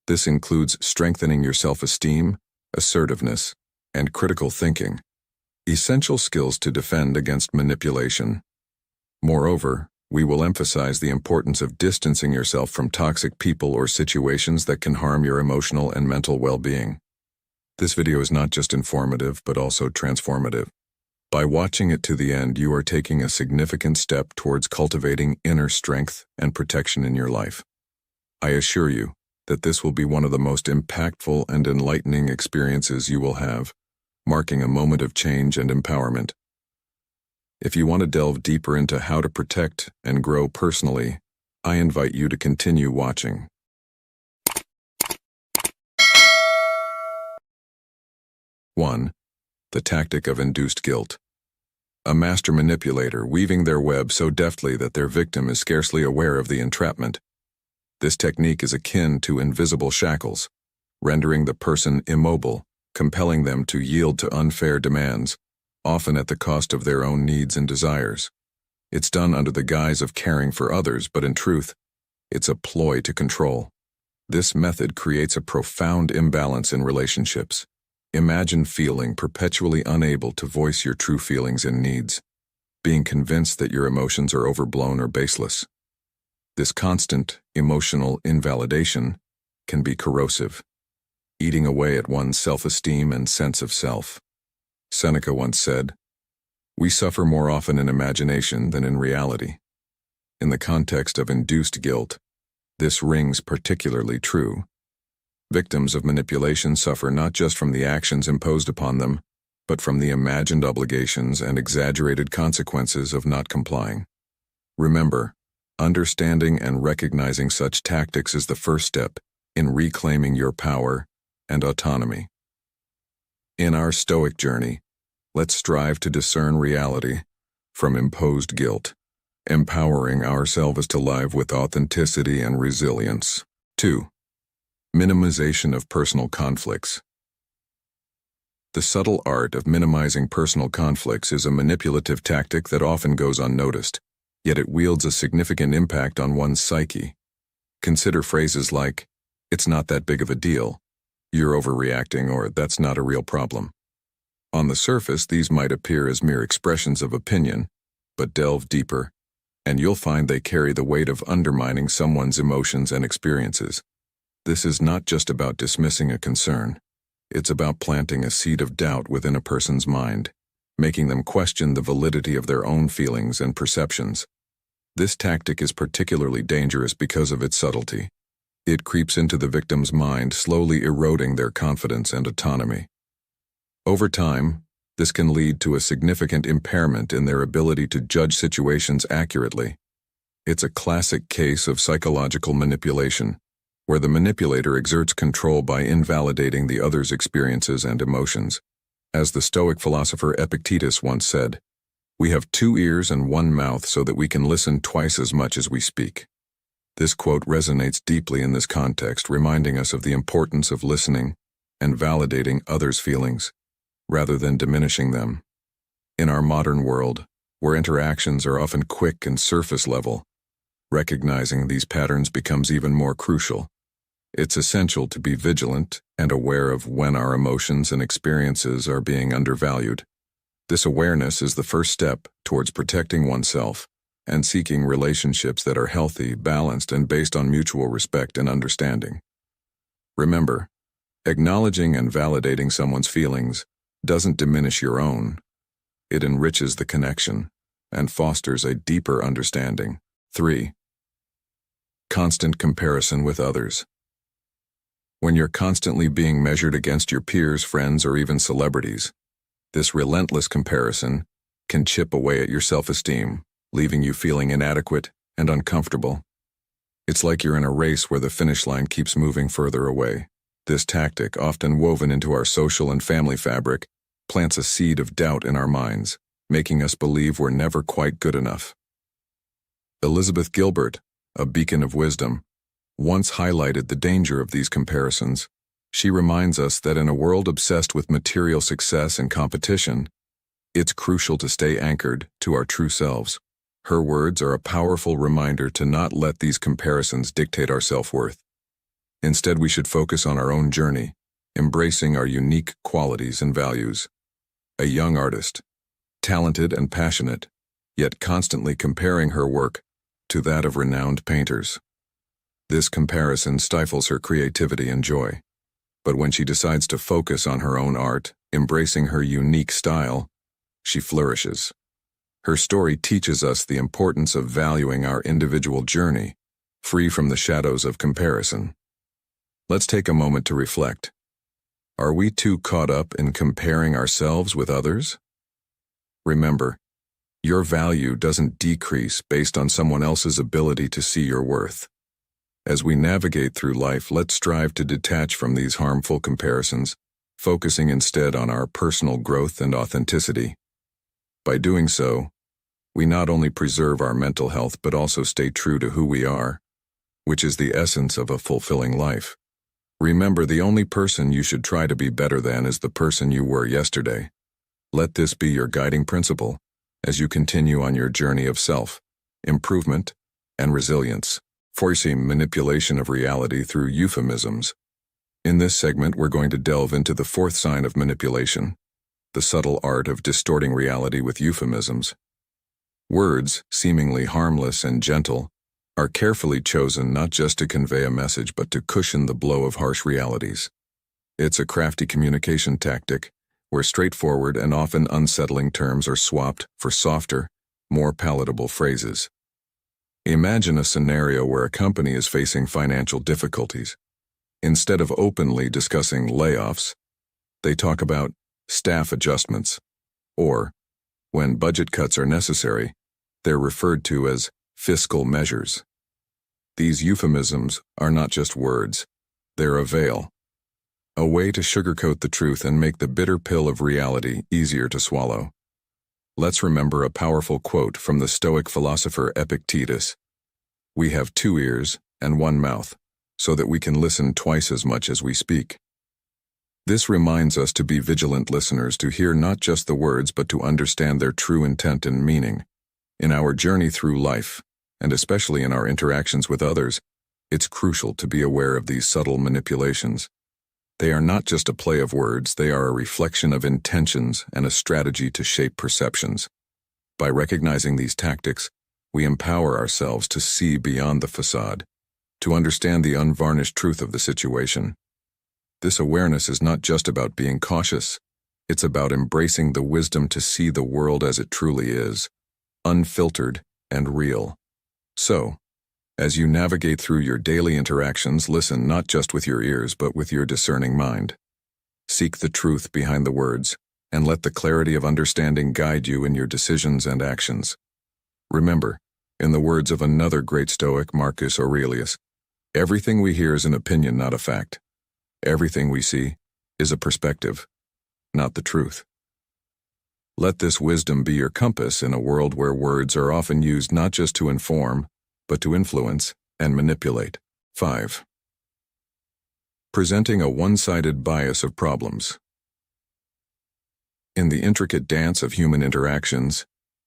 This includes strengthening your self-esteem, assertiveness, and critical thinking, essential skills to defend against manipulation. Moreover, we will emphasize the importance of distancing yourself from toxic people or situations that can harm your emotional and mental well-being. This video is not just informative but also transformative. By watching it to the end, you are taking a significant step towards cultivating inner strength and protection in your life. I assure you that this will be one of the most impactful and enlightening experiences you will have, marking a moment of change and empowerment. If you want to delve deeper into how to protect and grow personally, I invite you to continue watching. One, the tactic of induced guilt. A master manipulator weaving their web so deftly that their victim is scarcely aware of the entrapment. This technique is akin to invisible shackles, rendering the person immobile, compelling them to yield to unfair demands, often at the cost of their own needs and desires. It's done under the guise of caring for others, but in truth, it's a ploy to control. This method creates a profound imbalance in relationships. Imagine feeling perpetually unable to voice your true feelings and needs, being convinced that your emotions are overblown or baseless. This constant emotional invalidation can be corrosive, eating away at one's self-esteem and sense of self. Seneca once said, "We suffer more often in imagination than in reality." In the context of induced guilt, this rings particularly true. Victims of manipulation suffer not just from the actions imposed upon them, but from the imagined obligations and exaggerated consequences of not complying. Remember, understanding and recognizing such tactics is the first step in reclaiming your power and autonomy. In our Stoic journey, let's strive to discern reality from imposed guilt, empowering ourselves to live with authenticity and resilience. 2. Minimization of personal conflicts. The subtle art of minimizing personal conflicts is a manipulative tactic that often goes unnoticed, yet it wields a significant impact on one's psyche. Consider phrases like, "It's not that big of a deal," "You're overreacting," or "That's not a real problem." On the surface, these might appear as mere expressions of opinion, but delve deeper, and you'll find they carry the weight of undermining someone's emotions and experiences. This is not just about dismissing a concern. It's about planting a seed of doubt within a person's mind, making them question the validity of their own feelings and perceptions. This tactic is particularly dangerous because of its subtlety. It creeps into the victim's mind, slowly eroding their confidence and autonomy. Over time, this can lead to a significant impairment in their ability to judge situations accurately. It's a classic case of psychological manipulation, where the manipulator exerts control by invalidating the other's experiences and emotions. As the Stoic philosopher Epictetus once said, "We have 2 ears and 1 mouth so that we can listen twice as much as we speak." This quote resonates deeply in this context, reminding us of the importance of listening and validating others' feelings, rather than diminishing them. In our modern world, where interactions are often quick and surface level, recognizing these patterns becomes even more crucial. It's essential to be vigilant and aware of when our emotions and experiences are being undervalued. This awareness is the first step towards protecting oneself and seeking relationships that are healthy, balanced, and based on mutual respect and understanding. Remember, acknowledging and validating someone's feelings doesn't diminish your own. It enriches the connection and fosters a deeper understanding. 3. Constant comparison with others. When you're constantly being measured against your peers, friends, or even celebrities, this relentless comparison can chip away at your self-esteem, leaving you feeling inadequate and uncomfortable. It's like you're in a race where the finish line keeps moving further away. This tactic, often woven into our social and family fabric, plants a seed of doubt in our minds, making us believe we're never quite good enough. Elizabeth Gilbert, a beacon of wisdom, once highlighted the danger of these comparisons. She reminds us that in a world obsessed with material success and competition, it's crucial to stay anchored to our true selves. Her words are a powerful reminder to not let these comparisons dictate our self-worth. Instead, we should focus on our own journey, embracing our unique qualities and values. A young artist, talented and passionate, yet constantly comparing her work to that of renowned painters. This comparison stifles her creativity and joy. But when she decides to focus on her own art, embracing her unique style, she flourishes. Her story teaches us the importance of valuing our individual journey, free from the shadows of comparison. Let's take a moment to reflect. Are we too caught up in comparing ourselves with others? Remember, your value doesn't decrease based on someone else's ability to see your worth. As we navigate through life, let's strive to detach from these harmful comparisons, focusing instead on our personal growth and authenticity. By doing so, we not only preserve our mental health but also stay true to who we are, which is the essence of a fulfilling life. Remember, the only person you should try to be better than is the person you were yesterday. Let this be your guiding principle as you continue on your journey of self-improvement and resilience. Forcing manipulation of reality through euphemisms. In this segment, we're going to delve into the 4th sign of manipulation, the subtle art of distorting reality with euphemisms. Words, seemingly harmless and gentle, are carefully chosen not just to convey a message but to cushion the blow of harsh realities. It's a crafty communication tactic where straightforward and often unsettling terms are swapped for softer, more palatable phrases. Imagine a scenario where a company is facing financial difficulties. Instead of openly discussing layoffs, they talk about staff adjustments, or, when budget cuts are necessary, they're referred to as fiscal measures. These euphemisms are not just words, they're a veil, a way to sugarcoat the truth and make the bitter pill of reality easier to swallow. Let's remember a powerful quote from the Stoic philosopher Epictetus. "We have 2 ears and 1 mouth, so that we can listen twice as much as we speak." This reminds us to be vigilant listeners, to hear not just the words but to understand their true intent and meaning. In our journey through life, and especially in our interactions with others, it's crucial to be aware of these subtle manipulations. They are not just a play of words, they are a reflection of intentions and a strategy to shape perceptions. By recognizing these tactics, we empower ourselves to see beyond the facade, to understand the unvarnished truth of the situation. This awareness is not just about being cautious. It's about embracing the wisdom to see the world as it truly is, unfiltered and real. So, as you navigate through your daily interactions, listen not just with your ears but with your discerning mind. Seek the truth behind the words, and let the clarity of understanding guide you in your decisions and actions. Remember, in the words of another great Stoic, Marcus Aurelius, everything we hear is an opinion, not a fact. Everything we see is a perspective, not the truth. Let this wisdom be your compass in a world where words are often used not just to inform, but to influence and manipulate. 5. Presenting a one-sided bias of problems. In the intricate dance of human interactions,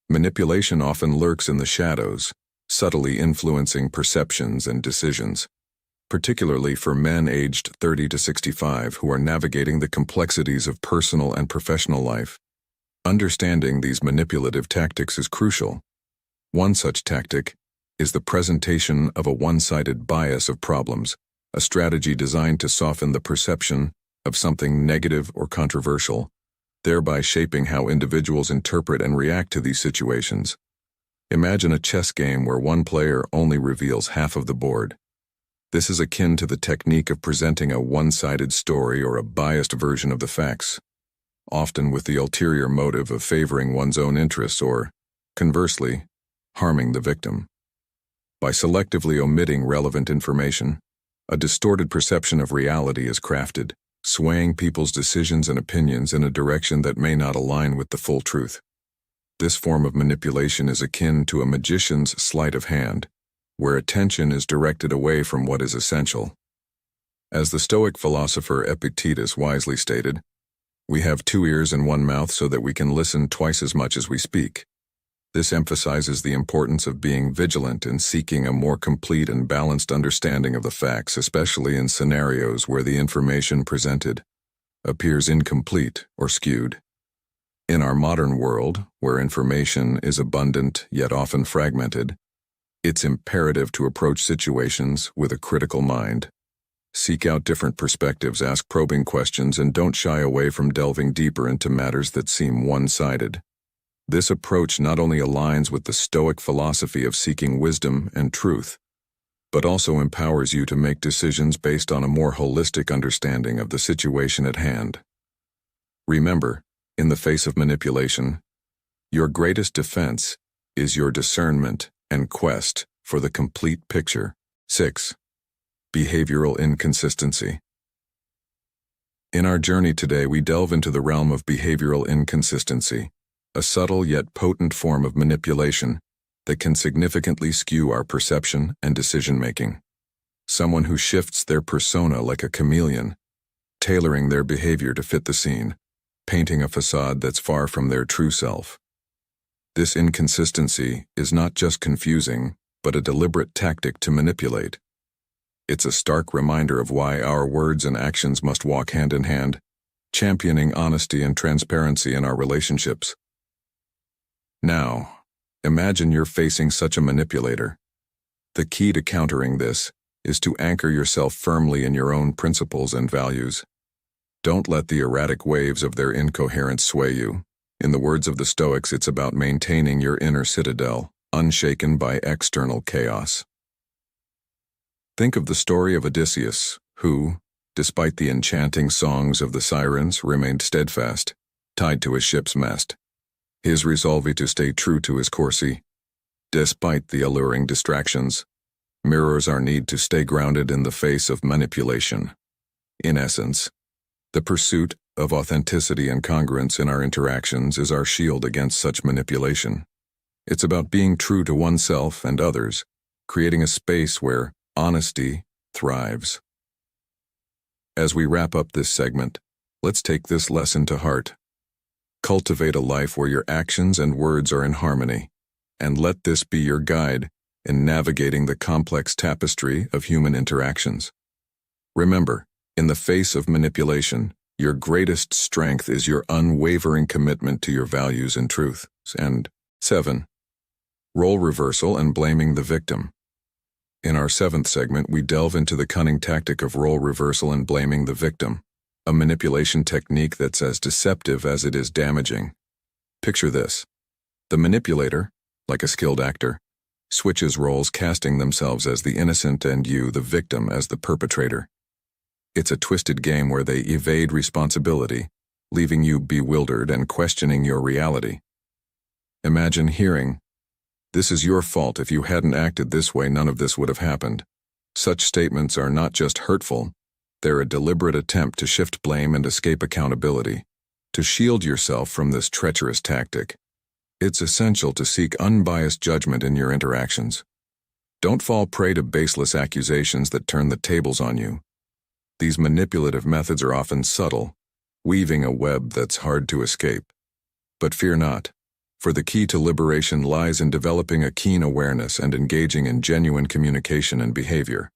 manipulation often lurks in the shadows, subtly influencing perceptions and decisions, particularly for men aged 30 to 65 who are navigating the complexities of personal and professional life. Understanding these manipulative tactics is crucial. One such tactic is the presentation of a one-sided bias of problems, a strategy designed to soften the perception of something negative or controversial, thereby shaping how individuals interpret and react to these situations. Imagine a chess game where one player only reveals half of the board. This is akin to the technique of presenting a one-sided story or a biased version of the facts, often with the ulterior motive of favoring one's own interests or, conversely, harming the victim. By selectively omitting relevant information, a distorted perception of reality is crafted, swaying people's decisions and opinions in a direction that may not align with the full truth. This form of manipulation is akin to a magician's sleight of hand, where attention is directed away from what is essential. As the Stoic philosopher Epictetus wisely stated, "We have 2 ears and 1 mouth so that we can listen twice as much as we speak." This emphasizes the importance of being vigilant and seeking a more complete and balanced understanding of the facts, especially in scenarios where the information presented appears incomplete or skewed. In our modern world, where information is abundant yet often fragmented, it's imperative to approach situations with a critical mind. Seek out different perspectives, ask probing questions, and don't shy away from delving deeper into matters that seem one-sided. This approach not only aligns with the Stoic philosophy of seeking wisdom and truth, but also empowers you to make decisions based on a more holistic understanding of the situation at hand. Remember, in the face of manipulation, your greatest defense is your discernment and quest for the complete picture. 6. Behavioral inconsistency. In our journey today, we delve into the realm of behavioral inconsistency, a subtle yet potent form of manipulation that can significantly skew our perception and decision-making. Someone who shifts their persona like a chameleon, tailoring their behavior to fit the scene, painting a facade that's far from their true self. This inconsistency is not just confusing, but a deliberate tactic to manipulate. It's a stark reminder of why our words and actions must walk hand in hand, championing honesty and transparency in our relationships. Now, imagine you're facing such a manipulator. The key to countering this is to anchor yourself firmly in your own principles and values. Don't let the erratic waves of their incoherence sway you. In the words of the Stoics, it's about maintaining your inner citadel, unshaken by external chaos. Think of the story of Odysseus, who, despite the enchanting songs of the sirens, remained steadfast, tied to his ship's mast. His resolve to stay true to his course, despite the alluring distractions, mirrors our need to stay grounded in the face of manipulation. In essence, the pursuit of authenticity and congruence in our interactions is our shield against such manipulation. It's about being true to oneself and others, creating a space where honesty thrives. As we wrap up this segment, let's take this lesson to heart. Cultivate a life where your actions and words are in harmony, and let this be your guide in navigating the complex tapestry of human interactions. Remember, in the face of manipulation, your greatest strength is your unwavering commitment to your values and truth. And 7. Role reversal and blaming the victim. In our seventh segment, we delve into the cunning tactic of role reversal and blaming the victim, a manipulation technique that's as deceptive as it is damaging. Picture this. The manipulator, like a skilled actor, switches roles, casting themselves as the innocent and you, the victim, as the perpetrator. It's a twisted game where they evade responsibility, leaving you bewildered and questioning your reality. Imagine hearing, "This is your fault. If you hadn't acted this way, none of this would have happened." Such statements are not just hurtful, they're a deliberate attempt to shift blame and escape accountability. To shield yourself from this treacherous tactic, it's essential to seek unbiased judgment in your interactions. Don't fall prey to baseless accusations that turn the tables on you. These manipulative methods are often subtle, weaving a web that's hard to escape. But fear not, for the key to liberation lies in developing a keen awareness and engaging in genuine communication and behavior.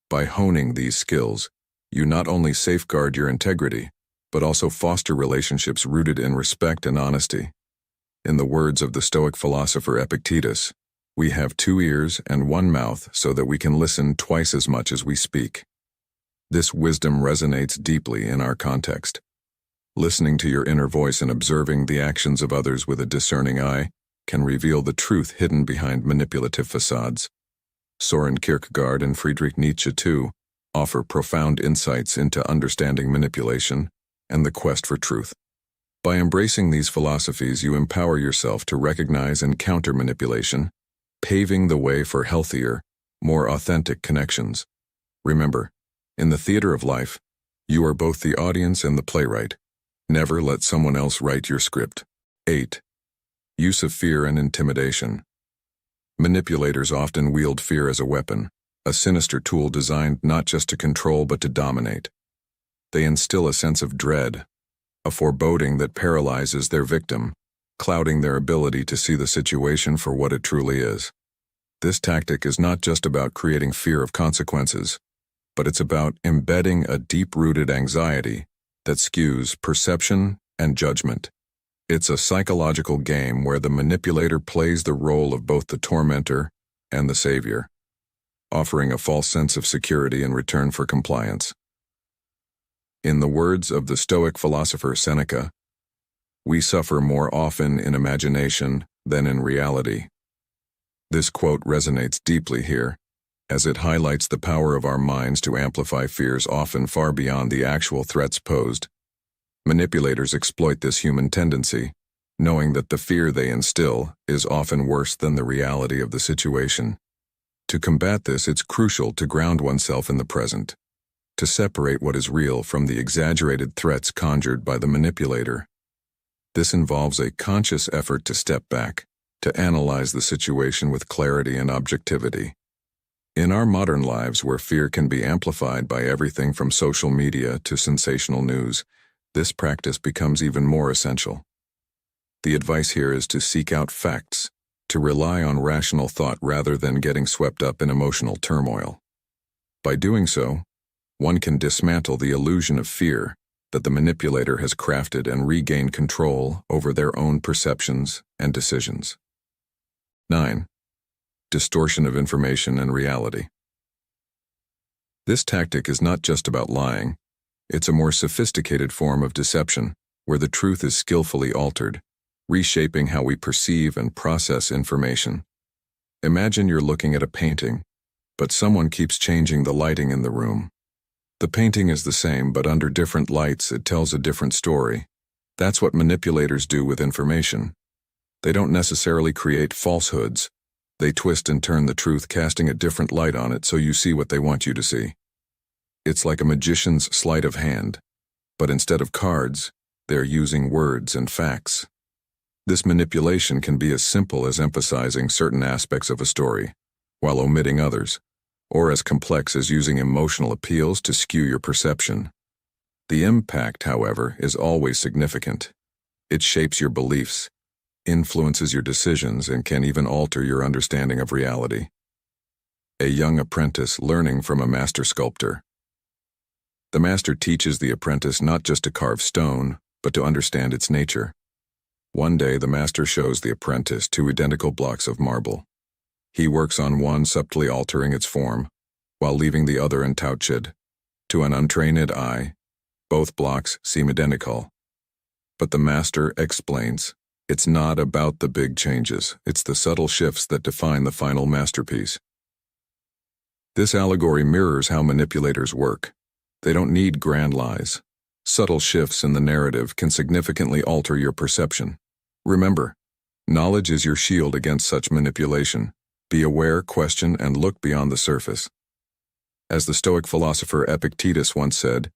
By honing these skills, you not only safeguard your integrity, but also foster relationships rooted in respect and honesty. In the words of the Stoic philosopher Epictetus, we have 2 ears and 1 mouth so that we can listen twice as much as we speak. This wisdom resonates deeply in our context. Listening to your inner voice and observing the actions of others with a discerning eye can reveal the truth hidden behind manipulative facades. Soren Kierkegaard and Friedrich Nietzsche, too, offer profound insights into understanding manipulation and the quest for truth. By embracing these philosophies, you empower yourself to recognize and counter manipulation, paving the way for healthier, more authentic connections. Remember, in the theater of life, you are both the audience and the playwright. Never let someone else write your script. 8. Use of fear and intimidation. Manipulators often wield fear as a weapon, a sinister tool designed not just to control but to dominate. They instill a sense of dread, a foreboding that paralyzes their victim, clouding their ability to see the situation for what it truly is. This tactic is not just about creating fear of consequences, but it's about embedding a deep-rooted anxiety that skews perception and judgment. It's a psychological game where the manipulator plays the role of both the tormentor and the savior, offering a false sense of security in return for compliance. In the words of the Stoic philosopher Seneca, "We suffer more often in imagination than in reality." This quote resonates deeply here, as it highlights the power of our minds to amplify fears often far beyond the actual threats posed. Manipulators exploit this human tendency, knowing that the fear they instill is often worse than the reality of the situation. To combat this, it's crucial to ground oneself in the present, to separate what is real from the exaggerated threats conjured by the manipulator. This involves a conscious effort to step back, to analyze the situation with clarity and objectivity. In our modern lives, where fear can be amplified by everything from social media to sensational news, this practice becomes even more essential. The advice here is to seek out facts, to rely on rational thought rather than getting swept up in emotional turmoil. By doing so, one can dismantle the illusion of fear that the manipulator has crafted and regain control over their own perceptions and decisions. 9. Distortion of information and reality. This tactic is not just about lying. It's a more sophisticated form of deception, where the truth is skillfully altered, reshaping how we perceive and process information. Imagine you're looking at a painting, but someone keeps changing the lighting in the room. The painting is the same, but under different lights it tells a different story. That's what manipulators do with information. They don't necessarily create falsehoods. They twist and turn the truth, casting a different light on it so you see what they want you to see. It's like a magician's sleight of hand, but instead of cards, they're using words and facts. This manipulation can be as simple as emphasizing certain aspects of a story, while omitting others, or as complex as using emotional appeals to skew your perception. The impact, however, is always significant. It shapes your beliefs, influences your decisions, and can even alter your understanding of reality. A young apprentice learning from a master sculptor. The master teaches the apprentice not just to carve stone, but to understand its nature. One day, the master shows the apprentice 2 identical blocks of marble. He works on one subtly altering its form, while leaving the other untouched. To an untrained eye, both blocks seem identical. But the master explains, it's not about the big changes, it's the subtle shifts that define the final masterpiece. This allegory mirrors how manipulators work. They don't need grand lies. Subtle shifts in the narrative can significantly alter your perception. Remember, knowledge is your shield against such manipulation. Be aware, question, and look beyond the surface. As the Stoic philosopher Epictetus once said,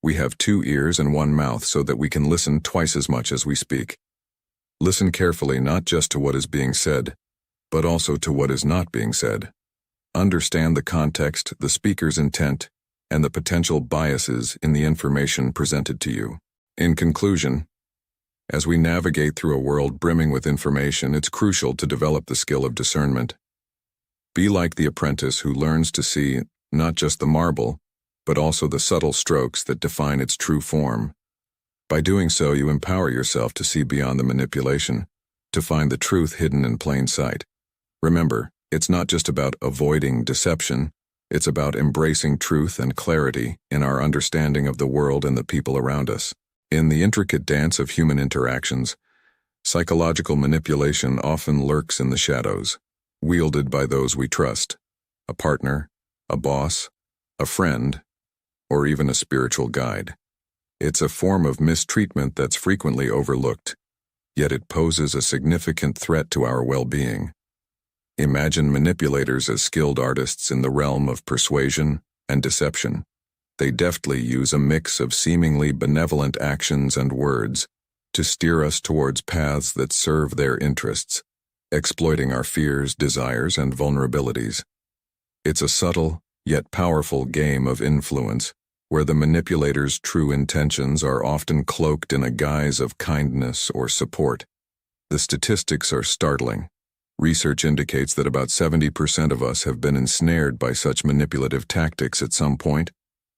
we have 2 ears and 1 mouth so that we can listen twice as much as we speak. Listen carefully not just to what is being said, but also to what is not being said. Understand the context, the speaker's intent, and the potential biases in the information presented to you. In conclusion, as we navigate through a world brimming with information, it's crucial to develop the skill of discernment. Be like the apprentice who learns to see not just the marble, but also the subtle strokes that define its true form. By doing so, you empower yourself to see beyond the manipulation, to find the truth hidden in plain sight. Remember, it's not just about avoiding deception, it's about embracing truth and clarity in our understanding of the world and the people around us. In the intricate dance of human interactions, psychological manipulation often lurks in the shadows, wielded by those we trust, a partner, a boss, a friend, or even a spiritual guide. It's a form of mistreatment that's frequently overlooked, yet it poses a significant threat to our well-being. Imagine manipulators as skilled artists in the realm of persuasion and deception. They deftly use a mix of seemingly benevolent actions and words to steer us towards paths that serve their interests, exploiting our fears, desires, and vulnerabilities. It's a subtle, yet powerful game of influence, where the manipulator's true intentions are often cloaked in a guise of kindness or support. The statistics are startling. Research indicates that about 70% of us have been ensnared by such manipulative tactics at some point,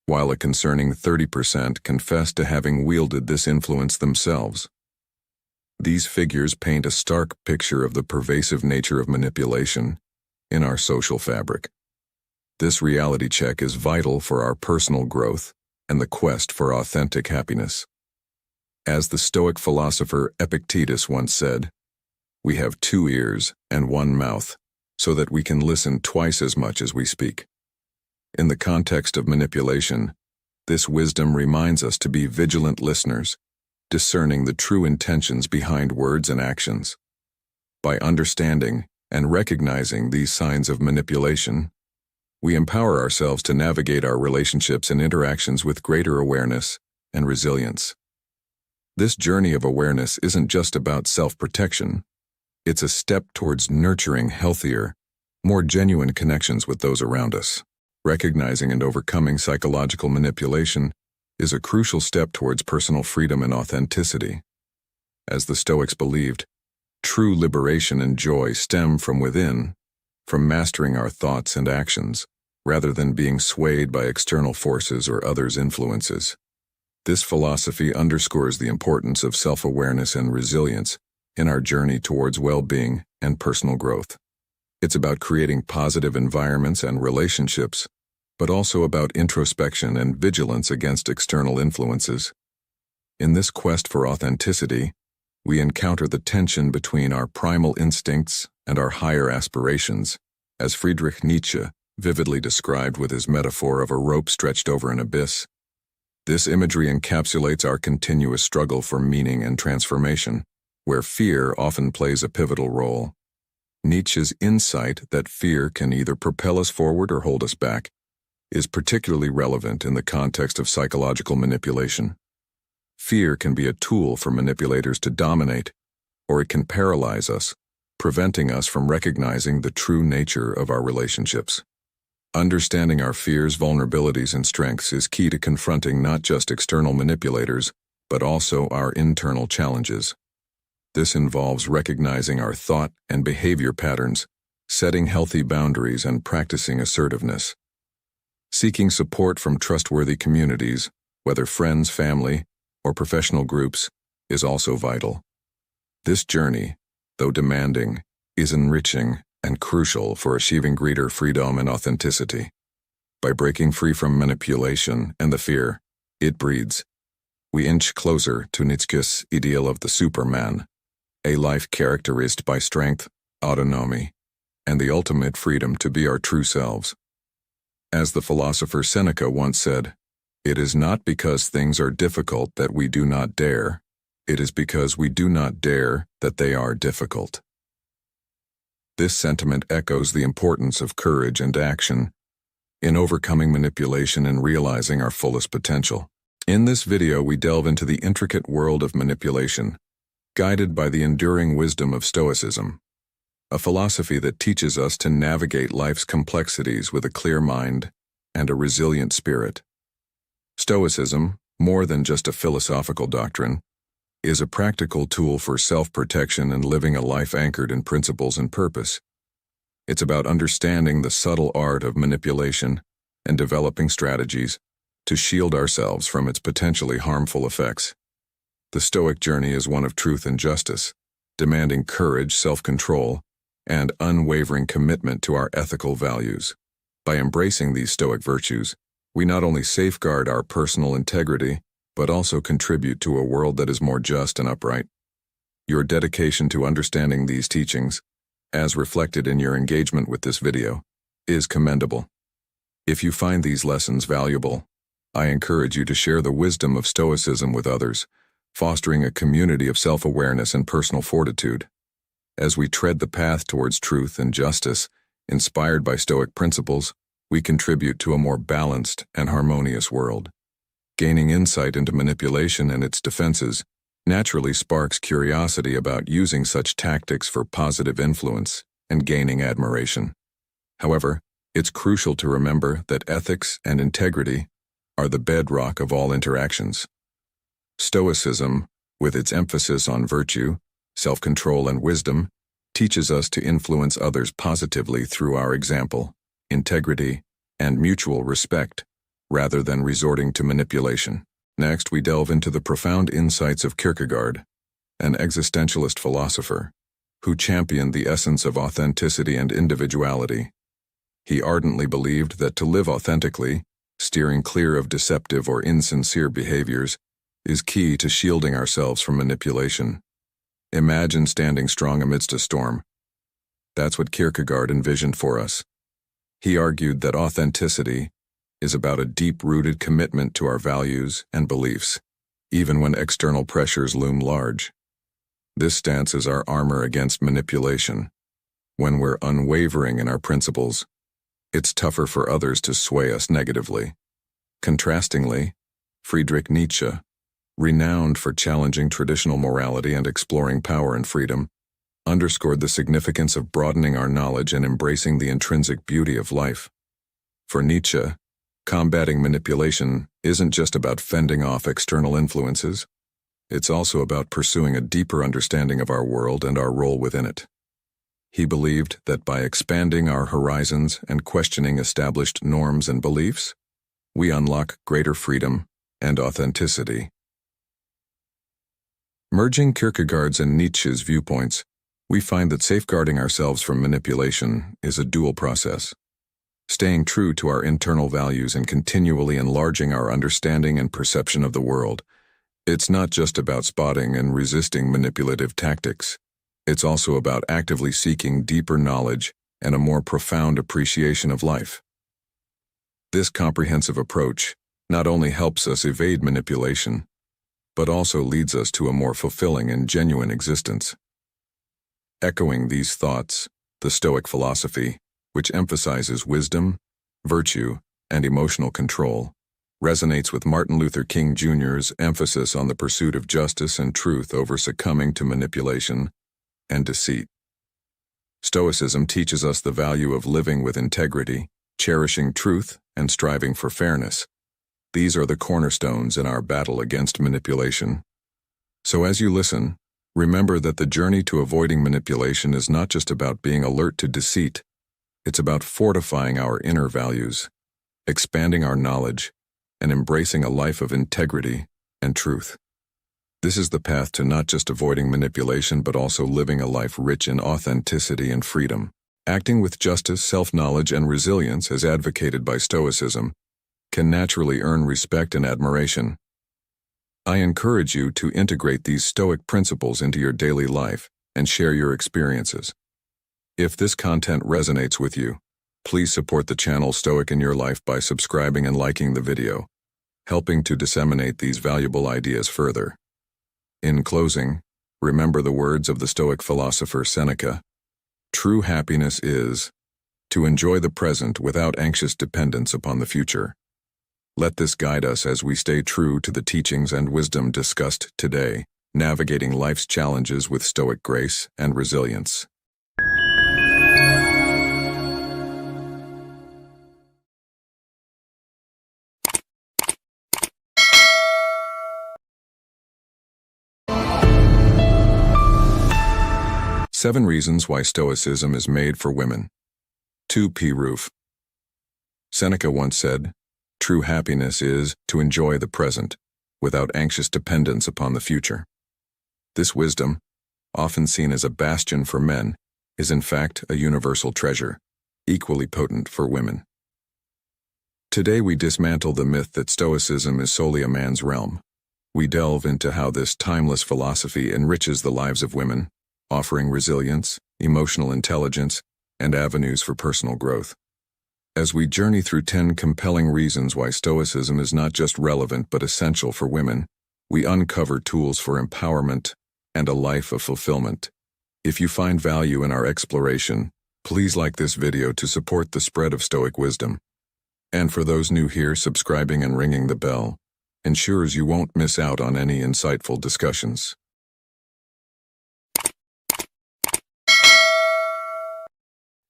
while a concerning 30% confess to having wielded this influence themselves. These figures paint a stark picture of the pervasive nature of manipulation in our social fabric. This reality check is vital for our personal growth and the quest for authentic happiness. As the Stoic philosopher Epictetus once said, we have 2 ears and 1 mouth so that we can listen twice as much as we speak. In the context of manipulation, this wisdom reminds us to be vigilant listeners, discerning the true intentions behind words and actions. By understanding and recognizing these signs of manipulation, we empower ourselves to navigate our relationships and interactions with greater awareness and resilience. This journey of awareness isn't just about self-protection. It's a step towards nurturing healthier, more genuine connections with those around us. Recognizing and overcoming psychological manipulation is a crucial step towards personal freedom and authenticity. As the Stoics believed, true liberation and joy stem from within, from mastering our thoughts and actions, rather than being swayed by external forces or others' influences. This philosophy underscores the importance of self-awareness and resilience in our journey towards well-being and personal growth. It's about creating positive environments and relationships, but also about introspection and vigilance against external influences. In this quest for authenticity, we encounter the tension between our primal instincts and our higher aspirations, as Friedrich Nietzsche vividly described with his metaphor of a rope stretched over an abyss. This imagery encapsulates our continuous struggle for meaning and transformation, where fear often plays a pivotal role. Nietzsche's insight that fear can either propel us forward or hold us back is particularly relevant in the context of psychological manipulation. Fear can be a tool for manipulators to dominate, or it can paralyze us, preventing us from recognizing the true nature of our relationships. Understanding our fears, vulnerabilities, and strengths is key to confronting not just external manipulators, but also our internal challenges. This involves recognizing our thought and behavior patterns, setting healthy boundaries, and practicing assertiveness. Seeking support from trustworthy communities, whether friends, family, or professional groups, is also vital. This journey, though demanding, is enriching and crucial for achieving greater freedom and authenticity. By breaking free from manipulation and the fear it breeds, we inch closer to Nietzsche's ideal of the Superman, a life characterized by strength, autonomy, and the ultimate freedom to be our true selves. As the philosopher Seneca once said, "It is not because things are difficult that we do not dare. It is because we do not dare that they are difficult." This sentiment echoes the importance of courage and action in overcoming manipulation and realizing our fullest potential. In this video, we delve into the intricate world of manipulation, guided by the enduring wisdom of Stoicism, a philosophy that teaches us to navigate life's complexities with a clear mind and a resilient spirit. Stoicism, more than just a philosophical doctrine, is a practical tool for self-protection and living a life anchored in principles and purpose. It's about understanding the subtle art of manipulation and developing strategies to shield ourselves from its potentially harmful effects. The Stoic journey is one of truth and justice, demanding courage, self-control, and unwavering commitment to our ethical values. By embracing these Stoic virtues, we not only safeguard our personal integrity, but also contribute to a world that is more just and upright. Your dedication to understanding these teachings, as reflected in your engagement with this video, is commendable. If you find these lessons valuable, I encourage you to share the wisdom of Stoicism with others, fostering a community of self-awareness and personal fortitude. As we tread the path towards truth and justice, inspired by Stoic principles, we contribute to a more balanced and harmonious world. Gaining insight into manipulation and its defenses naturally sparks curiosity about using such tactics for positive influence and gaining admiration. However, it's crucial to remember that ethics and integrity are the bedrock of all interactions. Stoicism, with its emphasis on virtue, self-control, and wisdom, teaches us to influence others positively through our example, integrity, and mutual respect, rather than resorting to manipulation. Next, we delve into the profound insights of Kierkegaard, an existentialist philosopher who championed the essence of authenticity and individuality. He ardently believed that to live authentically, steering clear of deceptive or insincere behaviors, is key to shielding ourselves from manipulation. Imagine standing strong amidst a storm. That's what Kierkegaard envisioned for us. He argued that authenticity is about a deep-rooted commitment to our values and beliefs, even when external pressures loom large. This stance is our armor against manipulation. When we're unwavering in our principles, it's tougher for others to sway us negatively. Contrastingly, Friedrich Nietzsche, renowned for challenging traditional morality and exploring power and freedom, underscored the significance of broadening our knowledge and embracing the intrinsic beauty of life. For Nietzsche, combating manipulation isn't just about fending off external influences. It's also about pursuing a deeper understanding of our world and our role within it. He believed that by expanding our horizons and questioning established norms and beliefs, we unlock greater freedom and authenticity. Merging Kierkegaard's and Nietzsche's viewpoints, we find that safeguarding ourselves from manipulation is a dual process. Staying true to our internal values and continually enlarging our understanding and perception of the world. It's not just about spotting and resisting manipulative tactics. It's also about actively seeking deeper knowledge and a more profound appreciation of life. This comprehensive approach not only helps us evade manipulation, but also leads us to a more fulfilling and genuine existence. Echoing these thoughts, the Stoic philosophy, which emphasizes wisdom, virtue, and emotional control, resonates with Martin Luther King Jr.'s emphasis on the pursuit of justice and truth over succumbing to manipulation and deceit. Stoicism teaches us the value of living with integrity, cherishing truth, and striving for fairness. These are the cornerstones in our battle against manipulation. So as you listen, remember that the journey to avoiding manipulation is not just about being alert to deceit. It's about fortifying our inner values, expanding our knowledge, and embracing a life of integrity and truth. This is the path to not just avoiding manipulation but also living a life rich in authenticity and freedom. Acting with justice, self-knowledge, and resilience as advocated by Stoicism can naturally earn respect and admiration. I encourage you to integrate these Stoic principles into your daily life and share your experiences. If this content resonates with you, please support the channel Stoic in Your Life by subscribing and liking the video, helping to disseminate these valuable ideas further. In closing, remember the words of the Stoic philosopher Seneca. True happiness is to enjoy the present without anxious dependence upon the future. Let this guide us as we stay true to the teachings and wisdom discussed today, navigating life's challenges with Stoic grace and resilience. Seven reasons why Stoicism is made for women. 2p Roof. Seneca once said, "True happiness is to enjoy the present, without anxious dependence upon the future." This wisdom, often seen as a bastion for men, is in fact a universal treasure, equally potent for women. Today we dismantle the myth that Stoicism is solely a man's realm. We delve into how this timeless philosophy enriches the lives of women, offering resilience, emotional intelligence, and avenues for personal growth. As we journey through 10 compelling reasons why Stoicism is not just relevant but essential for women, we uncover tools for empowerment and a life of fulfillment. If you find value in our exploration, please like this video to support the spread of Stoic wisdom. And for those new here, subscribing and ringing the bell ensures you won't miss out on any insightful discussions.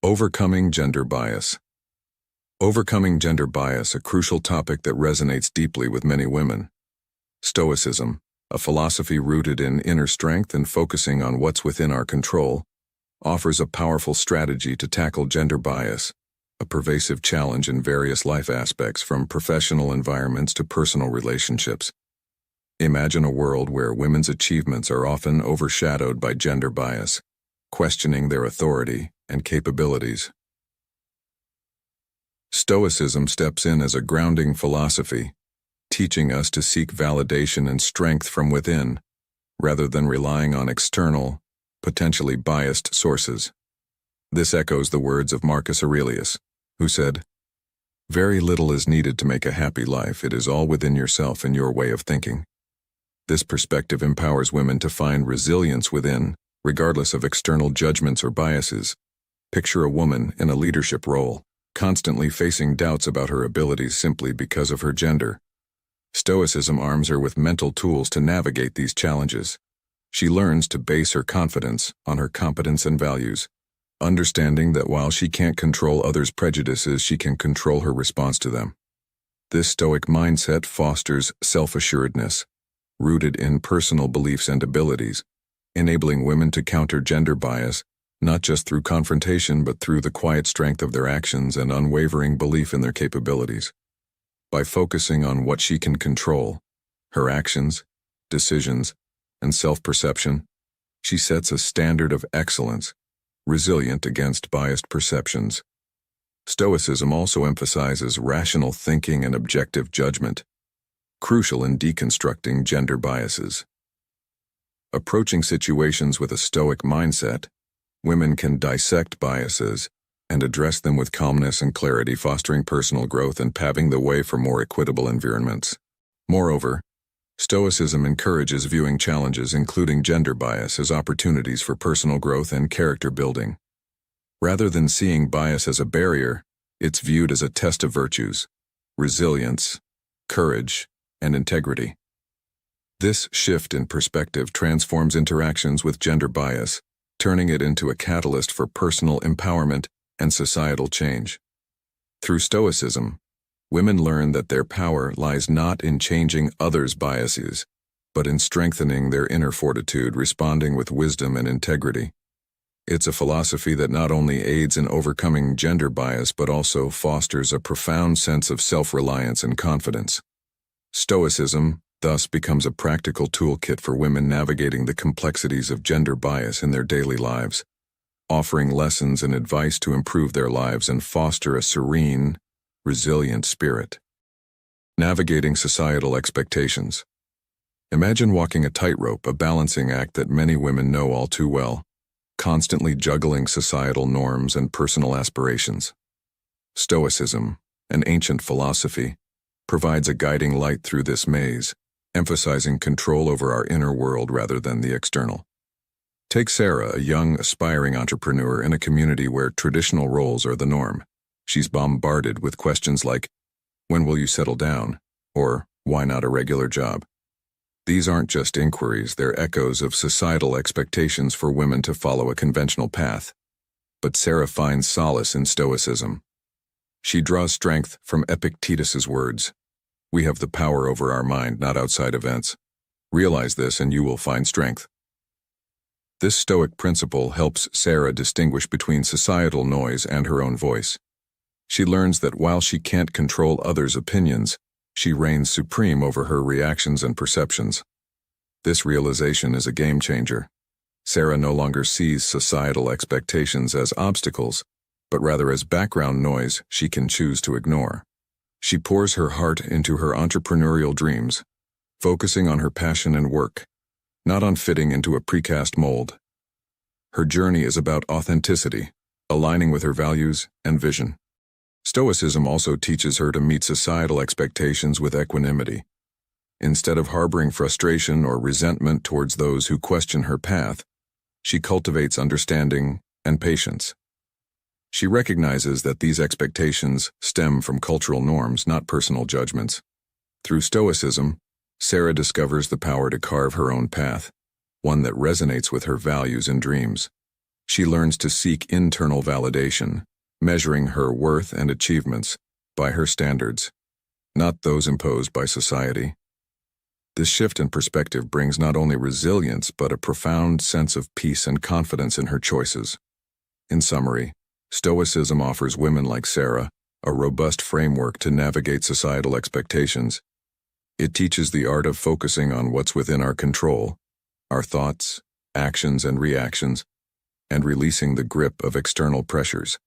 Overcoming gender bias. Overcoming gender bias, a crucial topic that resonates deeply with many women. Stoicism, a philosophy rooted in inner strength and focusing on what's within our control, offers a powerful strategy to tackle gender bias, a pervasive challenge in various life aspects from professional environments to personal relationships. Imagine a world where women's achievements are often overshadowed by gender bias, questioning their authority and capabilities. Stoicism steps in as a grounding philosophy, teaching us to seek validation and strength from within, rather than relying on external, potentially biased sources. This echoes the words of Marcus Aurelius, who said, "Very little is needed to make a happy life. It is all within yourself and your way of thinking." This perspective empowers women to find resilience within, regardless of external judgments or biases. Picture a woman in a leadership role, constantly facing doubts about her abilities simply because of her gender. Stoicism arms her with mental tools to navigate these challenges. She learns to base her confidence on her competence and values, understanding that while she can't control others' prejudices, she can control her response to them. This Stoic mindset fosters self-assuredness, rooted in personal beliefs and abilities, enabling women to counter gender bias not just through confrontation but through the quiet strength of their actions and unwavering belief in their capabilities. By focusing on what she can control, her actions, decisions, and self-perception, she sets a standard of excellence, resilient against biased perceptions. Stoicism also emphasizes rational thinking and objective judgment, crucial in deconstructing gender biases. Approaching situations with a Stoic mindset, women can dissect biases and address them with calmness and clarity, fostering personal growth and paving the way for more equitable environments. Moreover, Stoicism encourages viewing challenges, including gender bias, as opportunities for personal growth and character building. Rather than seeing bias as a barrier, it's viewed as a test of virtues, resilience, courage, and integrity. This shift in perspective transforms interactions with gender bias, turning it into a catalyst for personal empowerment and societal change. Through Stoicism, women learn that their power lies not in changing others' biases, but in strengthening their inner fortitude, responding with wisdom and integrity. It's a philosophy that not only aids in overcoming gender bias but also fosters a profound sense of self-reliance and confidence. Stoicism thus becomes a practical toolkit for women navigating the complexities of gender bias in their daily lives. offering lessons and advice to improve their lives and foster a serene, resilient spirit. Navigating societal expectations. Imagine walking a tightrope, a balancing act that many women know all too well, constantly juggling societal norms and personal aspirations. Stoicism, an ancient philosophy, provides a guiding light through this maze, emphasizing control over our inner world rather than the external. Take Sarah, a young, aspiring entrepreneur in a community where traditional roles are the norm. She's bombarded with questions like, "When will you settle down?" or "Why not a regular job?" These aren't just inquiries, they're echoes of societal expectations for women to follow a conventional path. But Sarah finds solace in Stoicism. She draws strength from Epictetus's words, "We have the power over our mind, not outside events. Realize this and you will find strength." This Stoic principle helps Sarah distinguish between societal noise and her own voice. She learns that while she can't control others' opinions, she reigns supreme over her reactions and perceptions. This realization is a game changer. Sarah no longer sees societal expectations as obstacles, but rather as background noise she can choose to ignore. She pours her heart into her entrepreneurial dreams, focusing on her passion and work, not on fitting into a precast mold. Her journey is about authenticity, aligning with her values and vision. Stoicism also teaches her to meet societal expectations with equanimity. Instead of harboring frustration or resentment towards those who question her path, she cultivates understanding and patience. She recognizes that these expectations stem from cultural norms, not personal judgments. Through Stoicism, Sarah discovers the power to carve her own path, one that resonates with her values and dreams. She learns to seek internal validation, measuring her worth and achievements by her standards, not those imposed by society. This shift in perspective brings not only resilience but a profound sense of peace and confidence in her choices. In summary, Stoicism offers women like Sarah a robust framework to navigate societal expectations. It teaches the art of focusing on what's within our control, our thoughts, actions, and reactions, and releasing the grip of external pressures.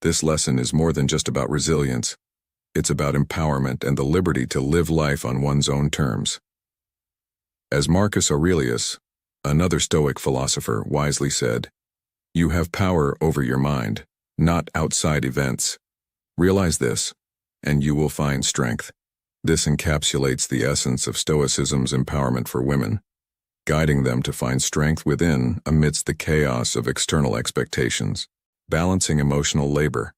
This lesson is more than just about resilience. It's about empowerment and the liberty to live life on one's own terms. As Marcus Aurelius, another Stoic philosopher, wisely said, "You have power over your mind, not outside events. Realize this, and you will find strength." This encapsulates the essence of Stoicism's empowerment for women, guiding them to find strength within amidst the chaos of external expectations. Balancing emotional labor.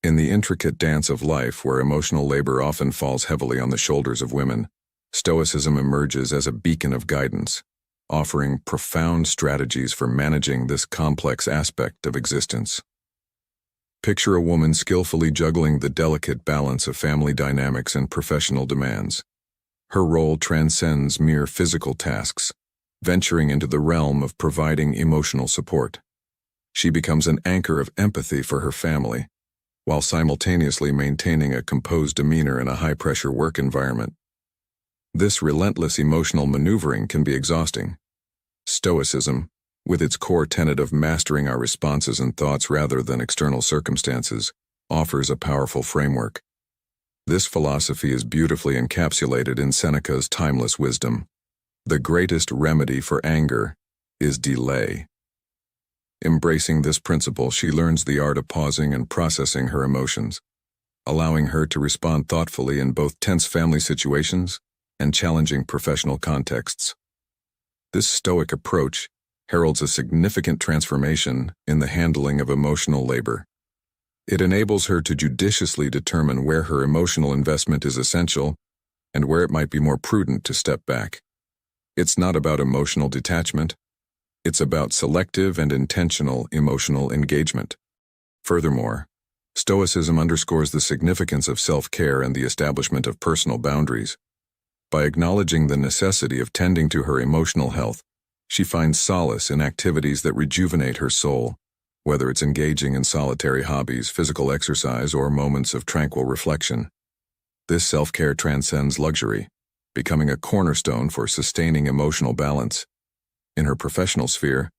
In the intricate dance of life where emotional labor often falls heavily on the shoulders of women, Stoicism emerges as a beacon of guidance, offering profound strategies for managing this complex aspect of existence. Picture a woman skillfully juggling the delicate balance of family dynamics and professional demands. Her role transcends mere physical tasks, venturing into the realm of providing emotional support. She becomes an anchor of empathy for her family, while simultaneously maintaining a composed demeanor in a high-pressure work environment. This relentless emotional maneuvering can be exhausting. Stoicism, with its core tenet of mastering our responses and thoughts rather than external circumstances, offers a powerful framework. This philosophy is beautifully encapsulated in Seneca's timeless wisdom. The greatest remedy for anger is delay. Embracing this principle, she learns the art of pausing and processing her emotions, allowing her to respond thoughtfully in both tense family situations and challenging professional contexts. This Stoic approach heralds a significant transformation in the handling of emotional labor. It enables her to judiciously determine where her emotional investment is essential and where it might be more prudent to step back. It's not about emotional detachment. It's about selective and intentional emotional engagement. Furthermore, Stoicism underscores the significance of self-care and the establishment of personal boundaries. By acknowledging the necessity of tending to her emotional health, she finds solace in activities that rejuvenate her soul, whether it's engaging in solitary hobbies, physical exercise, or moments of tranquil reflection. This self-care transcends luxury, becoming a cornerstone for sustaining emotional balance. In her professional sphere,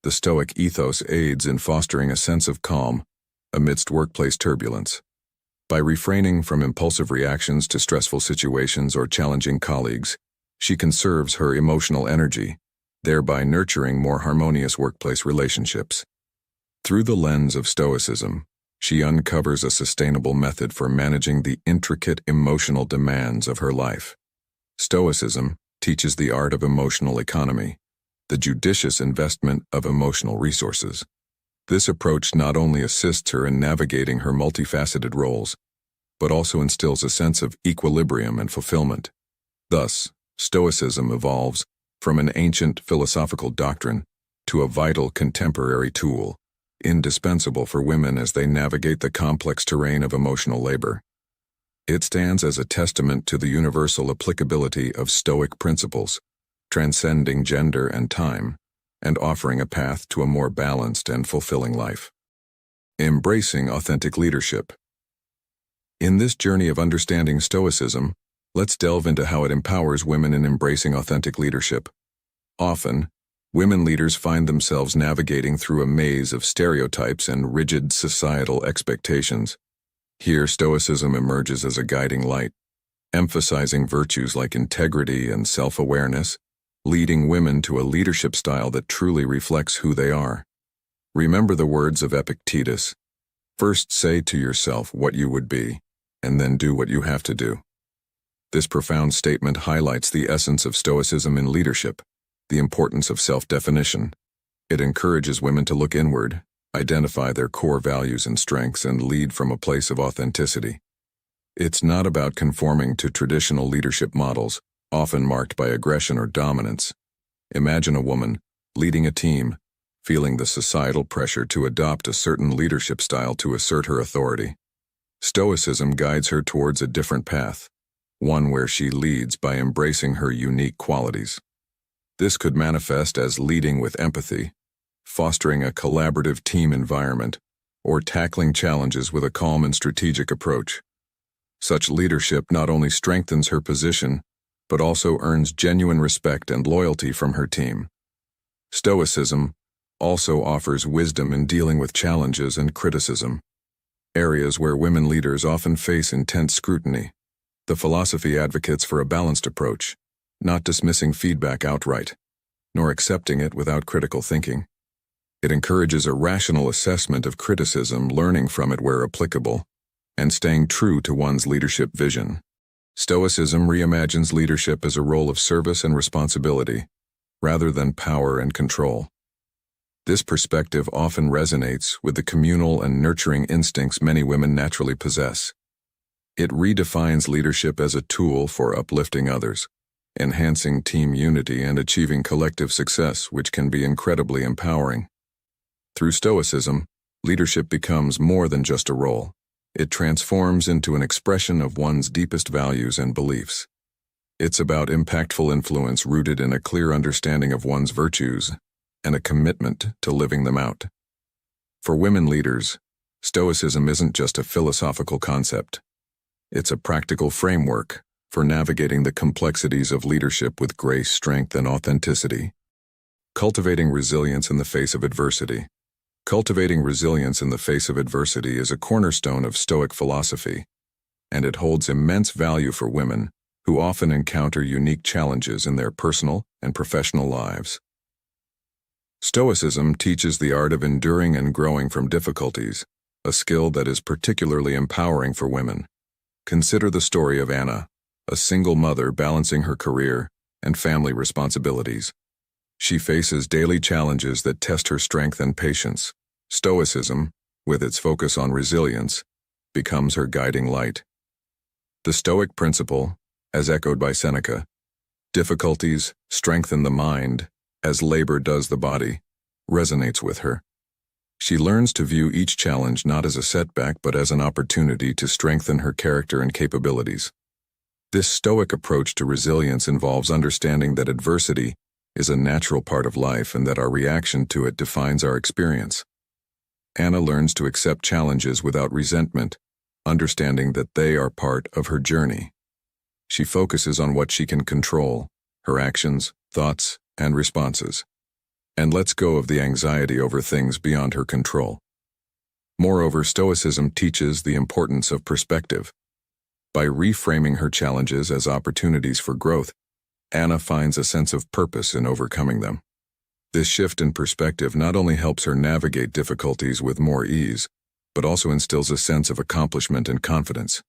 The Stoic ethos aids in fostering a sense of calm amidst workplace turbulence. By refraining from impulsive reactions to stressful situations or challenging colleagues, she conserves her emotional energy, thereby nurturing more harmonious workplace relationships. Through the lens of Stoicism, she uncovers a sustainable method for managing the intricate emotional demands of her life. Stoicism teaches the art of emotional economy, the judicious investment of emotional resources. This approach not only assists her in navigating her multifaceted roles, but also instills a sense of equilibrium and fulfillment. Thus, Stoicism evolves from an ancient philosophical doctrine to a vital contemporary tool, indispensable for women as they navigate the complex terrain of emotional labor. It stands as a testament to the universal applicability of Stoic principles, transcending gender and time, and offering a path to a more balanced and fulfilling life. Embracing authentic leadership. In this journey of understanding Stoicism, let's delve into how it empowers women in embracing authentic leadership. Often, women leaders find themselves navigating through a maze of stereotypes and rigid societal expectations. Here, Stoicism emerges as a guiding light, emphasizing virtues like integrity and self-awareness, leading women to a leadership style that truly reflects who they are. Remember the words of Epictetus: "First say to yourself what you would be, and then do what you have to do." This profound statement highlights the essence of Stoicism in leadership, the importance of self-definition. It encourages women to look inward, identify their core values and strengths, and lead from a place of authenticity. It's not about conforming to traditional leadership models, often marked by aggression or dominance. Imagine a woman, leading a team, feeling the societal pressure to adopt a certain leadership style to assert her authority. Stoicism guides her towards a different path, one where she leads by embracing her unique qualities. This could manifest as leading with empathy, fostering a collaborative team environment, or tackling challenges with a calm and strategic approach. Such leadership not only strengthens her position, but also earns genuine respect and loyalty from her team. Stoicism also offers wisdom in dealing with challenges and criticism, areas where women leaders often face intense scrutiny. The philosophy advocates for a balanced approach, not dismissing feedback outright, nor accepting it without critical thinking. It encourages a rational assessment of criticism, learning from it where applicable, and staying true to one's leadership vision. Stoicism reimagines leadership as a role of service and responsibility, rather than power and control. This perspective often resonates with the communal and nurturing instincts many women naturally possess. It redefines leadership as a tool for uplifting others, enhancing team unity and achieving collective success, which can be incredibly empowering. Through Stoicism, leadership becomes more than just a role. It transforms into an expression of one's deepest values and beliefs. It's about impactful influence rooted in a clear understanding of one's virtues and a commitment to living them out. For women leaders, Stoicism isn't just a philosophical concept. It's a practical framework for navigating the complexities of leadership with grace, strength, and authenticity. Cultivating resilience in the face of adversity. Cultivating resilience in the face of adversity is a cornerstone of Stoic philosophy, and it holds immense value for women who often encounter unique challenges in their personal and professional lives. Stoicism teaches the art of enduring and growing from difficulties, a skill that is particularly empowering for women. Consider the story of Anna, a single mother balancing her career and family responsibilities. She faces daily challenges that test her strength and patience. Stoicism, with its focus on resilience, becomes her guiding light. The Stoic principle, as echoed by Seneca, "Difficulties strengthen the mind, as labor does the body," resonates with her. She learns to view each challenge not as a setback but as an opportunity to strengthen her character and capabilities. This Stoic approach to resilience involves understanding that adversity is a natural part of life and that our reaction to it defines our experience. Anna learns to accept challenges without resentment, understanding that they are part of her journey. She focuses on what she can control, her actions, thoughts, and responses. and lets go of the anxiety over things beyond her control. Moreover, Stoicism teaches the importance of perspective. By reframing her challenges as opportunities for growth, Anna finds a sense of purpose in overcoming them. This shift in perspective not only helps her navigate difficulties with more ease, but also instills a sense of accomplishment and confidence.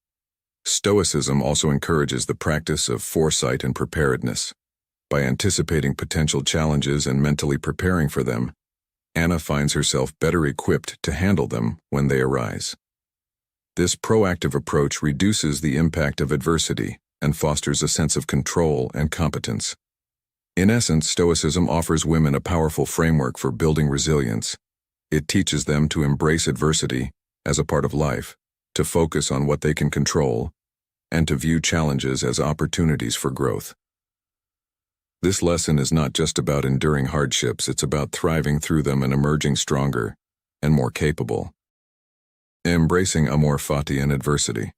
Stoicism also encourages the practice of foresight and preparedness. By anticipating potential challenges and mentally preparing for them, Anna finds herself better equipped to handle them when they arise. This proactive approach reduces the impact of adversity and fosters a sense of control and competence. In essence, Stoicism offers women a powerful framework for building resilience. It teaches them to embrace adversity as a part of life, to focus on what they can control, and to view challenges as opportunities for growth. This lesson is not just about enduring hardships, it's about thriving through them and emerging stronger and more capable. Embracing amor fati in adversity.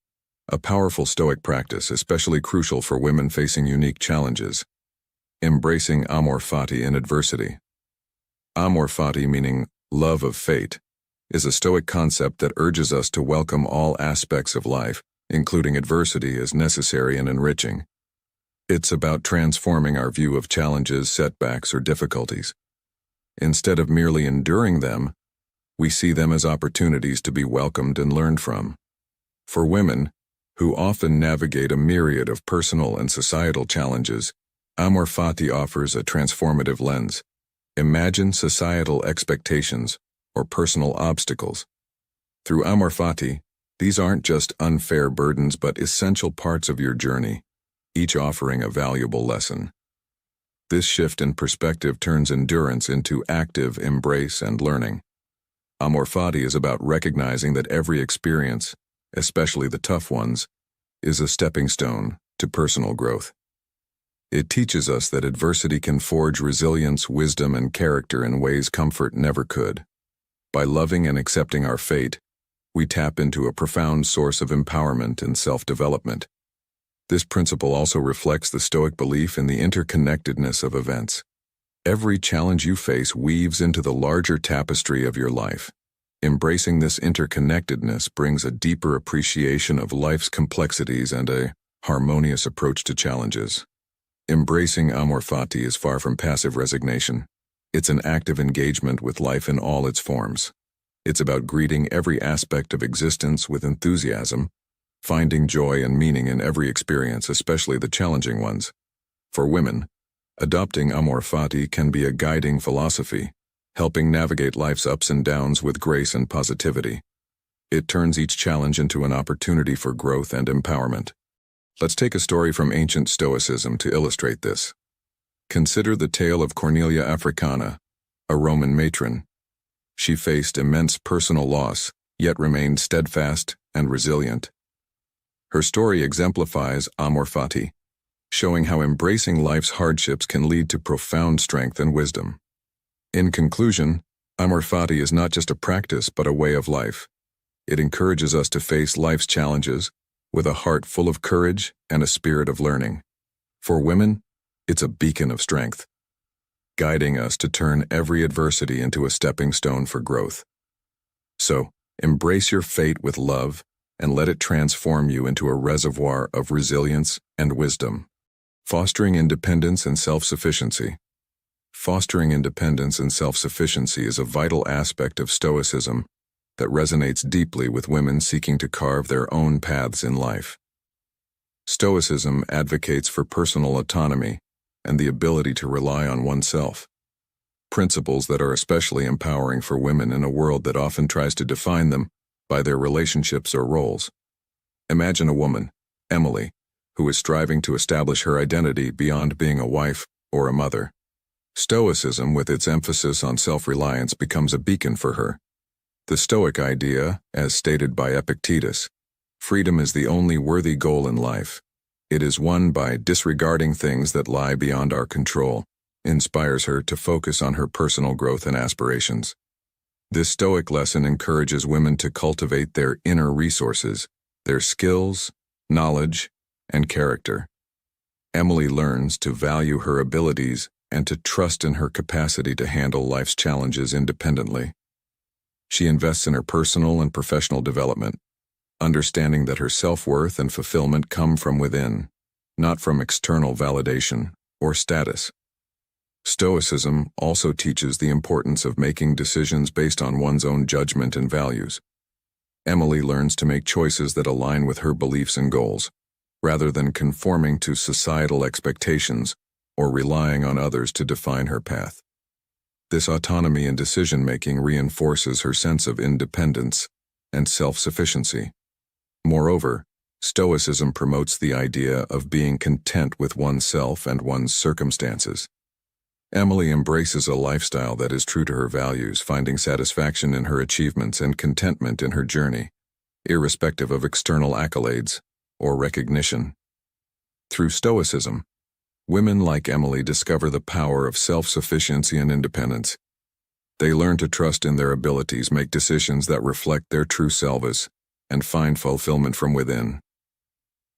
A powerful Stoic practice, especially crucial for women facing unique challenges. Embracing amor fati in adversity. Amor fati, meaning love of fate, is a Stoic concept that urges us to welcome all aspects of life, including adversity, as necessary and enriching. It's about transforming our view of challenges, setbacks, or difficulties. Instead of merely enduring them, we see them as opportunities to be welcomed and learned from. For women, who often navigate a myriad of personal and societal challenges, amor fati offers a transformative lens. Imagine societal expectations or personal obstacles. Through amor fati, these aren't just unfair burdens but essential parts of your journey, each offering a valuable lesson. This shift in perspective turns endurance into active embrace and learning. Amor fati is about recognizing that every experience, especially the tough ones, is a stepping stone to personal growth. It teaches us that adversity can forge resilience, wisdom, and character in ways comfort never could. By loving and accepting our fate, we tap into a profound source of empowerment and self-development. This principle also reflects the Stoic belief in the interconnectedness of events. Every challenge you face weaves into the larger tapestry of your life. Embracing this interconnectedness brings a deeper appreciation of life's complexities and a harmonious approach to challenges. Embracing amor fati is far from passive resignation. It's an active engagement with life in all its forms. It's about greeting every aspect of existence with enthusiasm, finding joy and meaning in every experience, especially the challenging ones. For women, adopting amor fati can be a guiding philosophy, helping navigate life's ups and downs with grace and positivity. It turns each challenge into an opportunity for growth and empowerment. Let's take a story from ancient Stoicism to illustrate this. Consider the tale of Cornelia Africana, a Roman matron. She faced immense personal loss, yet remained steadfast and resilient. Her story exemplifies amor fati, showing how embracing life's hardships can lead to profound strength and wisdom. In conclusion, amor fati is not just a practice but a way of life. It encourages us to face life's challenges with a heart full of courage and a spirit of learning. For women, it's a beacon of strength, guiding us to turn every adversity into a stepping stone for growth. So, embrace your fate with love and let it transform you into a reservoir of resilience and wisdom. Fostering independence and self-sufficiency. Fostering independence and self-sufficiency is a vital aspect of Stoicism that resonates deeply with women seeking to carve their own paths in life. Stoicism advocates for personal autonomy and the ability to rely on oneself, principles that are especially empowering for women in a world that often tries to define them by their relationships or roles. Imagine a woman, Emily, who is striving to establish her identity beyond being a wife or a mother. Stoicism, with its emphasis on self-reliance, becomes a beacon for her. The Stoic idea, as stated by Epictetus, freedom is the only worthy goal in life. It is won by disregarding things that lie beyond our control, inspires her to focus on her personal growth and aspirations. This Stoic lesson encourages women to cultivate their inner resources, their skills, knowledge, and character. Emily learns to value her abilities and to trust in her capacity to handle life's challenges independently. She invests in her personal and professional development, understanding that her self-worth and fulfillment come from within, not from external validation or status. Stoicism also teaches the importance of making decisions based on one's own judgment and values. Emily learns to make choices that align with her beliefs and goals, rather than conforming to societal expectations or relying on others to define her path. This autonomy in decision-making reinforces her sense of independence and self-sufficiency. Moreover, Stoicism promotes the idea of being content with oneself and one's circumstances. Emily embraces a lifestyle that is true to her values, finding satisfaction in her achievements and contentment in her journey, irrespective of external accolades or recognition. Through Stoicism, women like Emily discover the power of self-sufficiency and independence. They learn to trust in their abilities, make decisions that reflect their true selves, and find fulfillment from within.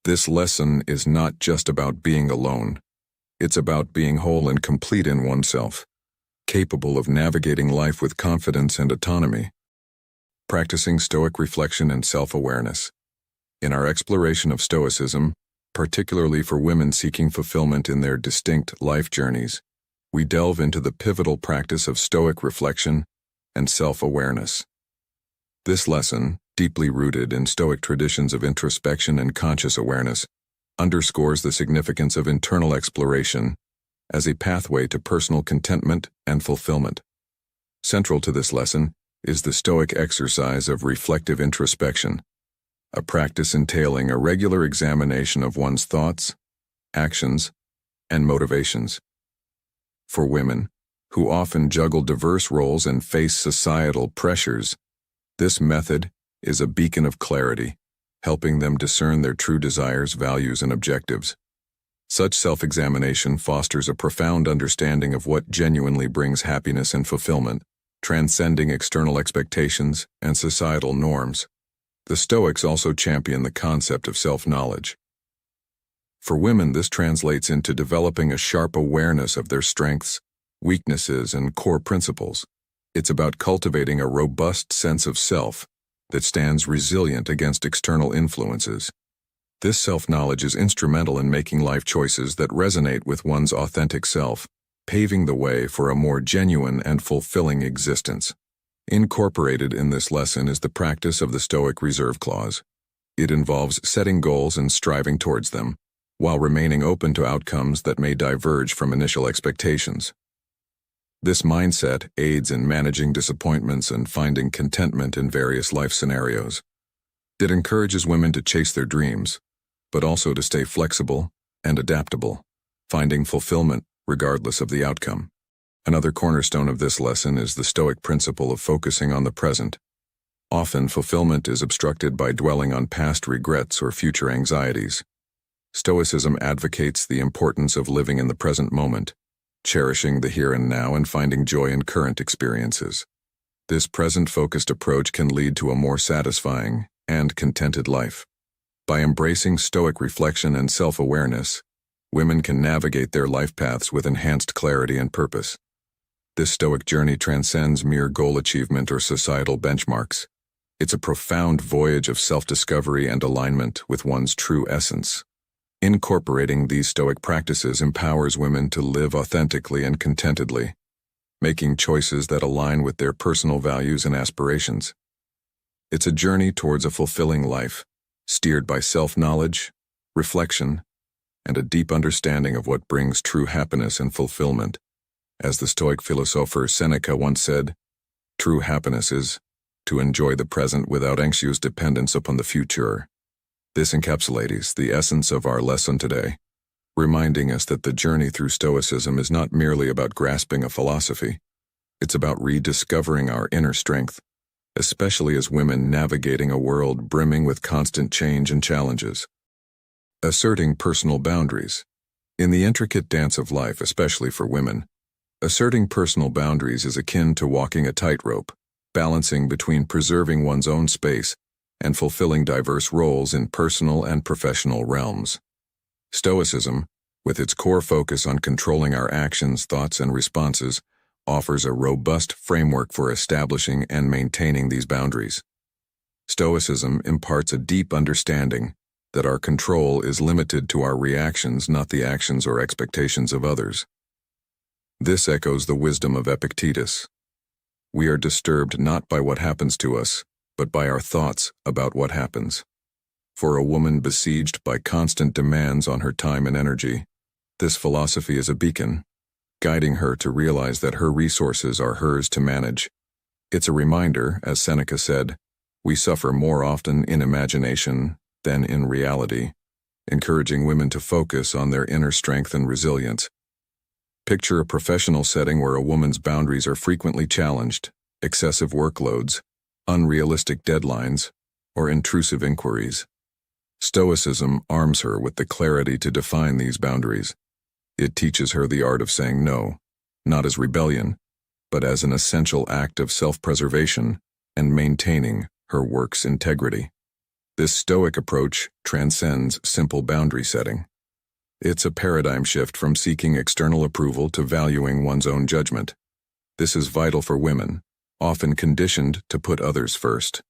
This lesson is not just about being alone. It's about being whole and complete in oneself, capable of navigating life with confidence and autonomy. Practicing Stoic reflection and self-awareness. In our exploration of Stoicism, particularly for women seeking fulfillment in their distinct life journeys, we delve into the pivotal practice of Stoic reflection and self-awareness. This lesson, deeply rooted in Stoic traditions of introspection and conscious awareness, underscores the significance of internal exploration as a pathway to personal contentment and fulfillment. Central to this lesson is the Stoic exercise of reflective introspection, a practice entailing a regular examination of one's thoughts, actions, and motivations. For women, who often juggle diverse roles and face societal pressures, this method is a beacon of clarity, helping them discern their true desires, values, and objectives. Such self-examination fosters a profound understanding of what genuinely brings happiness and fulfillment, transcending external expectations and societal norms. The Stoics also champion the concept of self-knowledge. For women, this translates into developing a sharp awareness of their strengths, weaknesses, and core principles. It's about cultivating a robust sense of self that stands resilient against external influences. This self-knowledge is instrumental in making life choices that resonate with one's authentic self, paving the way for a more genuine and fulfilling existence. Incorporated in this lesson is the practice of the Stoic reserve clause. It involves setting goals and striving towards them, while remaining open to outcomes that may diverge from initial expectations. This mindset aids in managing disappointments and finding contentment in various life scenarios. It encourages women to chase their dreams, but also to stay flexible and adaptable, finding fulfillment regardless of the outcome. Another cornerstone of this lesson is the Stoic principle of focusing on the present. Often, fulfillment is obstructed by dwelling on past regrets or future anxieties. Stoicism advocates the importance of living in the present moment, cherishing the here and now and finding joy in current experiences. This present-focused approach can lead to a more satisfying and contented life. By embracing Stoic reflection and self-awareness, women can navigate their life paths with enhanced clarity and purpose. This Stoic journey transcends mere goal achievement or societal benchmarks. It's a profound voyage of self-discovery and alignment with one's true essence. Incorporating these Stoic practices empowers women to live authentically and contentedly, making choices that align with their personal values and aspirations. It's a journey towards a fulfilling life, steered by self-knowledge, reflection, and a deep understanding of what brings true happiness and fulfillment. As the Stoic philosopher Seneca once said, "True happiness is to enjoy the present without anxious dependence upon the future." This encapsulates the essence of our lesson today, reminding us that the journey through Stoicism is not merely about grasping a philosophy. It's about rediscovering our inner strength, especially as women navigating a world brimming with constant change and challenges. Asserting personal boundaries. In the intricate dance of life, especially for women, asserting personal boundaries is akin to walking a tightrope, balancing between preserving one's own space and fulfilling diverse roles in personal and professional realms. Stoicism, with its core focus on controlling our actions, thoughts, and responses, offers a robust framework for establishing and maintaining these boundaries. Stoicism imparts a deep understanding that our control is limited to our reactions, not the actions or expectations of others. This echoes the wisdom of Epictetus. We are disturbed not by what happens to us, but by our thoughts about what happens. For a woman besieged by constant demands on her time and energy, this philosophy is a beacon, guiding her to realize that her resources are hers to manage. It's a reminder, as Seneca said, we suffer more often in imagination than in reality, encouraging women to focus on their inner strength and resilience. Picture a professional setting where a woman's boundaries are frequently challenged, excessive workloads, unrealistic deadlines, or intrusive inquiries. Stoicism arms her with the clarity to define these boundaries. It teaches her the art of saying no, not as rebellion, but as an essential act of self-preservation and maintaining her work's integrity. This Stoic approach transcends simple boundary setting. It's a paradigm shift from seeking external approval to valuing one's own judgment. This is vital for women, often conditioned to put others first.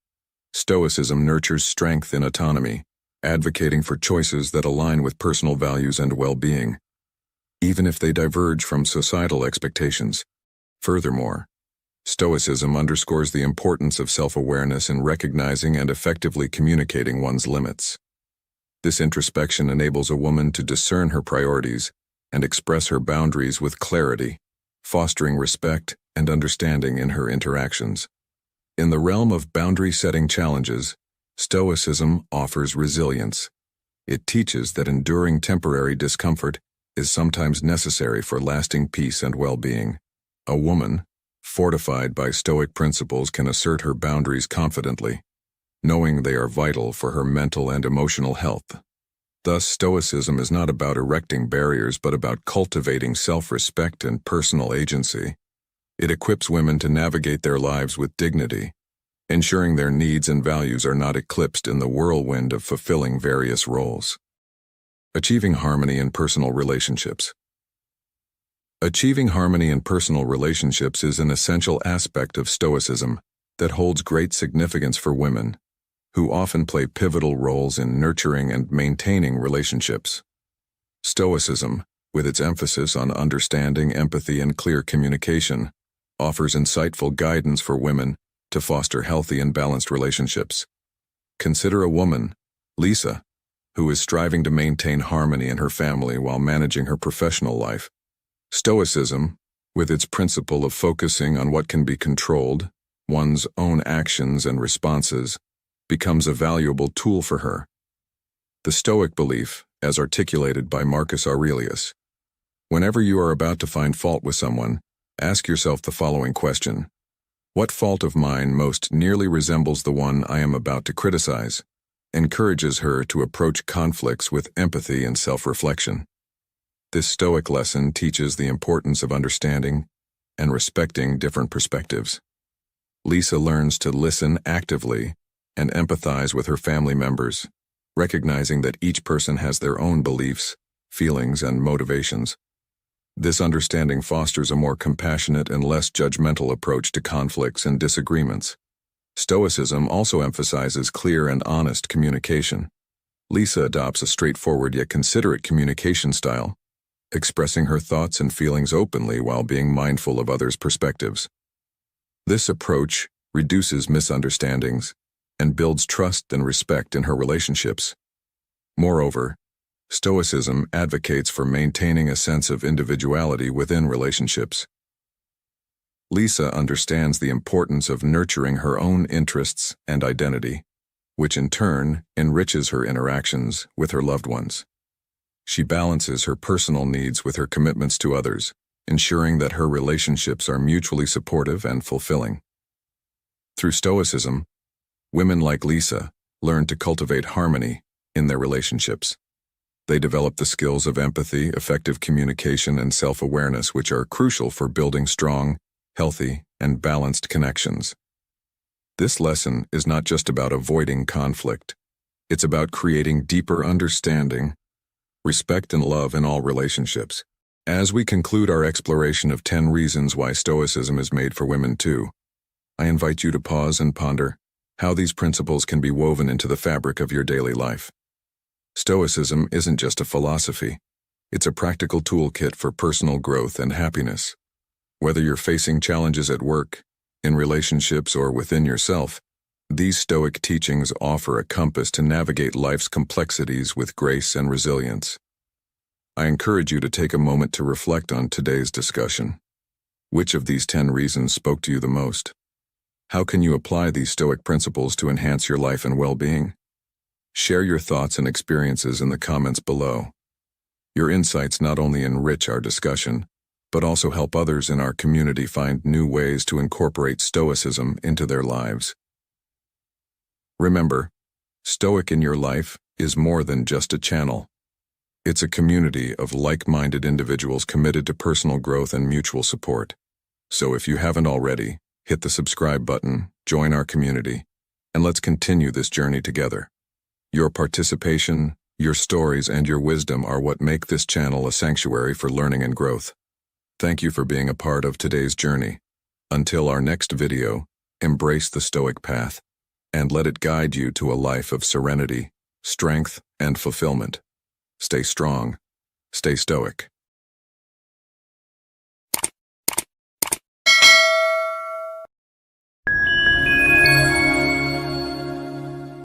Stoicism nurtures strength in autonomy, advocating for choices that align with personal values and well-being, even if they diverge from societal expectations. Furthermore, Stoicism underscores the importance of self-awareness in recognizing and effectively communicating one's limits. This introspection enables a woman to discern her priorities and express her boundaries with clarity, fostering respect and understanding in her interactions. In the realm of boundary-setting challenges, Stoicism offers resilience. It teaches that enduring temporary discomfort is sometimes necessary for lasting peace and well-being. A woman, fortified by Stoic principles, can assert her boundaries confidently, knowing they are vital for her mental and emotional health. Thus, Stoicism is not about erecting barriers but about cultivating self-respect and personal agency. It equips women to navigate their lives with dignity, ensuring their needs and values are not eclipsed in the whirlwind of fulfilling various roles. Achieving harmony in personal relationships. Achieving harmony in personal relationships is an essential aspect of Stoicism that holds great significance for women, who often play pivotal roles in nurturing and maintaining relationships. Stoicism, with its emphasis on understanding, empathy, and clear communication, offers insightful guidance for women to foster healthy and balanced relationships. Consider a woman, Lisa, who is striving to maintain harmony in her family while managing her professional life. Stoicism, with its principle of focusing on what can be controlled, one's own actions and responses, becomes a valuable tool for her. The Stoic belief, as articulated by Marcus Aurelius: whenever you are about to find fault with someone, ask yourself the following question: what fault of mine most nearly resembles the one I am about to criticize? Encourages her to approach conflicts with empathy and self-reflection. This Stoic lesson teaches the importance of understanding and respecting different perspectives. Lisa learns to listen actively and empathize with her family members, recognizing that each person has their own beliefs, feelings, and motivations. This understanding fosters a more compassionate and less judgmental approach to conflicts and disagreements. Stoicism also emphasizes clear and honest communication. Lisa adopts a straightforward yet considerate communication style, expressing her thoughts and feelings openly while being mindful of others' perspectives. This approach reduces misunderstandings and builds trust and respect in her relationships. Moreover, Stoicism advocates for maintaining a sense of individuality within relationships. Lisa understands the importance of nurturing her own interests and identity, which in turn enriches her interactions with her loved ones. She balances her personal needs with her commitments to others, ensuring that her relationships are mutually supportive and fulfilling. Through Stoicism, women like Lisa learn to cultivate harmony in their relationships. They develop the skills of empathy, effective communication, and self-awareness, which are crucial for building strong, healthy, and balanced connections. This lesson is not just about avoiding conflict. It's about creating deeper understanding, respect and love in all relationships. As we conclude our exploration of 10 reasons why Stoicism is made for women too, I invite you to pause and ponder how these principles can be woven into the fabric of your daily life. Stoicism isn't just a philosophy. It's a practical toolkit for personal growth and happiness. Whether you're facing challenges at work, in relationships, or within yourself, these Stoic teachings offer a compass to navigate life's complexities with grace and resilience. I encourage you to take a moment to reflect on today's discussion. Which of these 10 reasons spoke to you the most? How can you apply these Stoic principles to enhance your life and well-being? Share your thoughts and experiences in the comments below. Your insights not only enrich our discussion, but also help others in our community find new ways to incorporate Stoicism into their lives. Remember, Stoic in Your Life is more than just a channel. It's a community of like-minded individuals committed to personal growth and mutual support. So if you haven't already, hit the subscribe button, join our community, and let's continue this journey together. Your participation, your stories, and your wisdom are what make this channel a sanctuary for learning and growth. Thank you for being a part of today's journey. Until our next video, embrace the Stoic path, and let it guide you to a life of serenity, strength, and fulfillment. Stay strong, stay Stoic.